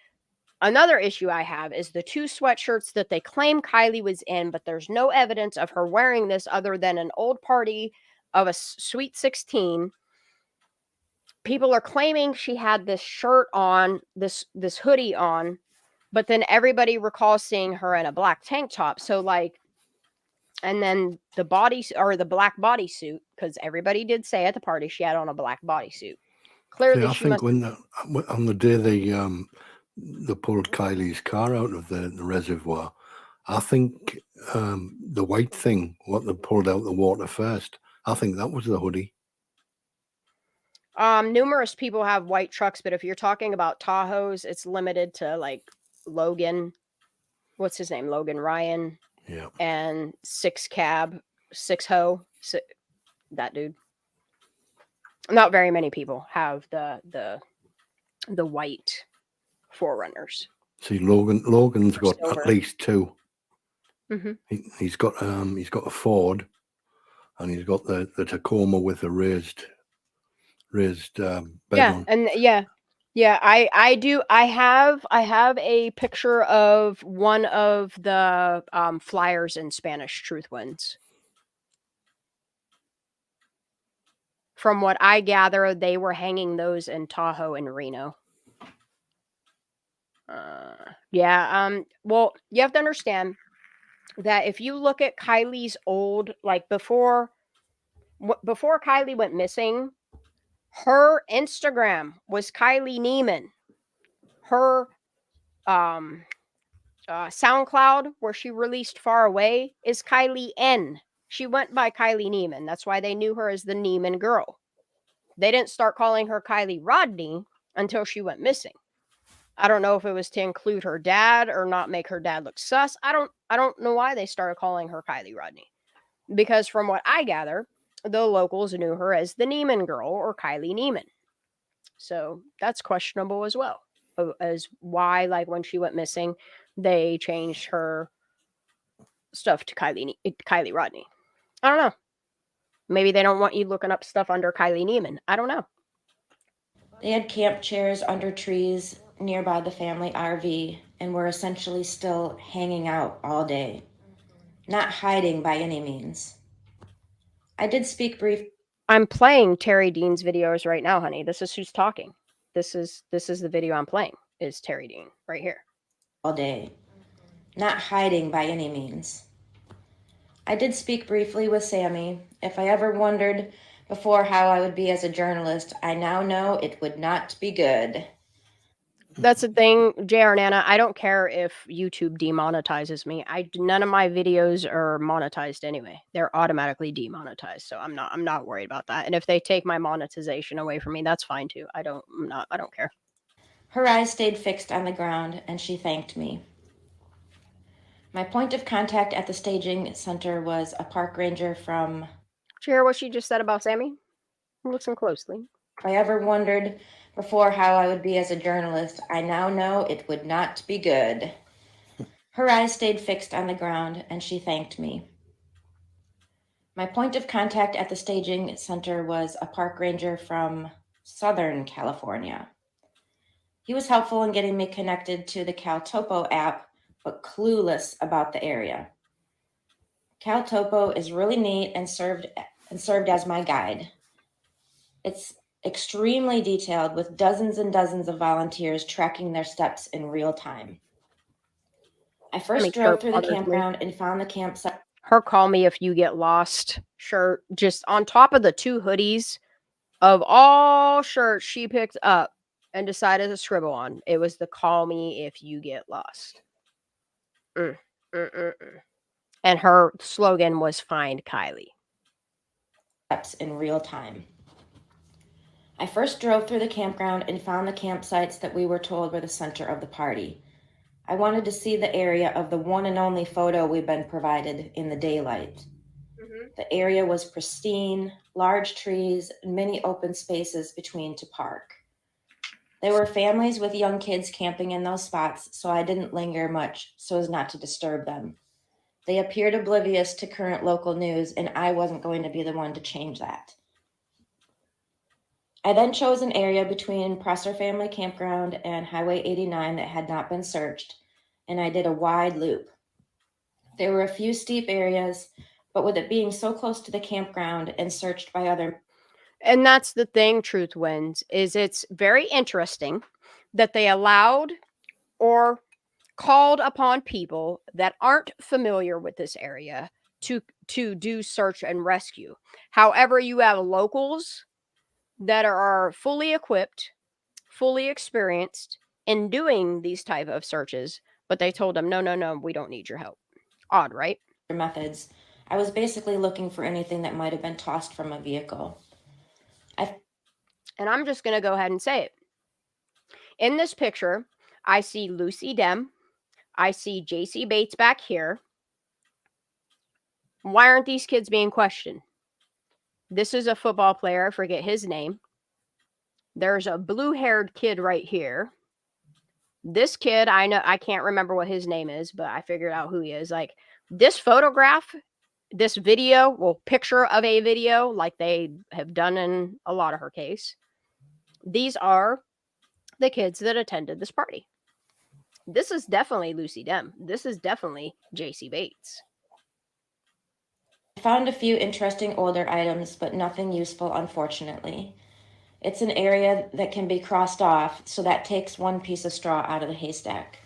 another issue I have is the two sweatshirts that they claim Kylie was in, but there's no evidence of her wearing this other than an old party of a Sweet 16. People are claiming she had this shirt on, this hoodie on, but then everybody recalls seeing her in a black tank top. So like, and then the body or the black bodysuit, because everybody did say at the party she had on a black bodysuit. Clearly, I she think must. on the day they pulled Kylie's car out of the reservoir, I think the white thing, what they pulled out the water first, I think that was the hoodie. Numerous people have white trucks, but if you're talking about Tahoes, it's limited to like Logan. What's his name? Logan Ryan. Yeah. And Six Cab, Six Ho, that dude. Not very many people have the white Forerunners. See, Logan's got silver. at least two. Mm-hmm. He's got a Ford, and he's got the Tacoma with a raised bed on. And yeah, I do. I have a picture of one of the flyers in Spanish Truth Wins. From what I gather, they were hanging those in Tahoe and Reno. Well, you have to understand that if you look at Kylie's old, like before Kylie went missing, her Instagram was Kylie Neiman. Her SoundCloud, where she released Far Away, is Kylie N. She went by Kylie Neiman. That's why they knew her as the Neiman girl. They didn't start calling her Kiely Rodni until she went missing. I don't know if it was to include her dad or not make her dad look sus. I don't know why they started calling her Kiely Rodni. Because from what I gather, the locals knew her as the Neiman girl or Kylie Neiman. So that's questionable as well. As why, like when she went missing, they changed her stuff to Kylie Rodni. I don't know. Maybe they don't want you looking up stuff under Kylie Neiman. I don't know. They had camp chairs under trees nearby the family RV and were essentially still hanging out all day, not hiding by any means. I did speak briefly. I'm playing Terry Dean's videos right now, honey. This is who's talking. This is the video I'm playing. Is Terry Dean right here. All day, not hiding by any means. I did speak briefly with Sammy. If I ever wondered before how I would be as a journalist, I now know it would not be good. That's the thing, JR Nana. I don't care if YouTube demonetizes me. None of my videos are monetized anyway. They're automatically demonetized, so I'm not worried about that. And if they take my monetization away from me, that's fine too. I don't care. Her eyes stayed fixed on the ground, and she thanked me. My point of contact at the staging center was a park ranger from... Did you hear what she just said about Sammy? Listen closely. If I ever wondered before how I would be as a journalist, I now know it would not be good. Her eyes stayed fixed on the ground, and she thanked me. My point of contact at the staging center was a park ranger from Southern California. He was helpful in getting me connected to the CalTopo app, but clueless about the area. Cal Topo is really neat and served as my guide. It's extremely detailed with dozens and dozens of volunteers tracking their steps in real time. I first drove through the campground and found the campsite. Her "Call Me If You Get Lost" shirt, just on top of the 2 hoodies of all shirts she picked up and decided to scribble on. It was the "Call Me If You Get Lost." And her slogan was "Find Kiely." Steps in real time. I first drove through the campground and found the campsites that we were told were the center of the party. I wanted to see the area of the one and only photo we'd been provided in the daylight. The area was pristine, large trees, and many open spaces between to park. There were families with young kids camping in those spots, so I didn't linger much so as not to disturb them. They appeared oblivious to current local news, and I wasn't going to be the one to change that. I then chose an area between Prosser Family Campground and Highway 89 that had not been searched, and I did a wide loop. There were a few steep areas, but with it being so close to the campground and searched by other... And that's the thing, Truth Wins, is it's very interesting that they allowed or called upon people that aren't familiar with this area to do search and rescue. However, you have locals that are fully equipped, fully experienced in doing these type of searches, but they told them, no, we don't need your help. Odd, right? Methods. I was basically looking for anything that might have been tossed from a vehicle. And I'm just going to go ahead and say it. In this picture, I see Lucy Dem. I see JC Bates back here. Why aren't these kids being questioned? This is a football player. I forget his name. There's a blue-haired kid right here. This kid, I know, I can't remember what his name is, but I figured out who he is. Like, this photograph, this video, well, picture of a video, like they have done in a lot of her case. These are the kids that attended this party. This is definitely Lucy Dem. This is definitely JC Bates. I found a few interesting older items, but nothing useful, unfortunately. It's an area that can be crossed off, so that takes one piece of straw out of the haystack.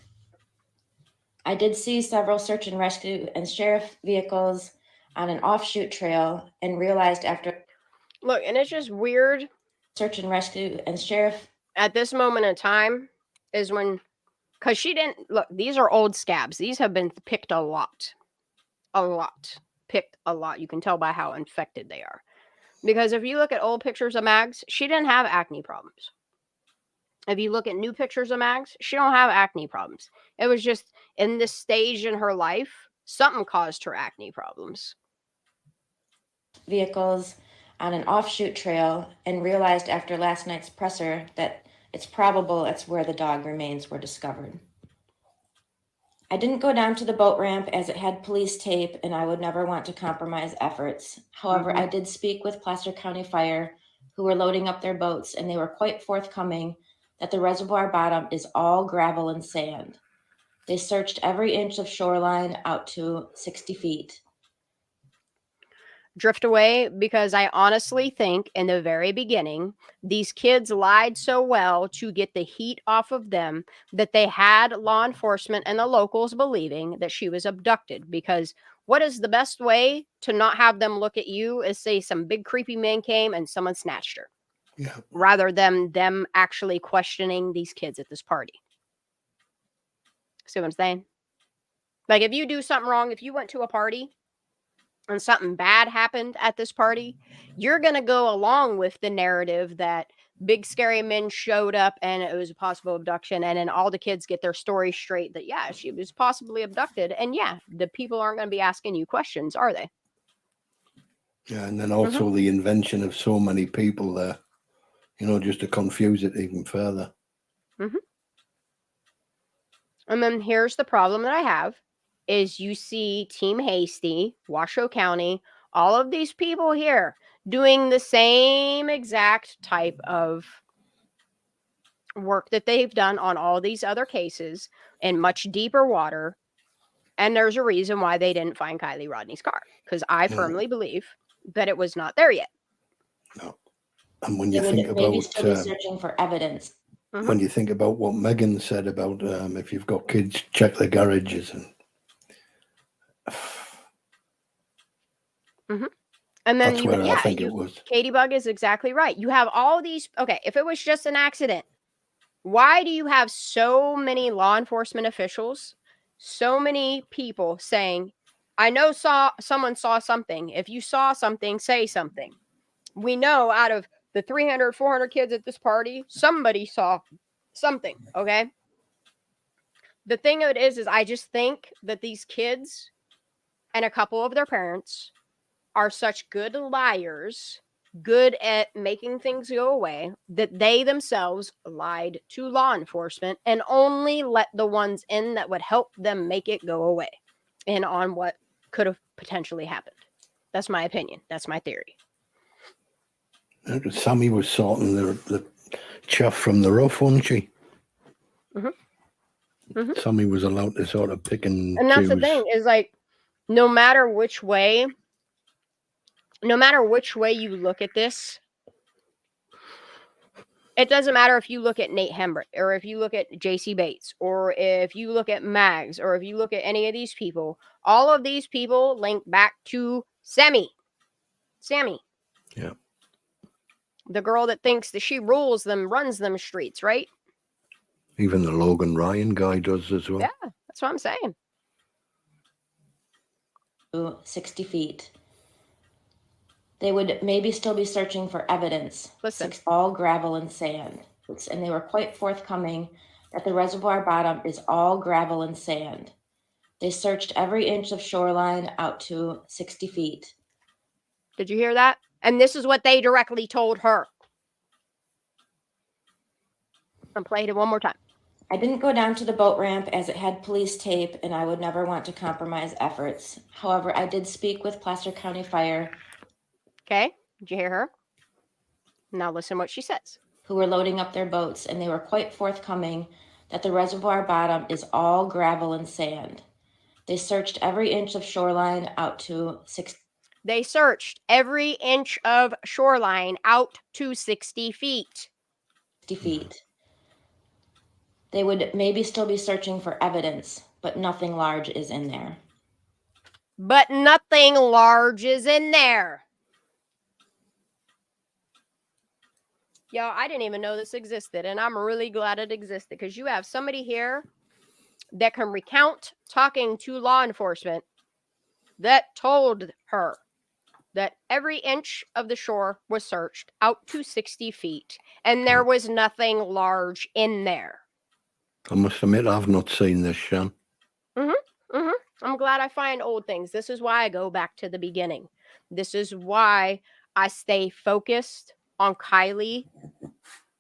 I did see several search and rescue and sheriff vehicles on an offshoot trail and realized after... Look, and it's just weird. Search and rescue and sheriff... At this moment in time is when... Because she didn't... Look, these are old scabs. These have been picked a lot. A lot. Picked a lot. You can tell by how infected they are. Because if you look at old pictures of Mags, she didn't have acne problems. If you look at new pictures of Mags, she don't have acne problems. It was just in this stage in her life, something caused her acne problems. Vehicles on an offshoot trail and realized after last night's presser that it's probable it's where the dog remains were discovered. I didn't go down to the boat ramp as it had police tape and I would never want to compromise efforts. However, I did speak with Placer County Fire, who were loading up their boats, and they were quite forthcoming that the reservoir bottom is all gravel and sand. They searched every inch of shoreline out to 60 feet. Drift away, because I honestly think in the very beginning, these kids lied so well to get the heat off of them that they had law enforcement and the locals believing that she was abducted. Because what is the best way to not have them look at you is say some big creepy man came and someone snatched her. Yeah. Rather than them actually questioning these kids at this party. See what I'm saying? Like, if you do something wrong, if you went to a party and something bad happened at this party, you're going to go along with the narrative that big scary men showed up and it was a possible abduction, and then all the kids get their story straight that, yeah, she was possibly abducted. And yeah, the people aren't going to be asking you questions, are they? Yeah, and then also the invention of so many people there, you know, just to confuse it even further. And then here's the problem that I have. Is you see Team Hasty, Washoe County, all of these people here doing the same exact type of work that they've done on all these other cases in much deeper water. And there's a reason why they didn't find Kiely Rodni's car, because I firmly believe that it was not there yet. No. And when They you would think maybe about still be searching for evidence. when you think about what Megan said about if you've got kids, check the garages and. And then That's where I think it was. Katie Bug is exactly right. You have all these. Okay, if it was just an accident, why do you have so many law enforcement officials, so many people saying, I know someone saw something. If you saw something, say something. We know out of the 300, 400 kids at this party, somebody saw something, okay? The thing of it is I just think that these kids and a couple of their parents are such good liars, good at making things go away, that they themselves lied to law enforcement and only let the ones in that would help them make it go away and on what could have potentially happened. That's my opinion. That's my theory. Sammy was sorting the chaff from the rough, wasn't she? Sammy was allowed to sort of pick and And that's choose. the thing is like, no matter which way you look at this, it doesn't matter if you look at Nate Hembrick or if you look at JC Bates or if you look at Mags or if you look at any of these people, all of these people link back to Sammy. Yeah. The girl that thinks that she rules them, runs them streets, right? Even the Logan Ryan guy does as well. Yeah, that's what I'm saying. 60 feet. They would maybe still be searching for evidence. Listen. All gravel and sand. And they were quite forthcoming that the reservoir bottom is all gravel and sand. They searched every inch of shoreline out to 60 feet. Did you hear that? And this is what they directly told her. I'm playing it one more time. I didn't go down to the boat ramp as it had police tape and I would never want to compromise efforts. However, I did speak with Placer County Fire. Okay, did you hear her? Now listen what she says. Who were loading up their boats, and they were quite forthcoming that the reservoir bottom is all gravel and sand. They searched every inch of shoreline out to 60. They searched every inch of shoreline out to 60 feet. 60 feet. They would maybe still be searching for evidence, but nothing large is in there. But nothing large is in there. Yo, I didn't even know this existed, and I'm really glad it existed because you have somebody here that can recount talking to law enforcement that told her that every inch of the shore was searched out to 60 feet, and there was nothing large in there. I must admit, I've not seen this, Shan. I'm glad I find old things. This is why I go back to the beginning. This is why I stay focused on Kiely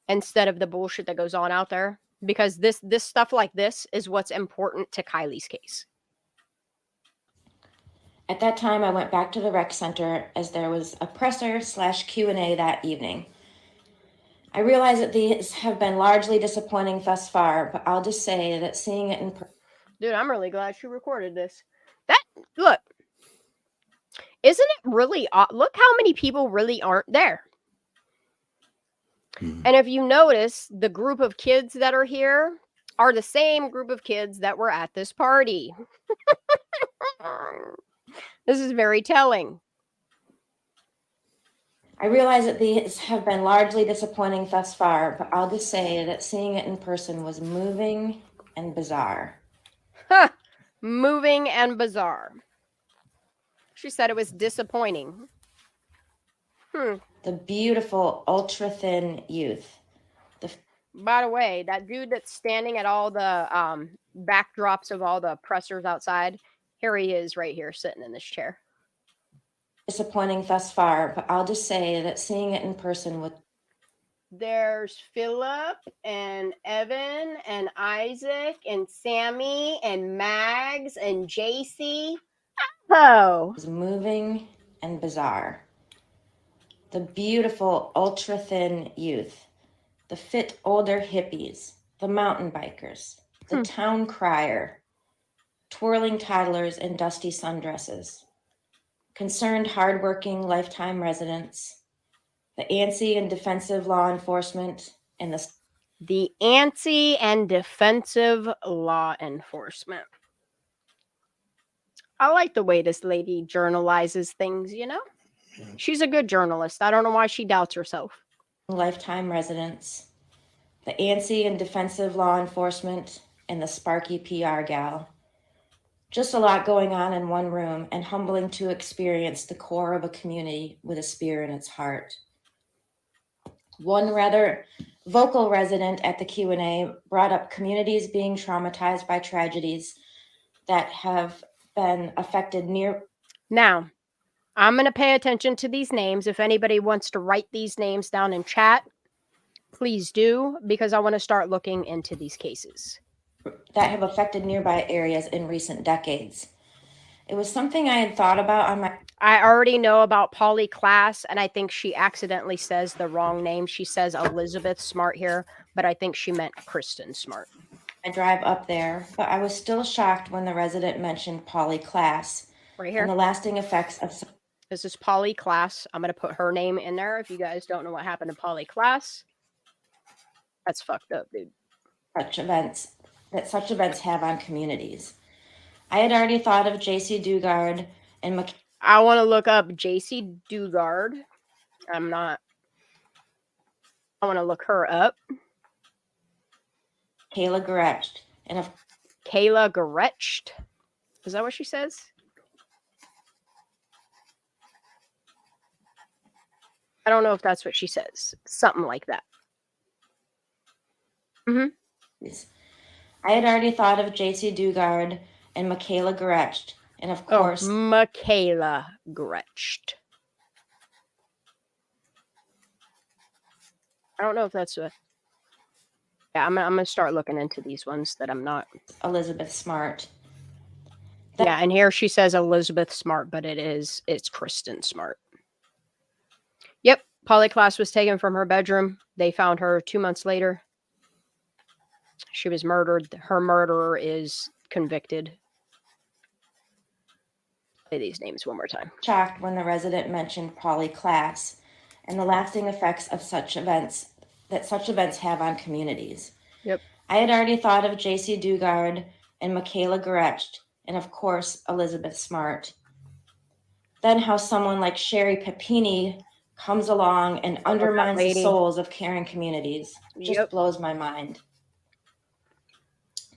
instead of the bullshit that goes on out there, because this stuff like this is what's important to Kiely's case. At that time, I went back to the rec center as there was a presser/Q&A that evening. I realize that these have been largely disappointing thus far, but I'll just say that seeing it in person. Dude, I'm really glad she recorded this. Look, isn't it really odd? Look how many people really aren't there. And if you notice, the group of kids that are here are the same group of kids that were at this party. This is very telling. I realize that these have been largely disappointing thus far, but I'll just say that seeing it in person was moving and bizarre. Moving and bizarre. She said it was disappointing. The beautiful, ultra-thin youth. By the way, that dude that's standing at all the backdrops of all the pressers outside, here he is right here sitting in this chair. Disappointing thus far, but I'll just say that seeing it in person was. There's Philip and Evan and Isaac and Sammy and Mags and JC. Oh. Was moving and bizarre. The beautiful, ultra-thin youth. The fit older hippies. The mountain bikers. The town crier. twirling toddlers in dusty sundresses, concerned, hardworking lifetime residents, the antsy and defensive law enforcement, and the antsy and defensive law enforcement. I like the way this lady journalizes things, you know? She's a good journalist. I don't know why she doubts herself. Lifetime residents, the antsy and defensive law enforcement, and the sparky PR gal. Just a lot going on in one room, and humbling to experience the core of a community with a spear in its heart. One rather vocal resident at the Q&A brought up communities being traumatized by tragedies that have been affected near. Now, I'm going to pay attention to these names. If anybody wants to write these names down in chat, please do, because I want to start looking into these cases that have affected nearby areas in recent decades. It was something I had thought about on my. I already know about Polly Class, and I think she accidentally says the wrong name. She says Elizabeth Smart here, but I think she meant Kristen Smart. I drive up there, but I was still shocked when the resident mentioned Polly Class. Right here. And the lasting effects of. This is Polly Class. I'm going to put her name in there if you guys don't know what happened to Polly Class. That's fucked up, dude. Such events have on communities. I had already thought of J.C. Dugard and I want to look up J.C. Dugard. I want to look her up. Kayla Gorecht. And of Kayla Gorecht. Is that what she says? I don't know if that's what she says. Something like that. I had already thought of J.C. Dugard and Michaela Gorecht. And of course, Michaela Gorecht. I don't know if that's a. Yeah, I'm gonna start looking into these ones that I'm not. Elizabeth Smart. Yeah, and here she says Elizabeth Smart, but it's Kristen Smart. Yep, Polly Class was taken from her bedroom. They found her 2 months later. She was murdered. Her murderer is convicted. Say these names one more time. Shocked when the resident mentioned Polly Class and the lasting effects of such events have on communities. Yep. I had already thought of J.C. Dugard and Michaela Gorecht, and of course, Elizabeth Smart. Then how someone like Sherry Papini comes along and undermines the souls of caring communities just blows my mind.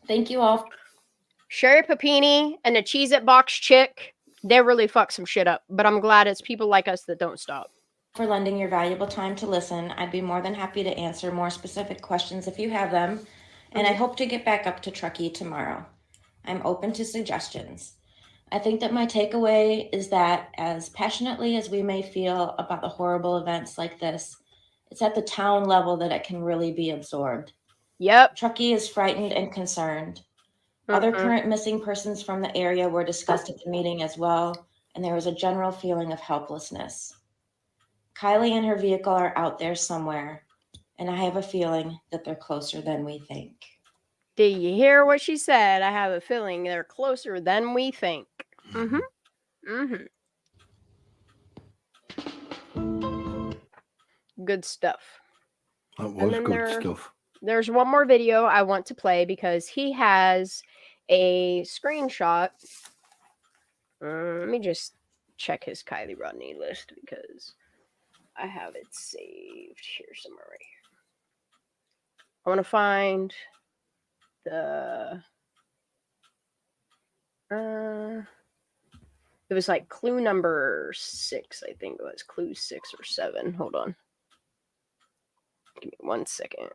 Thank you all. Sherry Papini and the Cheez-It Box chick, they really fuck some shit up. But I'm glad it's people like us that don't stop. For lending your valuable time to listen. I'd be more than happy to answer more specific questions if you have them. And I hope to get back up to Truckee tomorrow. I'm open to suggestions. I think that my takeaway is that as passionately as we may feel about the horrible events like this, it's at the town level that it can really be absorbed. Yep. Truckee is frightened and concerned. Other current missing persons from the area were discussed at the meeting as well, and there was a general feeling of helplessness. Kiely and her vehicle are out there somewhere, and I have a feeling that they're closer than we think. Do you hear what she said? I have a feeling they're closer than we think. Good stuff. That was good stuff. There's one more video I want to play because he has a screenshot. Let me just check his Kiely Rodni list because I have it saved here somewhere right here. I want to find the it was like clue number 6, I think it was clue 6 or 7. Hold on. Give me 1 second.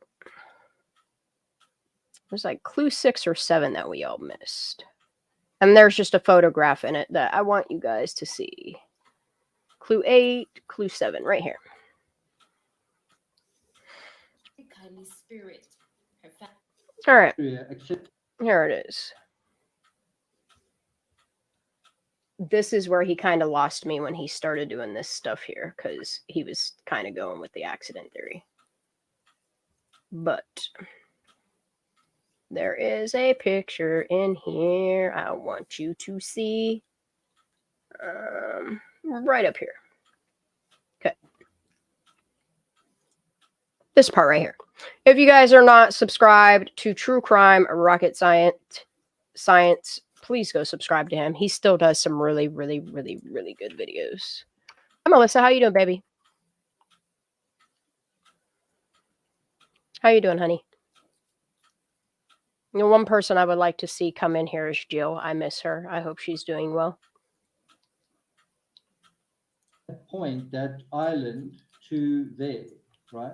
It was like clue 6 or 7 that we all missed. And there's just a photograph in it that I want you guys to see. Clue 8, clue 7, right here. All right. Here it is. This is where he kind of lost me when he started doing this stuff here because he was kind of going with the accident theory. But There is a picture in here I want you to see. Right up here. Okay. This part right here. If you guys are not subscribed to True Crime Rocket Science, please go subscribe to him. He still does some really, really, really, really good videos. Hi, Melissa. How you doing, baby? How you doing, honey? You know, one person I would like to see come in here is Jill. I miss her. I hope she's doing well. Point that island to there, right?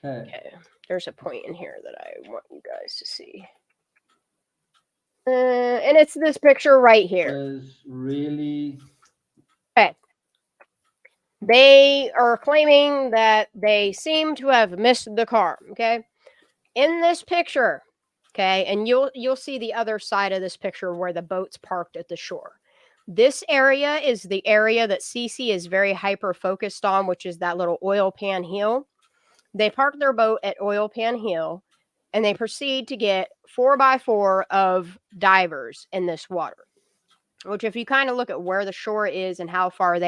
Okay. There's a point in here that I want you guys to see. And it's this picture right here. Was really... Okay. They are claiming that they seem to have missed the car, okay? In this picture, okay, and you'll see the other side of this picture where the boat's parked at the shore. This area is the area that Cece is very hyper focused on, which is that little oil pan hill. They park their boat at Oil Pan Hill, and they proceed to get 4x4 of divers in this water. Which, if you kind of look at where the shore is and how far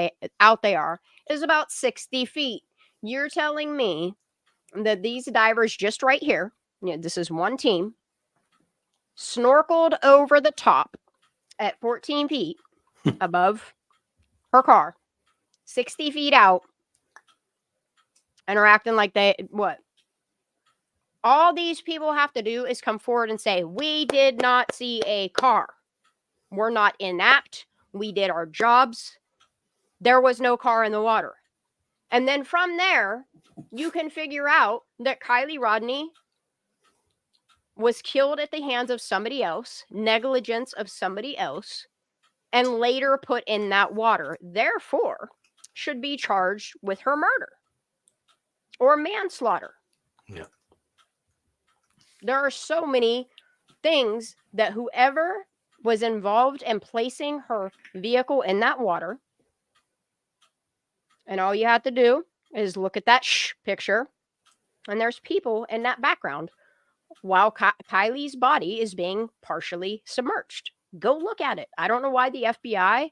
out they are, is about 60 feet. You're telling me that these divers just right here, you know, this is one team, snorkeled over the top at 14 feet above her car, 60 feet out, and are acting like what? All these people have to do is come forward and say, we did not see a car. We're not inept. We did our jobs. There was no car in the water. And then from there, you can figure out that Kiely Rodni was killed at the hands of somebody else, negligence of somebody else, and later put in that water. Therefore, should be charged with her murder or manslaughter. Yeah. There are so many things that whoever was involved in placing her vehicle in that water, and all you have to do is look at that picture, and there's people in that background while Kiely's body is being partially submerged. Go look at it. I don't know why the FBI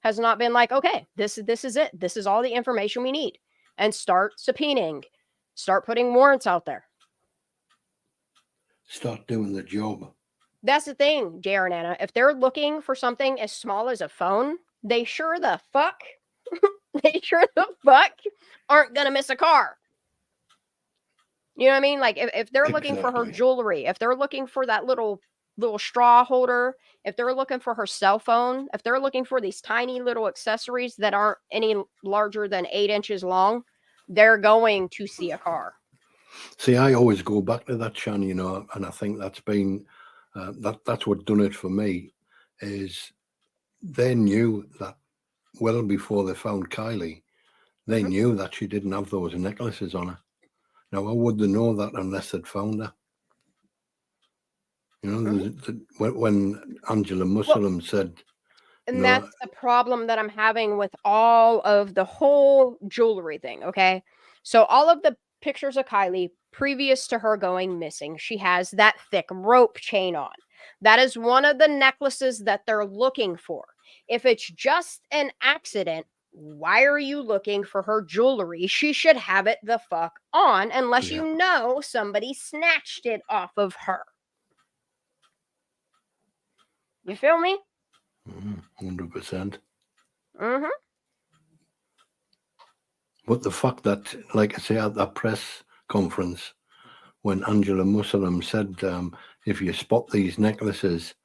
has not been like, okay, this is it. This is all the information we need, and start subpoenaing, start putting warrants out there. Start doing the job. That's the thing, JR and Anna. If they're looking for something as small as a phone, they sure the fuck aren't gonna miss a car. You know what I mean? Like if they're looking for her jewelry, if they're looking for that little straw holder, if they're looking for her cell phone, if they're looking for these tiny little accessories that aren't any larger than 8 inches long, they're going to see a car. See, I always go back to that, Shan, you know, and I think that's been that's what done it for me. Is they knew that well before they found Kiely, they knew that she didn't have those necklaces on her. Now, how would they know that unless they'd found her? You know, when Angela Muslim said, and that's the problem that I'm having with all of the whole jewelry thing, okay? So all of the pictures of Kiely previous to her going missing, she has that thick rope chain on. That is one of the necklaces that they're looking for. If it's just an accident, why are you looking for her jewelry? She should have it the fuck on unless you know somebody snatched it off of her. You feel me? 100%. Mm-hmm. But the fact that, like I say, at that press conference, when Angela Muslim said, if you spot these necklaces,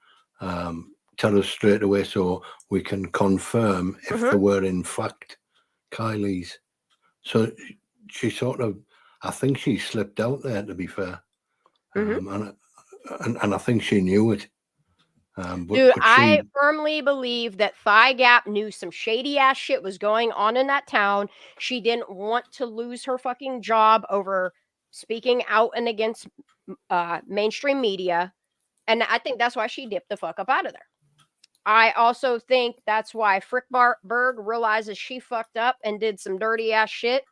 tell us straight away so we can confirm if they were in fact Kiely's. So she sort of, I think she slipped out there, to be fair. And I think she knew it. Dude, I firmly believe that Thigh Gap knew some shady ass shit was going on in that town. She didn't want to lose her fucking job over speaking out and against mainstream media. And I think that's why she dipped the fuck up out of there. I also think that's why Frickberg realizes she fucked up and did some dirty ass shit.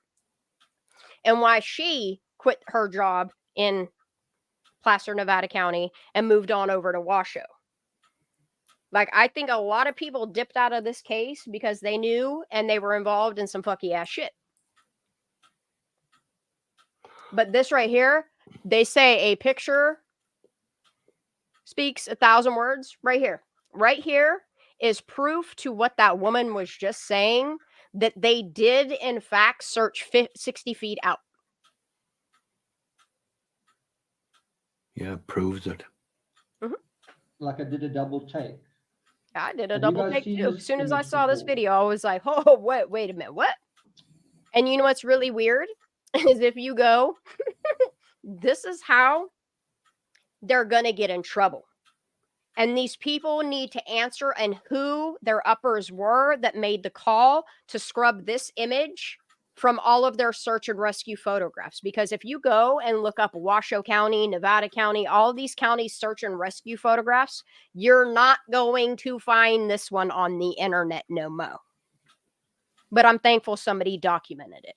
And why she quit her job in Placer, Nevada County, and moved on over to Washoe. Like, I think a lot of people dipped out of this case because they knew and they were involved in some fucky ass shit. But this right here, they say a picture speaks 1,000 words. Right here. Right here is proof to what that woman was just saying, that they did, in fact, search 60 feet out. Yeah, proves it. Like I did a double take. I did a Have you double guys take seen too. this As soon as I image saw this before? video, I was like, oh, wait a minute, what? And you know what's really weird? Is if you go, this is how they're going to get in trouble. And these people need to answer and who their uppers were that made the call to scrub this image from all of their search and rescue photographs. Because if you go and look up Washoe County, Nevada County, all these counties search and rescue photographs, you're not going to find this one on the internet no mo. But I'm thankful somebody documented it.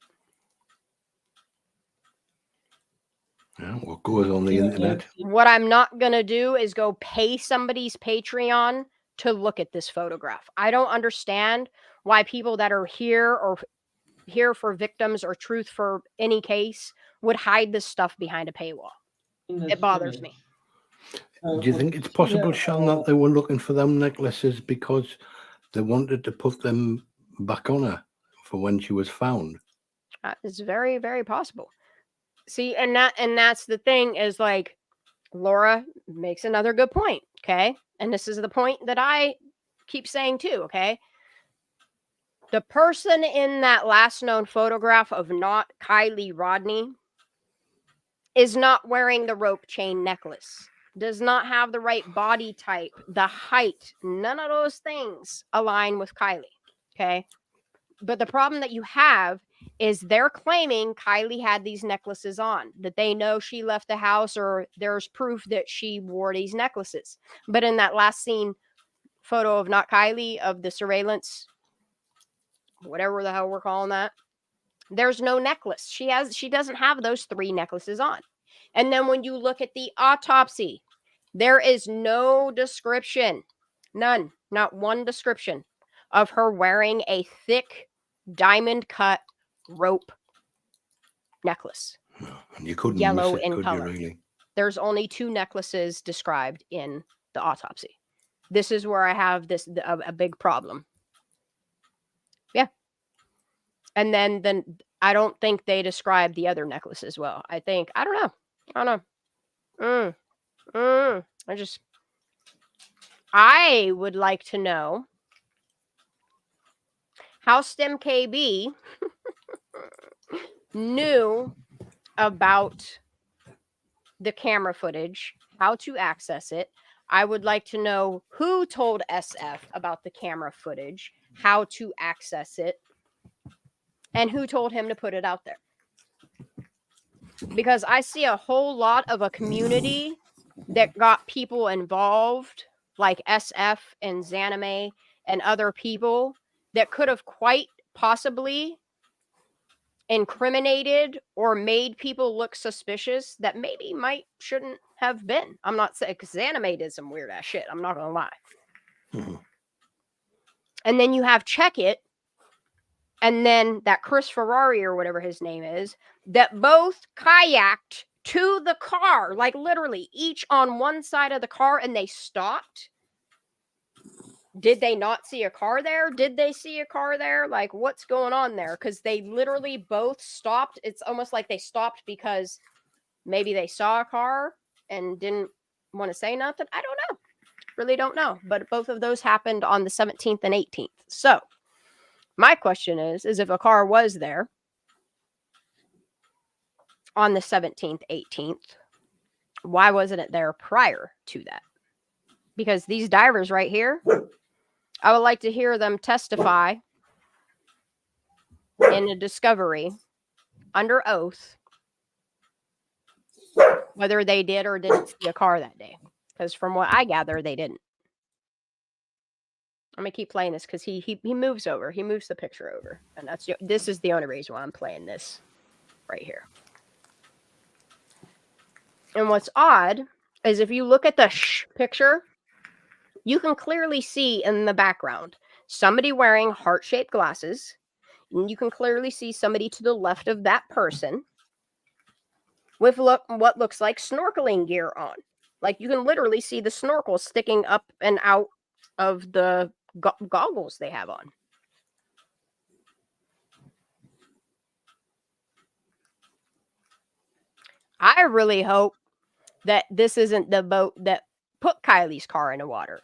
Yeah, what goes on the internet? What I'm not going to do is go pay somebody's Patreon to look at this photograph. I don't understand why people that are here or here for victims or truth for any case would hide this stuff behind a paywall. It bothers me. Do you think it's possible, Sean, that they were looking for them necklaces because they wanted to put them back on her for when she was found? It's very, very possible. See, and that's the thing is, like, Laura makes another good point, okay? And this is the point that I keep saying too, okay? The person in that last known photograph of not Kiely Rodni is not wearing the rope chain necklace, does not have the right body type, the height, none of those things align with Kiely, okay? But the problem that you have is they're claiming Kiely had these necklaces on, that they know she left the house or there's proof that she wore these necklaces. But in that last scene photo of not Kiely, of the surveillance, whatever the hell we're calling that, there's no necklace. She doesn't have those 3 necklaces on. And then when you look at the autopsy, there is no description, none, not one description of her wearing a thick diamond cut rope necklace. And you couldn't yellow miss it, in could color. you really? There's only 2 necklaces described in the autopsy. This is where I have a big problem. Yeah. And then I don't think they described the other necklace as well. I don't know. I would like to know how STEM KB knew about the camera footage, how to access it. I would like to know who told SF about the camera footage, how to access it, and who told him to put it out there. Because I see a whole lot of a community that got people involved, like SF and Zanime and other people that could have quite possibly incriminated or made people look suspicious that maybe shouldn't have been. I'm not saying, because Zanime did some weird ass shit. I'm not gonna lie. Mm-hmm. And then you have Check It, and then that Chris Ferrari or whatever his name is, that both kayaked to the car, like literally each on one side of the car, and they stopped. Did they not see a car there? Did they see a car there? Like, what's going on there? Because they literally both stopped. It's almost like they stopped because maybe they saw a car and didn't want to say nothing. I don't know. Really don't know. But both of those happened on the 17th and 18th. So my question is if a car was there on the 17th, 18th, why wasn't it there prior to that? Because these divers right here, I would like to hear them testify in a discovery under oath whether they did or didn't see a car that day. Because from what I gather, they didn't. I'm gonna keep playing this because he moves over. He moves the picture over, and this is the only reason why I'm playing this right here. And what's odd is if you look at the picture, you can clearly see in the background somebody wearing heart-shaped glasses. And you can clearly see somebody to the left of that person with what looks like snorkeling gear on. Like you can literally see the snorkel sticking up and out of the goggles they have on. I really hope that this isn't the boat that put Kiely's car in the water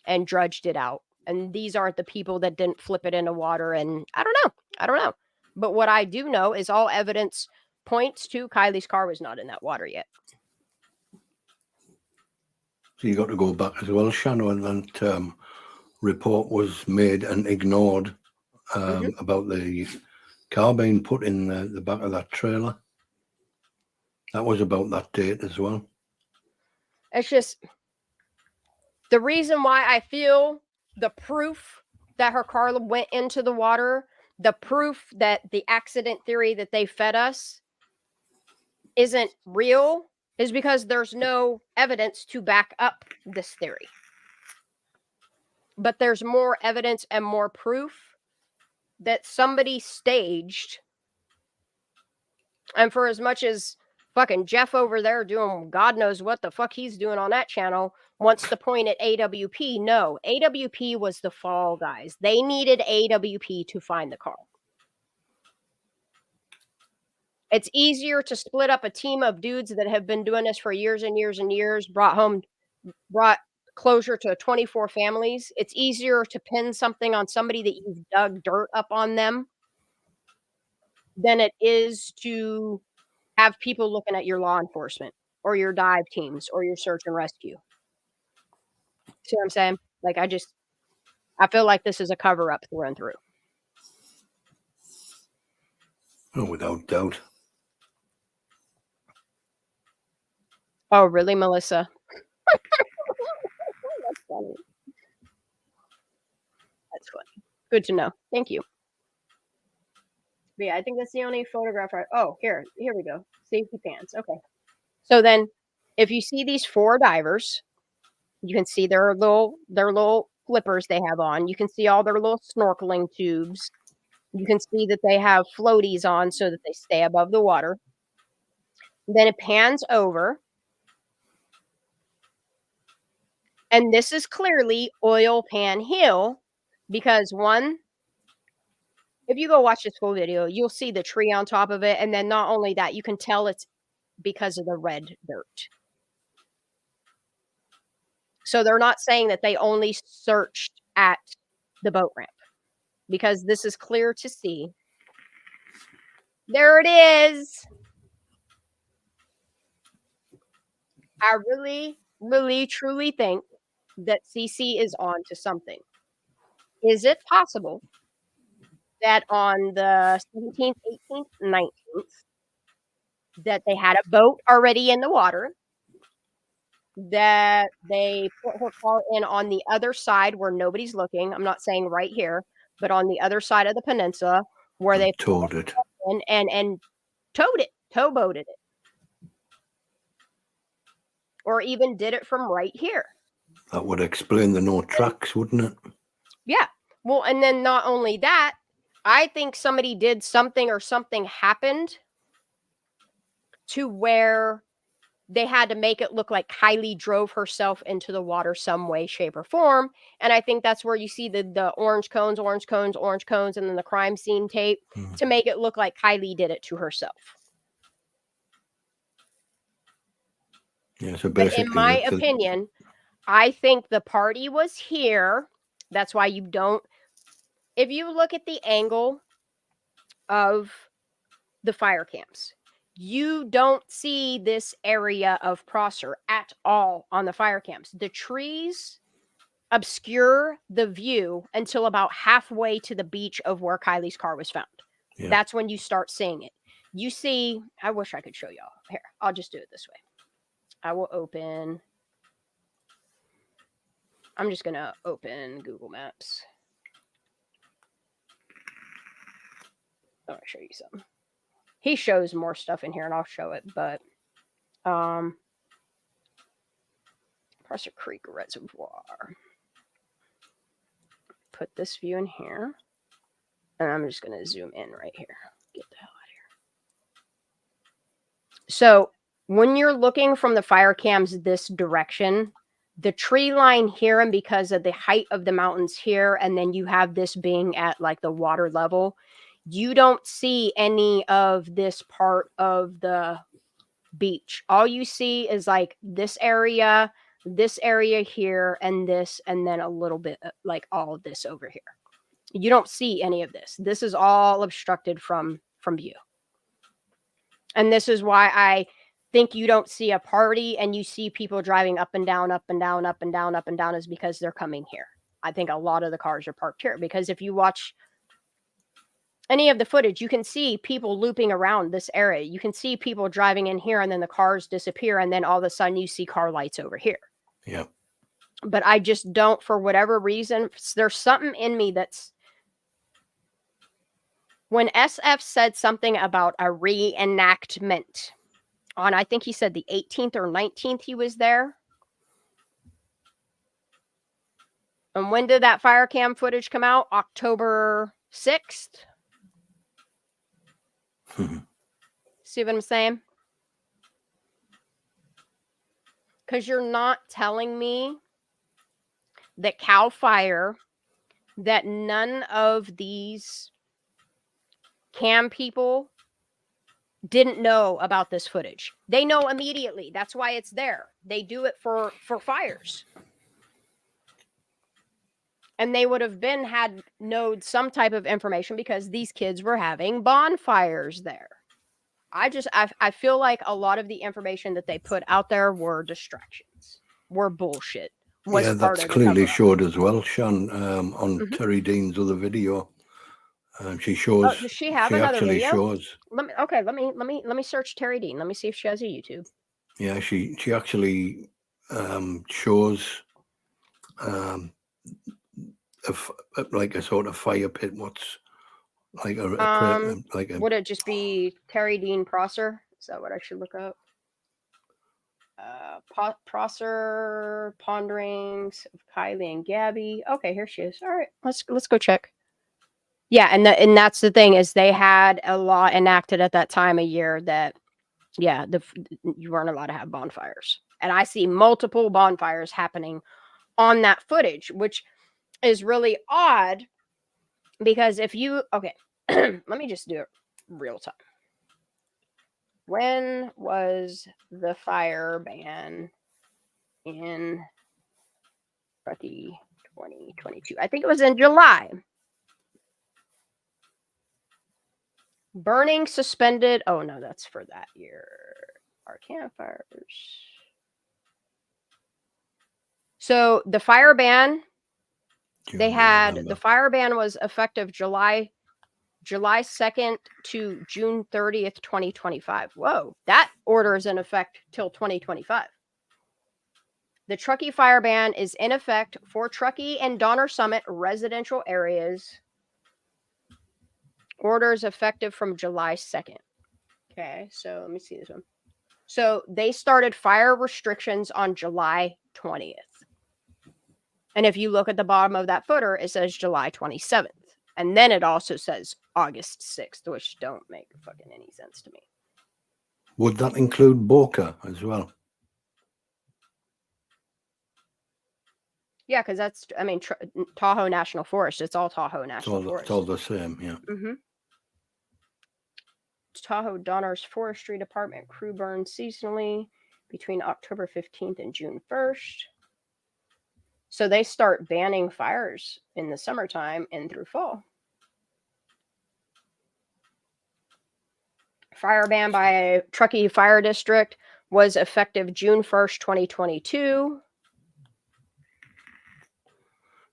and drudged it out. And these aren't the people that didn't flip it into water. And I don't know. But what I do know is all evidence points to Kiely's car was not in that water yet. So you got to go back as well, Shannon, when that report was made and ignored about the car being put in the back of that trailer. That was about that date as well. It's just the reason why I feel the proof that her car went into the water, the proof that the accident theory that they fed us isn't real, is because there's no evidence to back up this theory. But there's more evidence and more proof that somebody staged. And for as much as fucking Jeff over there doing God knows what the fuck he's doing on that channel wants to point at AWP, no, AWP was the fall guys. They needed AWP to find the car. It's easier to split up a team of dudes that have been doing this for years and years and years, brought closure to 24 families. It's easier to pin something on somebody that you've dug dirt up on them than it is to have people looking at your law enforcement or your dive teams or your search and rescue. See what I'm saying? Like, I feel like this is a cover up through and through. Oh, without doubt. Oh, really, Melissa? That's funny. That's funny. Good to know. Thank you. But yeah, I think that's the only photograph. Oh, here we go. Safety pants. Okay. So then, if you see these 4 divers, you can see their little flippers they have on. You can see all their little snorkeling tubes. You can see that they have floaties on so that they stay above the water. Then it pans over. And this is clearly Oil Pan Hill because one, if you go watch this full video, you'll see the tree on top of it. And then not only that, you can tell it's because of the red dirt. So they're not saying that they only searched at the boat ramp because this is clear to see. There it is. I really, really, truly think that CC is on to something. Is it possible that on the 17th, 18th, 19th, that they had a boat already in the water, that they put her car in on the other side where nobody's looking? I'm not saying right here, but on the other side of the peninsula where they towed it in and towed it, towboated it. Or even did it from right here. That would explain the no tracks, wouldn't it? Yeah. Well, and then not only that, I think somebody did something or something happened to where they had to make it look like Kiely drove herself into the water some way, shape, or form. And I think that's where you see the orange cones, and then the crime scene tape to make it look like Kiely did it to herself. Yeah, so But basically, in my opinion, I think the party was here. That's why you don't. If you look at the angle of the fire camps, you don't see this area of Prosser at all on the fire camps. The trees obscure the view until about halfway to the beach of where Kiely's car was found. Yeah. That's when you start seeing it. You see, I wish I could show y'all. Here, I'll just do it this way. I will open. I'm just going to open Google Maps. I want to show you something. He shows more stuff in here and I'll show it, but Prosser Creek Reservoir. Put this view in here. And I'm just going to zoom in right here. Get the hell out of here. So when you're looking from the fire cams this direction, the tree line here, and because of the height of the mountains here, and then you have this being at like the water level, you don't see any of this part of the beach. All you see is like this area here, and this, and then a little bit like all of this over here. You don't see any of this. This is all obstructed from view. And this is why I think you don't see a party and you see people driving up and down, up and down, up and down, up and down, is because they're coming here. I think a lot of the cars are parked here, because if you watch any of the footage, you can see people looping around this area. You can see people driving in here, and then the cars disappear, and then all of a sudden you see car lights over here. Yeah. But I just don't, for whatever reason, there's something in me that's, when SF said something about a reenactment on, I think he said the 18th or 19th he was there. And when did that fire cam footage come out? October 6th. See what I'm saying? Because you're not telling me that CAL FIRE, that none of these cam people didn't know about this footage. They know immediately. That's why it's there. They do it for fires. And they would have had known some type of information, because these kids were having bonfires there. I feel like a lot of the information that they put out there were distractions, were bullshit. Yeah, that's clearly showed as well, Sean, on Terry Dean's other video. She shows. Does she have another video? Shows. Let me search Terry Dean. Let me see if she has a YouTube. Yeah, she actually shows like a sort of fire pit. What's like a would it just be Terry Dean Prosser? Is that what I should look up? Prosser ponderings of Kiely and Gabby. Okay, here she is. All right, let's go check. Yeah, and that's the thing, is they had a law enacted at that time of year that, yeah, you weren't allowed to have bonfires. And I see multiple bonfires happening on that footage, which is really odd, because if you, okay, let me just do it real time. When was the fire ban in Kentucky 2022? I think it was in July. Burning suspended. Oh, no, that's for that year. Our campfires. So the fire ban, they had, the fire ban was effective July 2nd to June 30th, 2025. Whoa, that order is in effect till 2025. The Truckee fire ban is in effect for Truckee and Donner Summit residential areas. Orders effective from July 2nd. Okay, so let me see this one. So they started fire restrictions on July 20th. And if you look at the bottom of that footer, it says July 27th. And then it also says August 6th, which don't make fucking any sense to me. Would that include Boca as well? Yeah, because that's, I mean, Tahoe National Forest. It's all Tahoe National Forest. It's all the same, yeah. Mm-hmm. Tahoe Donner's Forestry Department crew burns seasonally between October 15th and June 1st. So they start banning fires in the summertime and through fall. Fire ban by Truckee Fire District was effective June 1st, 2022.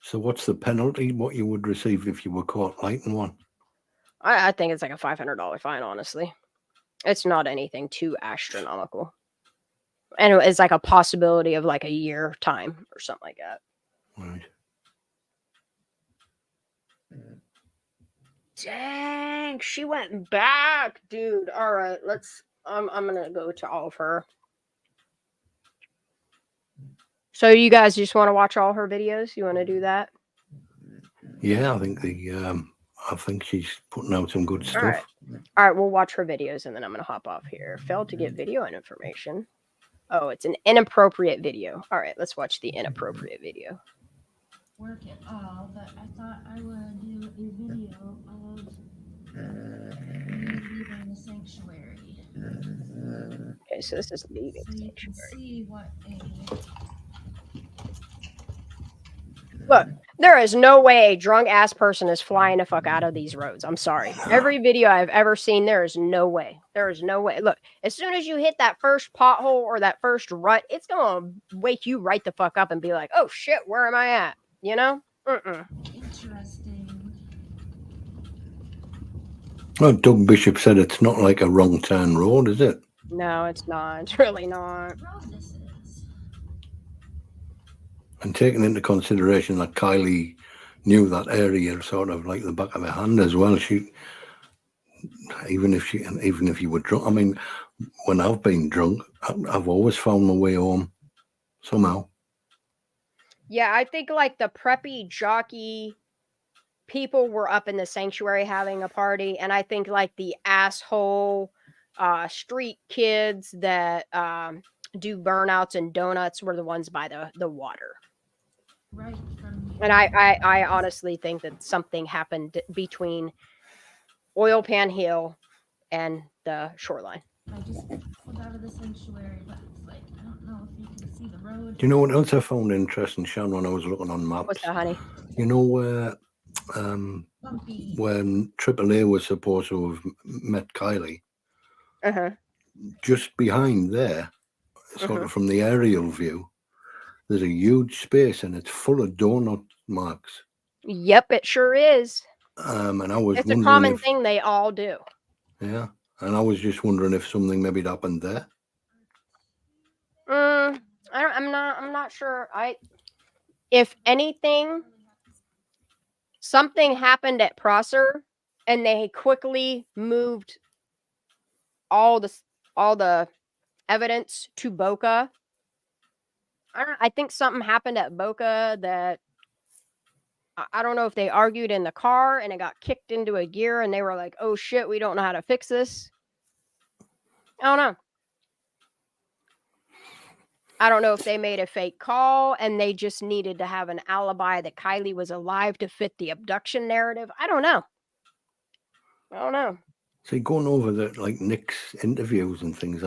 So what's the penalty? What you would receive if you were caught lighting one? I think it's like a $500 fine, honestly. It's not anything too astronomical. And it's like a possibility of like a year time or something like that. Right. Dang, she went back, dude. All right, let's. I'm gonna go to all of her. So you guys just want to watch all her videos? You want to do that? Yeah, I think she's putting out some good stuff. All right, we'll watch her videos and then I'm going to hop off here. Failed to get video and information. Oh, it's an inappropriate video. All right, let's watch the inappropriate video. Work at all, but I thought I would do a video of leaving the sanctuary. Okay, so this is leaving So you can sanctuary. see what a Look, there is no way a drunk ass person is flying the fuck out of these roads. I'm sorry. Every video I've ever seen, there is no way. There is no way. Look, as soon as you hit that first pothole or that first rut, it's going to wake you right the fuck up and be like, oh shit, where am I at? You know? interesting. Well, Doug Bishop said it's not like a wrong turn road, is it? No, it's not. It's really not. road this is. And taking into consideration that Kiely knew that area sort of like the back of her hand as well, even if you were drunk, I mean, when I've been drunk, I've always found my way home somehow. Yeah, I think like the preppy jockey people were up in the sanctuary having a party, and I think like the asshole street kids that do burnouts and donuts were the ones by the water. Right from And I honestly think that something happened between Oil Pan Hill and the shoreline. I just pulled out of the sanctuary, but it's like I don't know if you can see the road. Do you know what else I found interesting, Sean, when I was looking on maps? What's that, honey? You know where Bumpy. when AAA was supposed to have met Kiely, just behind there, sort of from the aerial view, there's a huge space and it's full of donut marks. Yep, it sure is. And I was It's wondering a common if, thing they all do. yeah, and I was just wondering if something maybe happened there. I'm not sure. If anything, something happened at Prosser, and they quickly moved all the evidence to Boca. I think something happened at Boca that I don't know if they argued in the car and it got kicked into a gear and they were like, "Oh shit, we don't know how to fix this." I don't know. I don't know if they made a fake call and they just needed to have an alibi that Kiely was alive to fit the abduction narrative. I don't know. See, going over like Nick's interviews and things,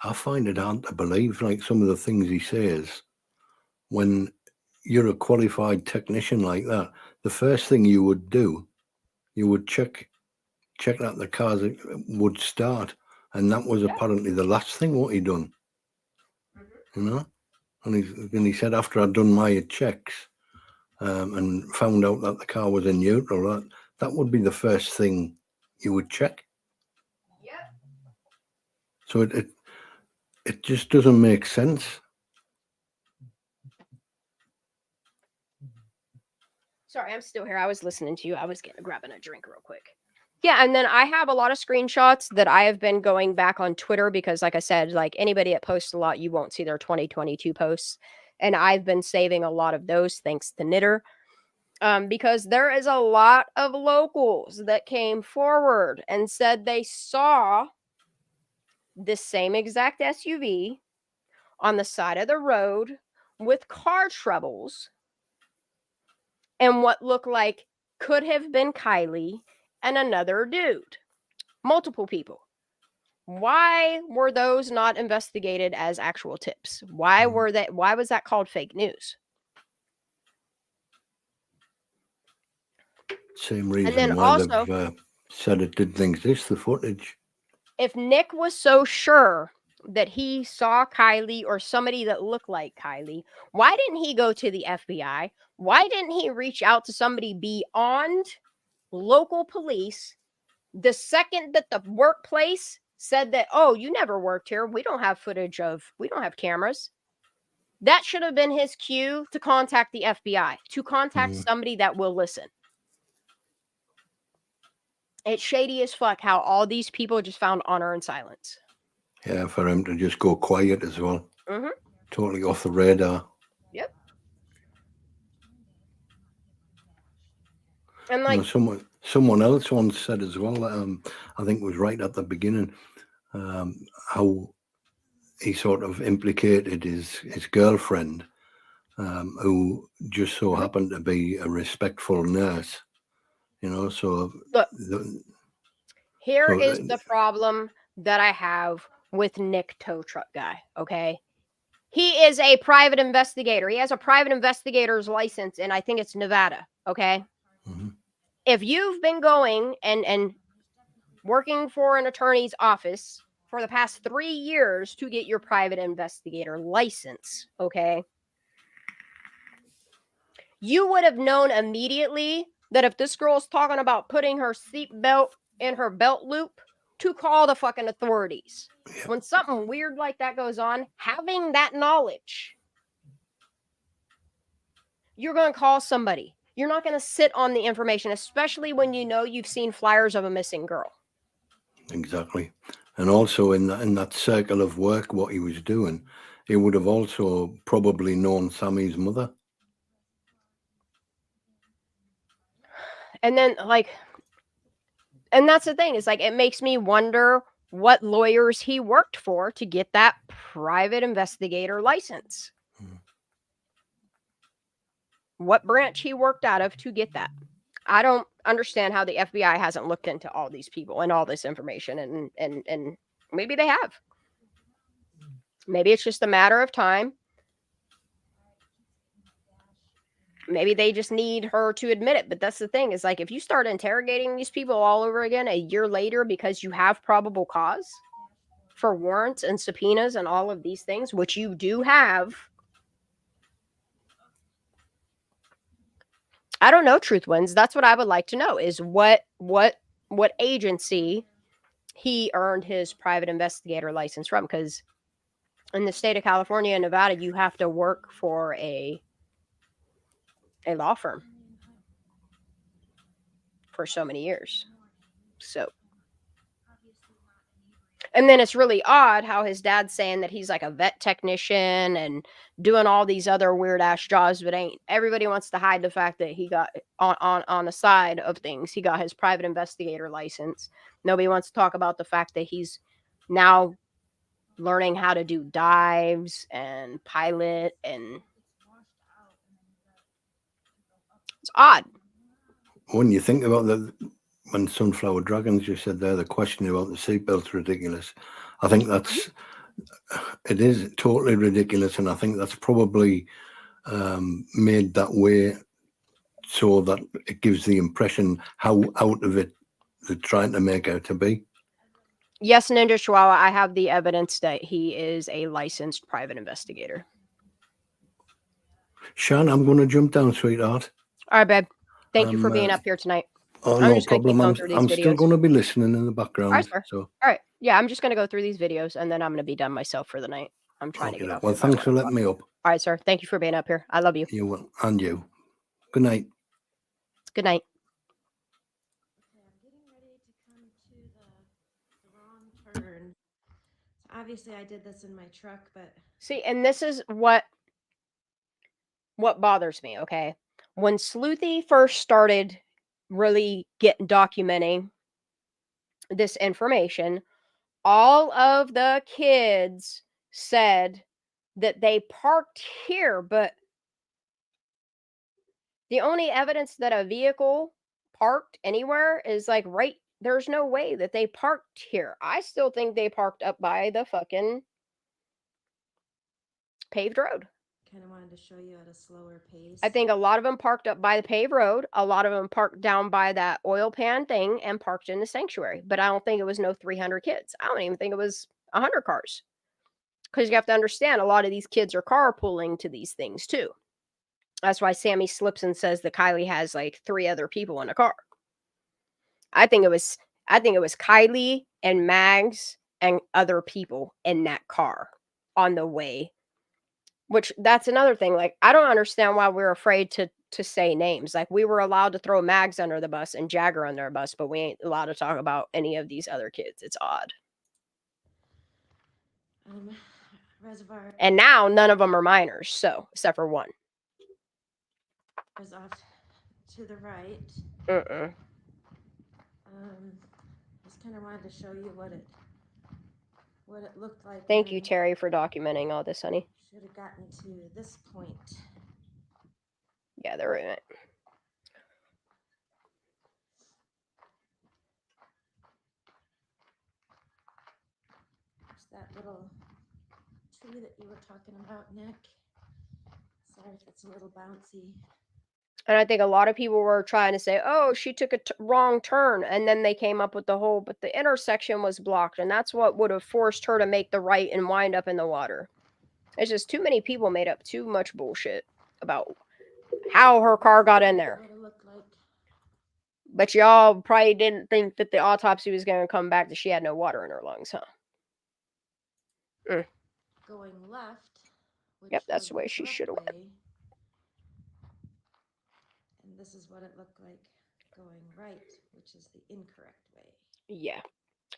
I find it hard to believe, like some of the things he says. When you're a qualified technician like that, the first thing you would do, you would check that the cars would start, and that was apparently the last thing what he done. You know, and he said after I'd done my checks and found out that the car was in neutral, that would be the first thing you would check. So it just doesn't make sense. Sorry, I'm still here. I was listening to you. I was grabbing a drink real quick. Yeah, and then I have a lot of screenshots that I have been going back on Twitter because, like I said, like anybody that posts a lot, you won't see their 2022 posts. And I've been saving a lot of those thanks to Knitter. Because there is a lot of locals that came forward and said they saw this same exact SUV on the side of the road with car troubles and what looked like could have been Kiely and another dude. Multiple people. Why were those not investigated as actual tips? Why was that called fake news? Same reason And then why also, they've said it didn't exist, the footage. If Nick was so sure that he saw Kiely or somebody that looked like Kiely, why didn't he go to the FBI? Why didn't he reach out to somebody beyond local police the second that the workplace said that, oh, you never worked here, we don't have cameras? That should have been his cue to contact the FBI, to contact somebody that will listen. It's shady as fuck how all these people just found honor and silence. Yeah, for him to just go quiet as well. Totally off the radar. And You know, like, someone else once said as well, I think it was right at the beginning, how he sort of implicated his girlfriend, who just so happened to be a respectful nurse. You know, so look, the, here so is the problem that I have with Nick Tow Truck Guy, okay? He is a private investigator. He has a private investigator's license, and I think it's Nevada, okay? Mhm. If you've been going and working for an attorney's office for the past 3 years to get your private investigator license, okay? You would have known immediately that if this girl's talking about putting her seatbelt in her belt loop, to call the fucking authorities. When something weird like that goes on, having that knowledge, you're going to call somebody. You're not going to sit on the information, especially when you know you've seen flyers of a missing girl. Exactly. And also in that circle of work, what he was doing, he would have also probably known Sammy's mother. And then, like, and that's the thing, is like, it makes me wonder what lawyers he worked for to get that private investigator license. What branch he worked out of to get that. I don't understand how the FBI hasn't looked into all these people and all this information, and maybe they have. Maybe it's just a matter of time. Maybe they just need her to admit it. But that's the thing, is like, if you start interrogating these people all over again a year later because you have probable cause for warrants and subpoenas and all of these things, which you do have, I don't know, Truth Wins. That's what I would like to know, is what agency he earned his private investigator license from, because in the state of California and Nevada, you have to work for a law firm for so many years. So, and then it's really odd how his dad's saying that he's like a vet technician and doing all these other weird ass jobs, but ain't. Everybody wants to hide the fact that he got on the side of things, he got his private investigator license. Nobody wants to talk about the fact that he's now learning how to do dives and pilot, and it's odd. When you think about when Sunflower Dragons just said there, the question about the seatbelt's ridiculous. I think it is totally ridiculous, and I think that's probably made that way so that it gives the impression how out of it they're trying to make out to be. Yes, Ninja Chihuahua, I have the evidence that he is a licensed private investigator. Shan, I'm going to jump down, sweetheart. All right, babe. Thank you for being up here tonight. Oh, I'm no just gonna keep problem. going through these I'm still videos. going to be listening in the All right, background. sir. So, All right. Yeah, I'm just going to go through these videos, and then I'm going to be done myself for the night. I'm trying to okay, get off well, here by thanks 1 for letting o'clock. me up. All right, sir. Thank you for being up here. I love you. You will, and you. Good night. Good night. Okay, I'm getting ready to come to the wrong turn. So obviously, I did this in my truck, but See, and this is what bothers me, okay? When Sleuthy first started really documenting this information, all of the kids said that they parked here, but the only evidence that a vehicle parked anywhere is like right there's no way that they parked here. I still think they parked up by the fucking paved road. kind of wanted to show you at a slower pace. I think a lot of them parked up by the paved road. A lot of them parked down by that oil pan thing and parked in the sanctuary. But I don't think it was no 300 kids. I don't even think it was 100 cars. Because you have to understand, a lot of these kids are carpooling to these things too. That's why Sammy slips and says that Kiely has like 3 other people in a car. I think it was Kiely and Mags and other people in that car on the way. Which that's another thing. Like, I don't understand why we're afraid to say names. Like, we were allowed to throw Mags under the bus and Jagger under the bus, but we ain't allowed to talk about any of these other kids. It's odd. Reservoir And now none of them are minors, so except for one. is off to the right. Mm-mm. Just kind of wanted to show you what it looked like. Thank you, Terry, for documenting all this, honey. Should have gotten to this point. Yeah, they're in it. There's that little tree that you were talking about, Nick. Sorry if it's a little bouncy. And I think a lot of people were trying to say, oh, she took a wrong turn. And then they came up with the whole, but the intersection was blocked. And that's what would have forced her to make the right and wind up in the water. It's just too many people made up too much bullshit about how her car got in there. What it looked like. But y'all probably didn't think that the autopsy was going to come back that she had no water in her lungs, huh? Going left. Which Yep, that's was the way she correct should have went. way. And this is what it looked like going right, which is the incorrect way. Yeah.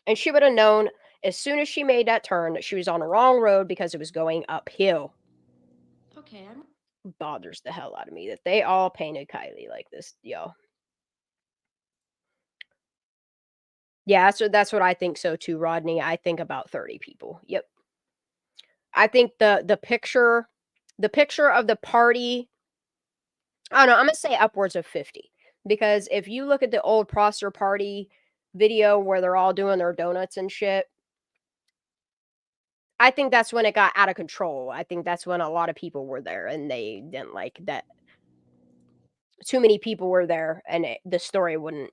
And she would have known as soon as she made that turn that she was on the wrong road because it was going uphill. Okay, I'm Bothers the hell out of me that they all painted Kiely like this, yo. Yeah, so that's what I think so too, Rodney. I think about 30 people. Yep. I think the picture of the party, I don't know, I'm gonna say upwards of 50. Because if you look at the old Prosser party video where they're all doing their donuts and shit, I think that's when it got out of control. I think that's when a lot of people were there and they didn't like that. Too many people were there and the story wouldn't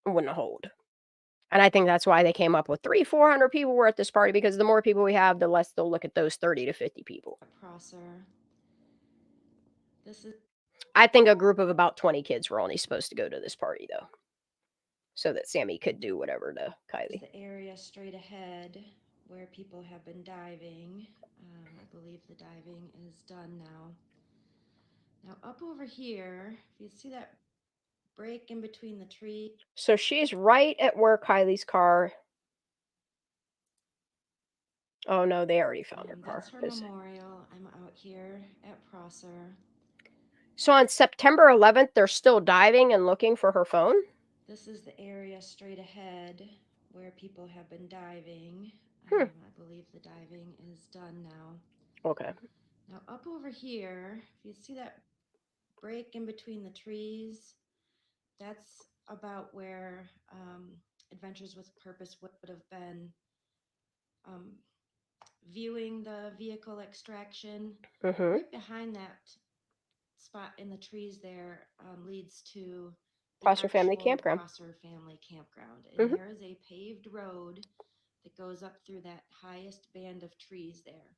hold. And I think that's why they came up with 300-400 people were at this party, because the more people we have, the less they'll look at those 30 to 50 people. Prosser. This is I think a group of about 20 kids were only supposed to go to this party, though, so that Sammy could do whatever to Kiely. the area straight ahead where people have been diving. I believe the diving is done now. Now up over here, if you see that break in between the trees. So she's right at where Kylie's car. Oh no, they already found her car. That's her memorial. I'm out here at Prosser. So on September 11th, they're still diving and looking for her phone? This is the area straight ahead where people have been diving. I believe the diving is done now. Okay. Now up over here, if you see that break in between the trees, that's about where Adventures with Purpose would have been viewing the vehicle extraction. Right behind that spot in the trees there leads to the Prosser Family Campground. Prosser Family Campground. And there is a paved road that goes up through that highest band of trees there.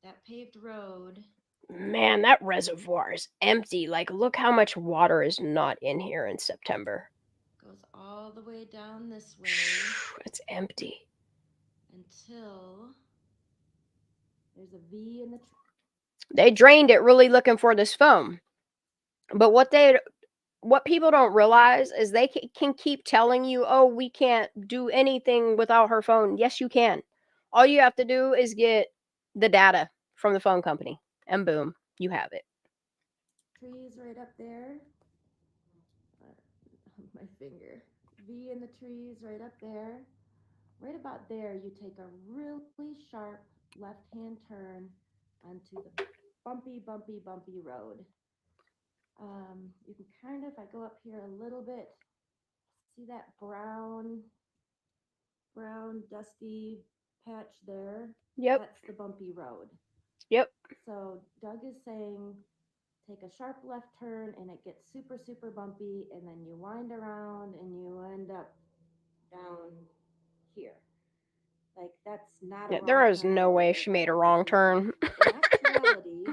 That paved road. Man, that reservoir is empty. Like, look how much water is not in here in September. Goes all the way down this way. It's empty. Until there's a V in the tree. They drained it really looking for this phone. But what people don't realize is they can keep telling you, oh, we can't do anything without her phone. Yes, you can. All you have to do is get the data from the phone company, and boom, you have it. Trees right up there. My finger. V in the trees right up there. Right about there, you take a really sharp left-hand turn onto the bumpy road. You can kind of, if I go up here a little bit, see that brown dusty patch there? Yep. That's the bumpy road. Yep. So Doug is saying take a sharp left turn and it gets super, super bumpy, and then you wind around and you end up down here. Like, that's not a wrong There is turn no way right she made a there. wrong turn. In actuality,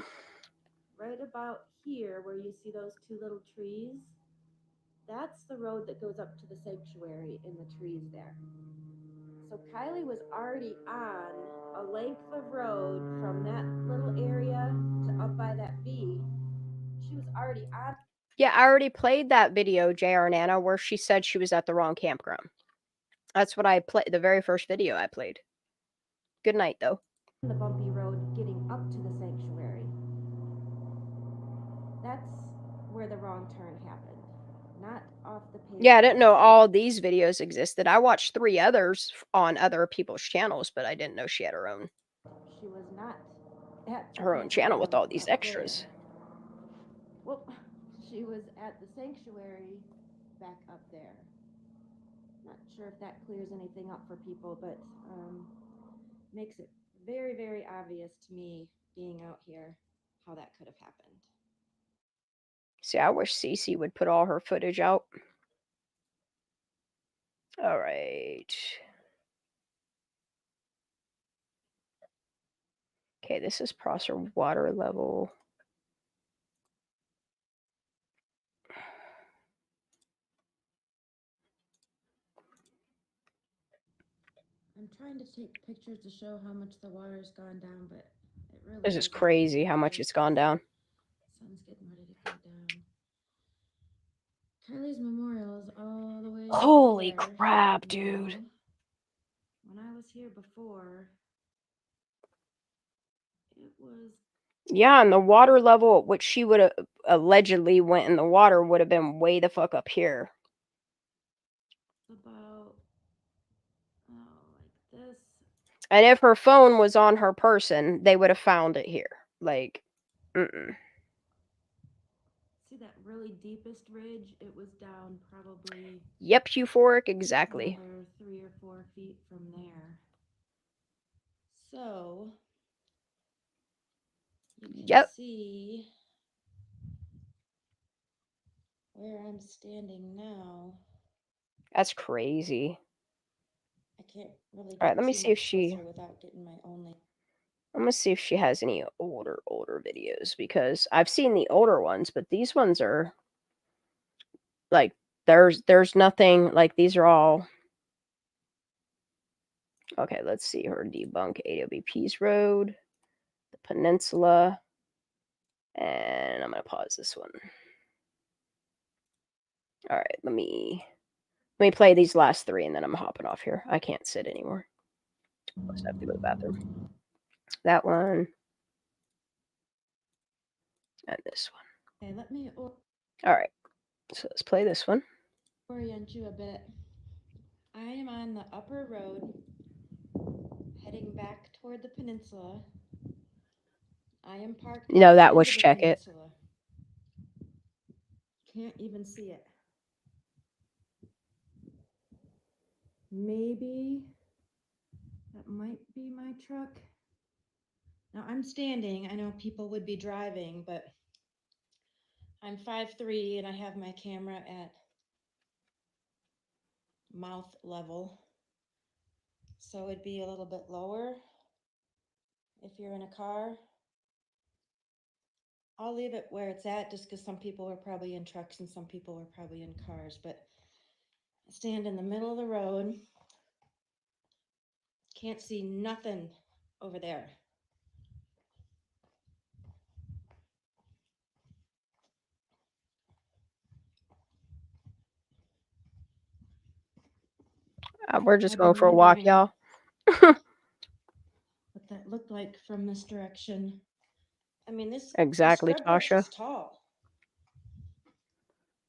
right about here where you see those two little trees, that's the road that goes up to the sanctuary in the trees there. So Kiely was already on a length of road from that little area to up by that V. She was already on. Yeah, I already played that video, JR Nana, where she said she was at the wrong campground. That's what I played, the very first video I played. Good night, though. The bumpy road getting up to the sanctuary. That's where the wrong turn happened. off the pavement. Yeah, I didn't know all these videos existed. I watched 3 others on other people's channels, but I didn't know she had her own She was not at the her own channel with all campground these up extras. there. Well, she was at the sanctuary back up there. Not sure if that clears anything up for people, but makes it very, very obvious to me being out here how that could have happened. See, I wish Cece would put all her footage out. All right. Okay, this is Prosser water level. I'm trying to take pictures to show how much the water's gone down, but it really This is isn't crazy how much clear it's gone down. Sun's getting ready to go down. Kylie's memorial is all the way Holy there crap, now. dude. When I was here before, it was Yeah, and the water level at which she would have allegedly went in the water would have been way the fuck up here. about like this. And if her phone was on her person, they would have found it here. Like, See that really deepest ridge? It was down probably Yep, euphoric, exactly. another 3 or 4 feet from there. So you can Yep. see where I'm standing now. That's crazy. I can't really All right, get let me too see if much she. closer without getting my only. I'm gonna see if she has any older videos because I've seen the older ones, but these ones are like there's nothing like these are all. Okay, let's see her debunk AWP's road, the peninsula, and I'm gonna pause this one. All right, let me play these last 3 and then I'm hopping off here. I can't sit anymore. I have to go to the bathroom. That one. And this one. Okay, let me All right. So let's play this one. orient you a bit. I am on the upper road heading back toward the peninsula. I am parked. You know, at the that end was of the Check It. peninsula. Can't even see it. Maybe that might be my truck. Now I'm standing. I know people would be driving, but I'm 5'3" and I have my camera at mouth level. So it'd be a little bit lower if you're in a car. I'll leave it where it's at just because some people are probably in trucks and some people are probably in cars, but I stand in the middle of the road. Can't see nothing over there. We're just I've going been for a walk, wondering y'all. what that looked like from this direction. I mean, this Exactly, scrub brush Tasha. is tall.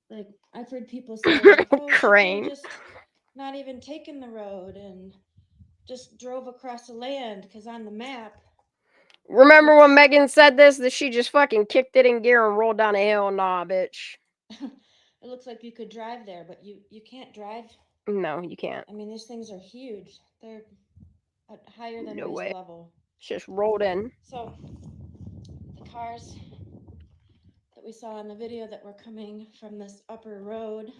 Like, I've heard people say, like, oh, she could have Crane. just not even taken the road and just drove across the land, because on the map, Remember when Megan said this? That she just fucking kicked it in gear and rolled down a hill? Nah, bitch. it looks like you could drive there, but you can't drive. No, you can't. I mean, these things are huge. They're higher than No waist way. level. It's just rolled in. So the cars that we saw in the video that were coming from this upper road,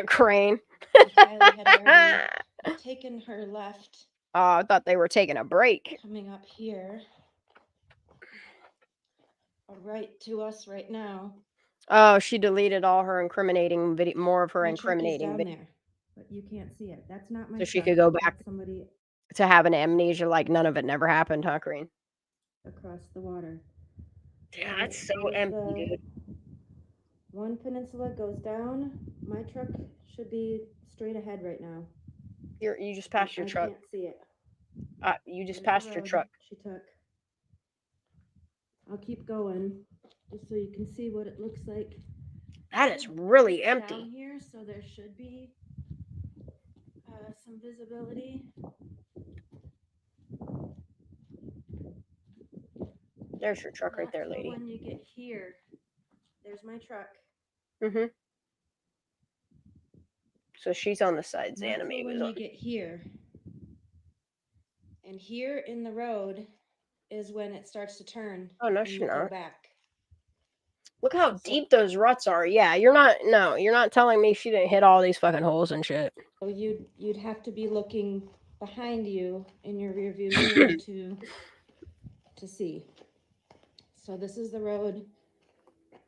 Crane. Kylie had already taken her left. Oh, I thought they were taking a break. Coming up here, right to us right now. Oh, she deleted all her incriminating video, more of her My truck is incriminating down video, there, but you can't see it. That's not my so she truck. could go back That's somebody to have an amnesia like none of it never happened, huh, Crane? across the water. Yeah, that's so empty, dude. One peninsula goes down. My truck should be straight ahead right now. You just passed your truck. I can't see it. You just There's passed the your road truck. she took. I'll keep going just so you can see what it looks like That is should really be down empty. here, so there should be some visibility. There's your truck right Not there, till lady. when you get here. There's my truck. Mm-hmm. So she's on the side. Not Xana till was when on. you get here. And here in the road is when it starts to turn. Oh, no, and she's you go not. back. Look how deep those ruts are. Yeah, you're not telling me she didn't hit all these fucking holes and shit. So you'd have to be looking behind you in your rearview mirror to see. So this is the road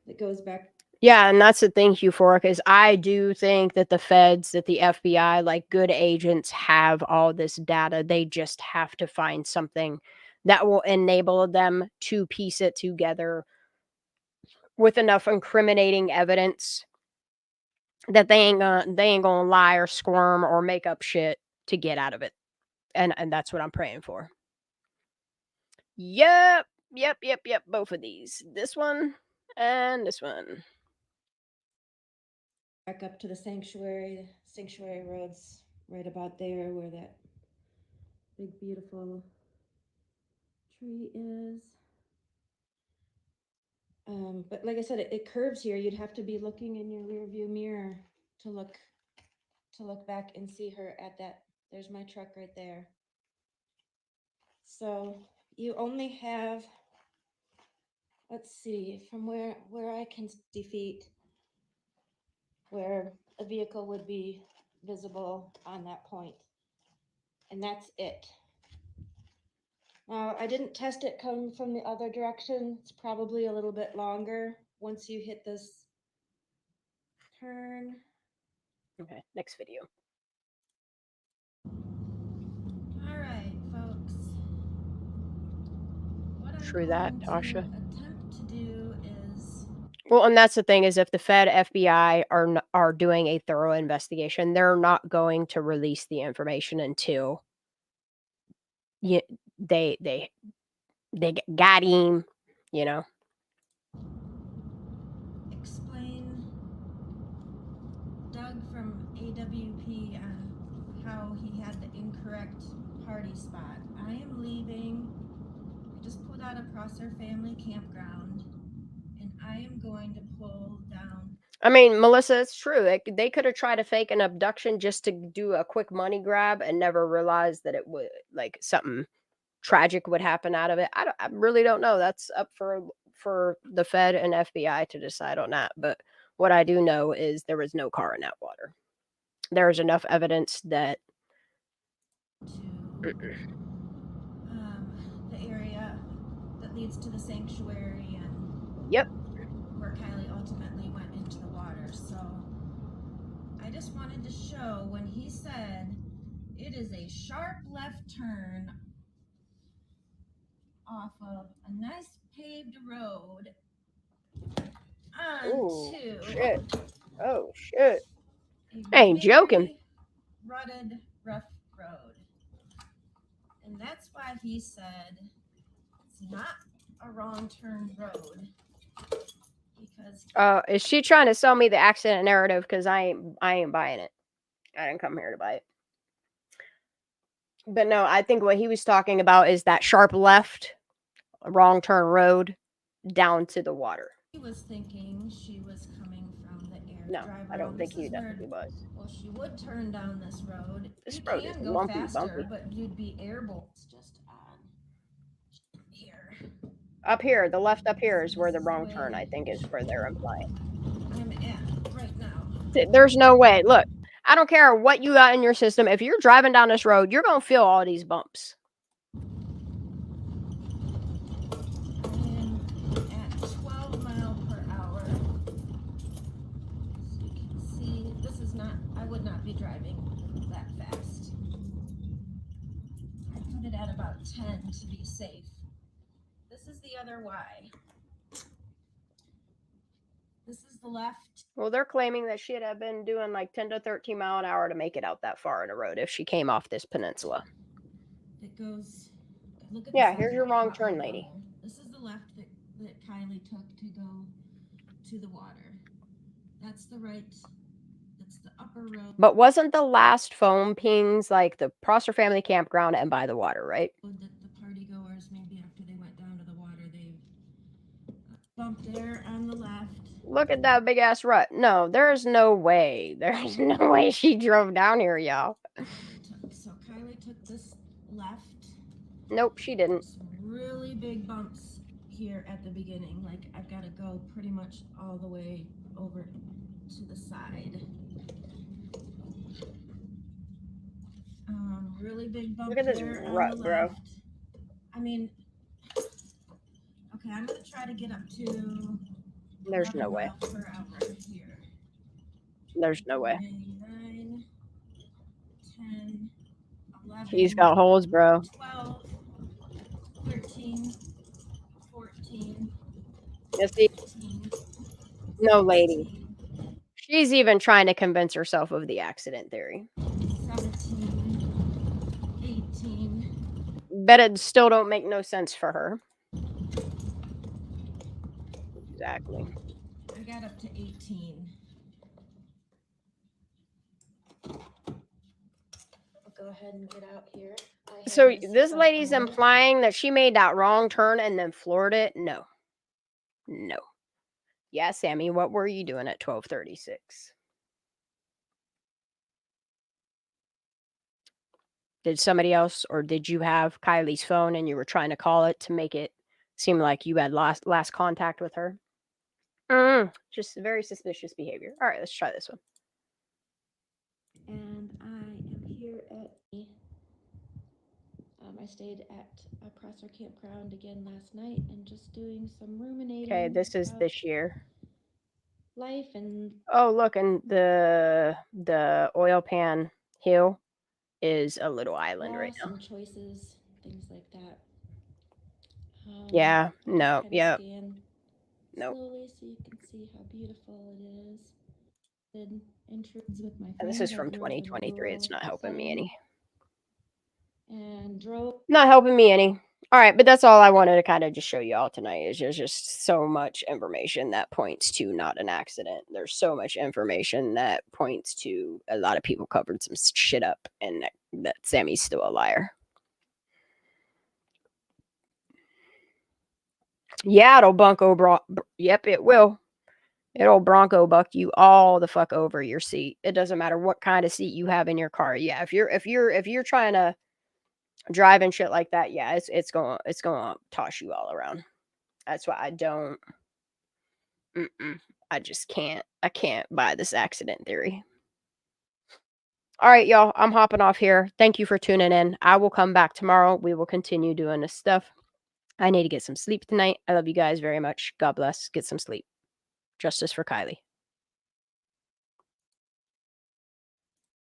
that goes back. Yeah, and that's the thing, Euphoric, is I do think that the feds, that the FBI, like good agents, have all this data. They just have to find something that will enable them to piece it together with enough incriminating evidence that they ain't gonna lie or squirm or make up shit to get out of it. And that's what I'm praying for. Yep. Both of these. This one and this one. Back up to the sanctuary. Sanctuary road's right about there where that big beautiful tree is. But like I said, it curves here. You'd have to be looking in your rear view mirror to look back and see her at that. There's my truck right there. So you only have, let's see, from where I can see feet, where a vehicle would be visible on that point. And that's it. Now, I didn't test it coming from the other direction. It's probably a little bit longer once you hit this turn. Okay, next video. All right, folks. What I'm True that, going Tasha. to attempt to do is, Well, and that's the thing, is if the Fed, FBI are doing a thorough investigation, they're not going to release the information until they got him, you know. explain Doug from AWP on how he had the incorrect party spot. I am leaving. I just pulled out of Prosser Family Campground, and I am going to pull down. I mean, Melissa, it's true. They could have tried to fake an abduction just to do a quick money grab and never realized that it would, like, something tragic would happen out of it. I really don't know. That's up for the Fed and FBI to decide on that. But what I do know is there was no car in that water. There is enough evidence that To the area that leads to the sanctuary and yep. where Kiely ultimately went into the water. So I just wanted to show when he said it is a sharp left turn off of a nice paved road Ooh, onto shit. Oh shit. a I ain't joking. very rutted, rough road. And that's why he said it's not a wrong turn road. Because Is she trying to sell me the accident narrative? Because I ain't buying it. I didn't come here to buy it. But no, I think what he was talking about is that sharp left, wrong turn road down to the water. he was thinking she was coming from the air No, drive I don't road. think This he is where, definitely was. well, she would turn down this road. This You road is can go lumpy, faster, bumpy. but you'd be airborne. It's just on here. Up here, the left up here is where the This is the wrong way turn, I think, is where they're implying. I'm at right now. There's no way. Look, I don't care what you got in your system. If you're driving down this road, you're going to feel all these bumps. I am at 12 miles per hour. As you can see, this is not, I would not be driving that fast. I put it at about 10 to be safe. This is the other Y. This is the left. Well, they're claiming that she'd have been doing like 10 to 13 mile an hour to make it out that far in a road if she came off this peninsula. It goes, look at Yeah, the here's your size of wrong that turn, pothole lady. there. This is the left that Kiely took to go to the water. That's the right. That's the upper road. But wasn't the last phone pings like the Prosser family campground and by the water, right? That the party goers, maybe after they went down to the water, they bumped there on the left. Look at that big ass rut. No, there's no way. There's no way she drove down here, y'all. So Kiely took this left. Nope, she didn't. Some really big bumps here at the beginning. Like I've got to go pretty much all the way over to the side. Really big bump. Look at this there rut, on the bro. left. I mean, okay, I'm gonna try to get up to. There's no way. miles per hour here. There's no way. 9, 10, 11. He's got holes, bro. 12, 13, 14. Yes, he- 15, no, lady. 16, She's even trying to convince herself of the accident theory. 17, 18. Bet it still don't make no sense for her. Exactly. I got up to 18. I'll go ahead and get out here. So this lady's implying that she made that wrong turn and then floored it? No. No. Yeah, Sammy, what were you doing at 12:36? Did somebody else, or did you have Kylie's phone and you were trying to call it to make it seem like you had last contact with her? Just very suspicious behavior. All right, let's try this one. And I am here at. I stayed at a Prosser campground again last night and just doing some ruminating. Okay, this is about this year. life and Oh, look, and the oil pan hill is a little island right loss now. and choices, things like that. Yeah, no, yeah. Nope. Slowly, so you can see how beautiful it is. Then intrudes with my And friends. this is I from grew up in 2023. It's rural not helping me setting any. And drove. Not helping me any. All right, but that's all I wanted to kind of just show you all tonight is just so much information that points to not an accident. There's so much information that points to a lot of people covered some shit up and that Sammy's still a liar. Yeah, it'll yep, it will. It'll Bronco buck you all the fuck over your seat. It doesn't matter what kind of seat you have in your car. Yeah, if you're trying to drive and shit like that, yeah, it's going to toss you all around. That's why I don't. I just can't. I can't buy this accident theory. All right, y'all. I'm hopping off here. Thank you for tuning in. I will come back tomorrow. We will continue doing this stuff. I need to get some sleep tonight. I love you guys very much. God bless. Get some sleep. Justice for Kiely.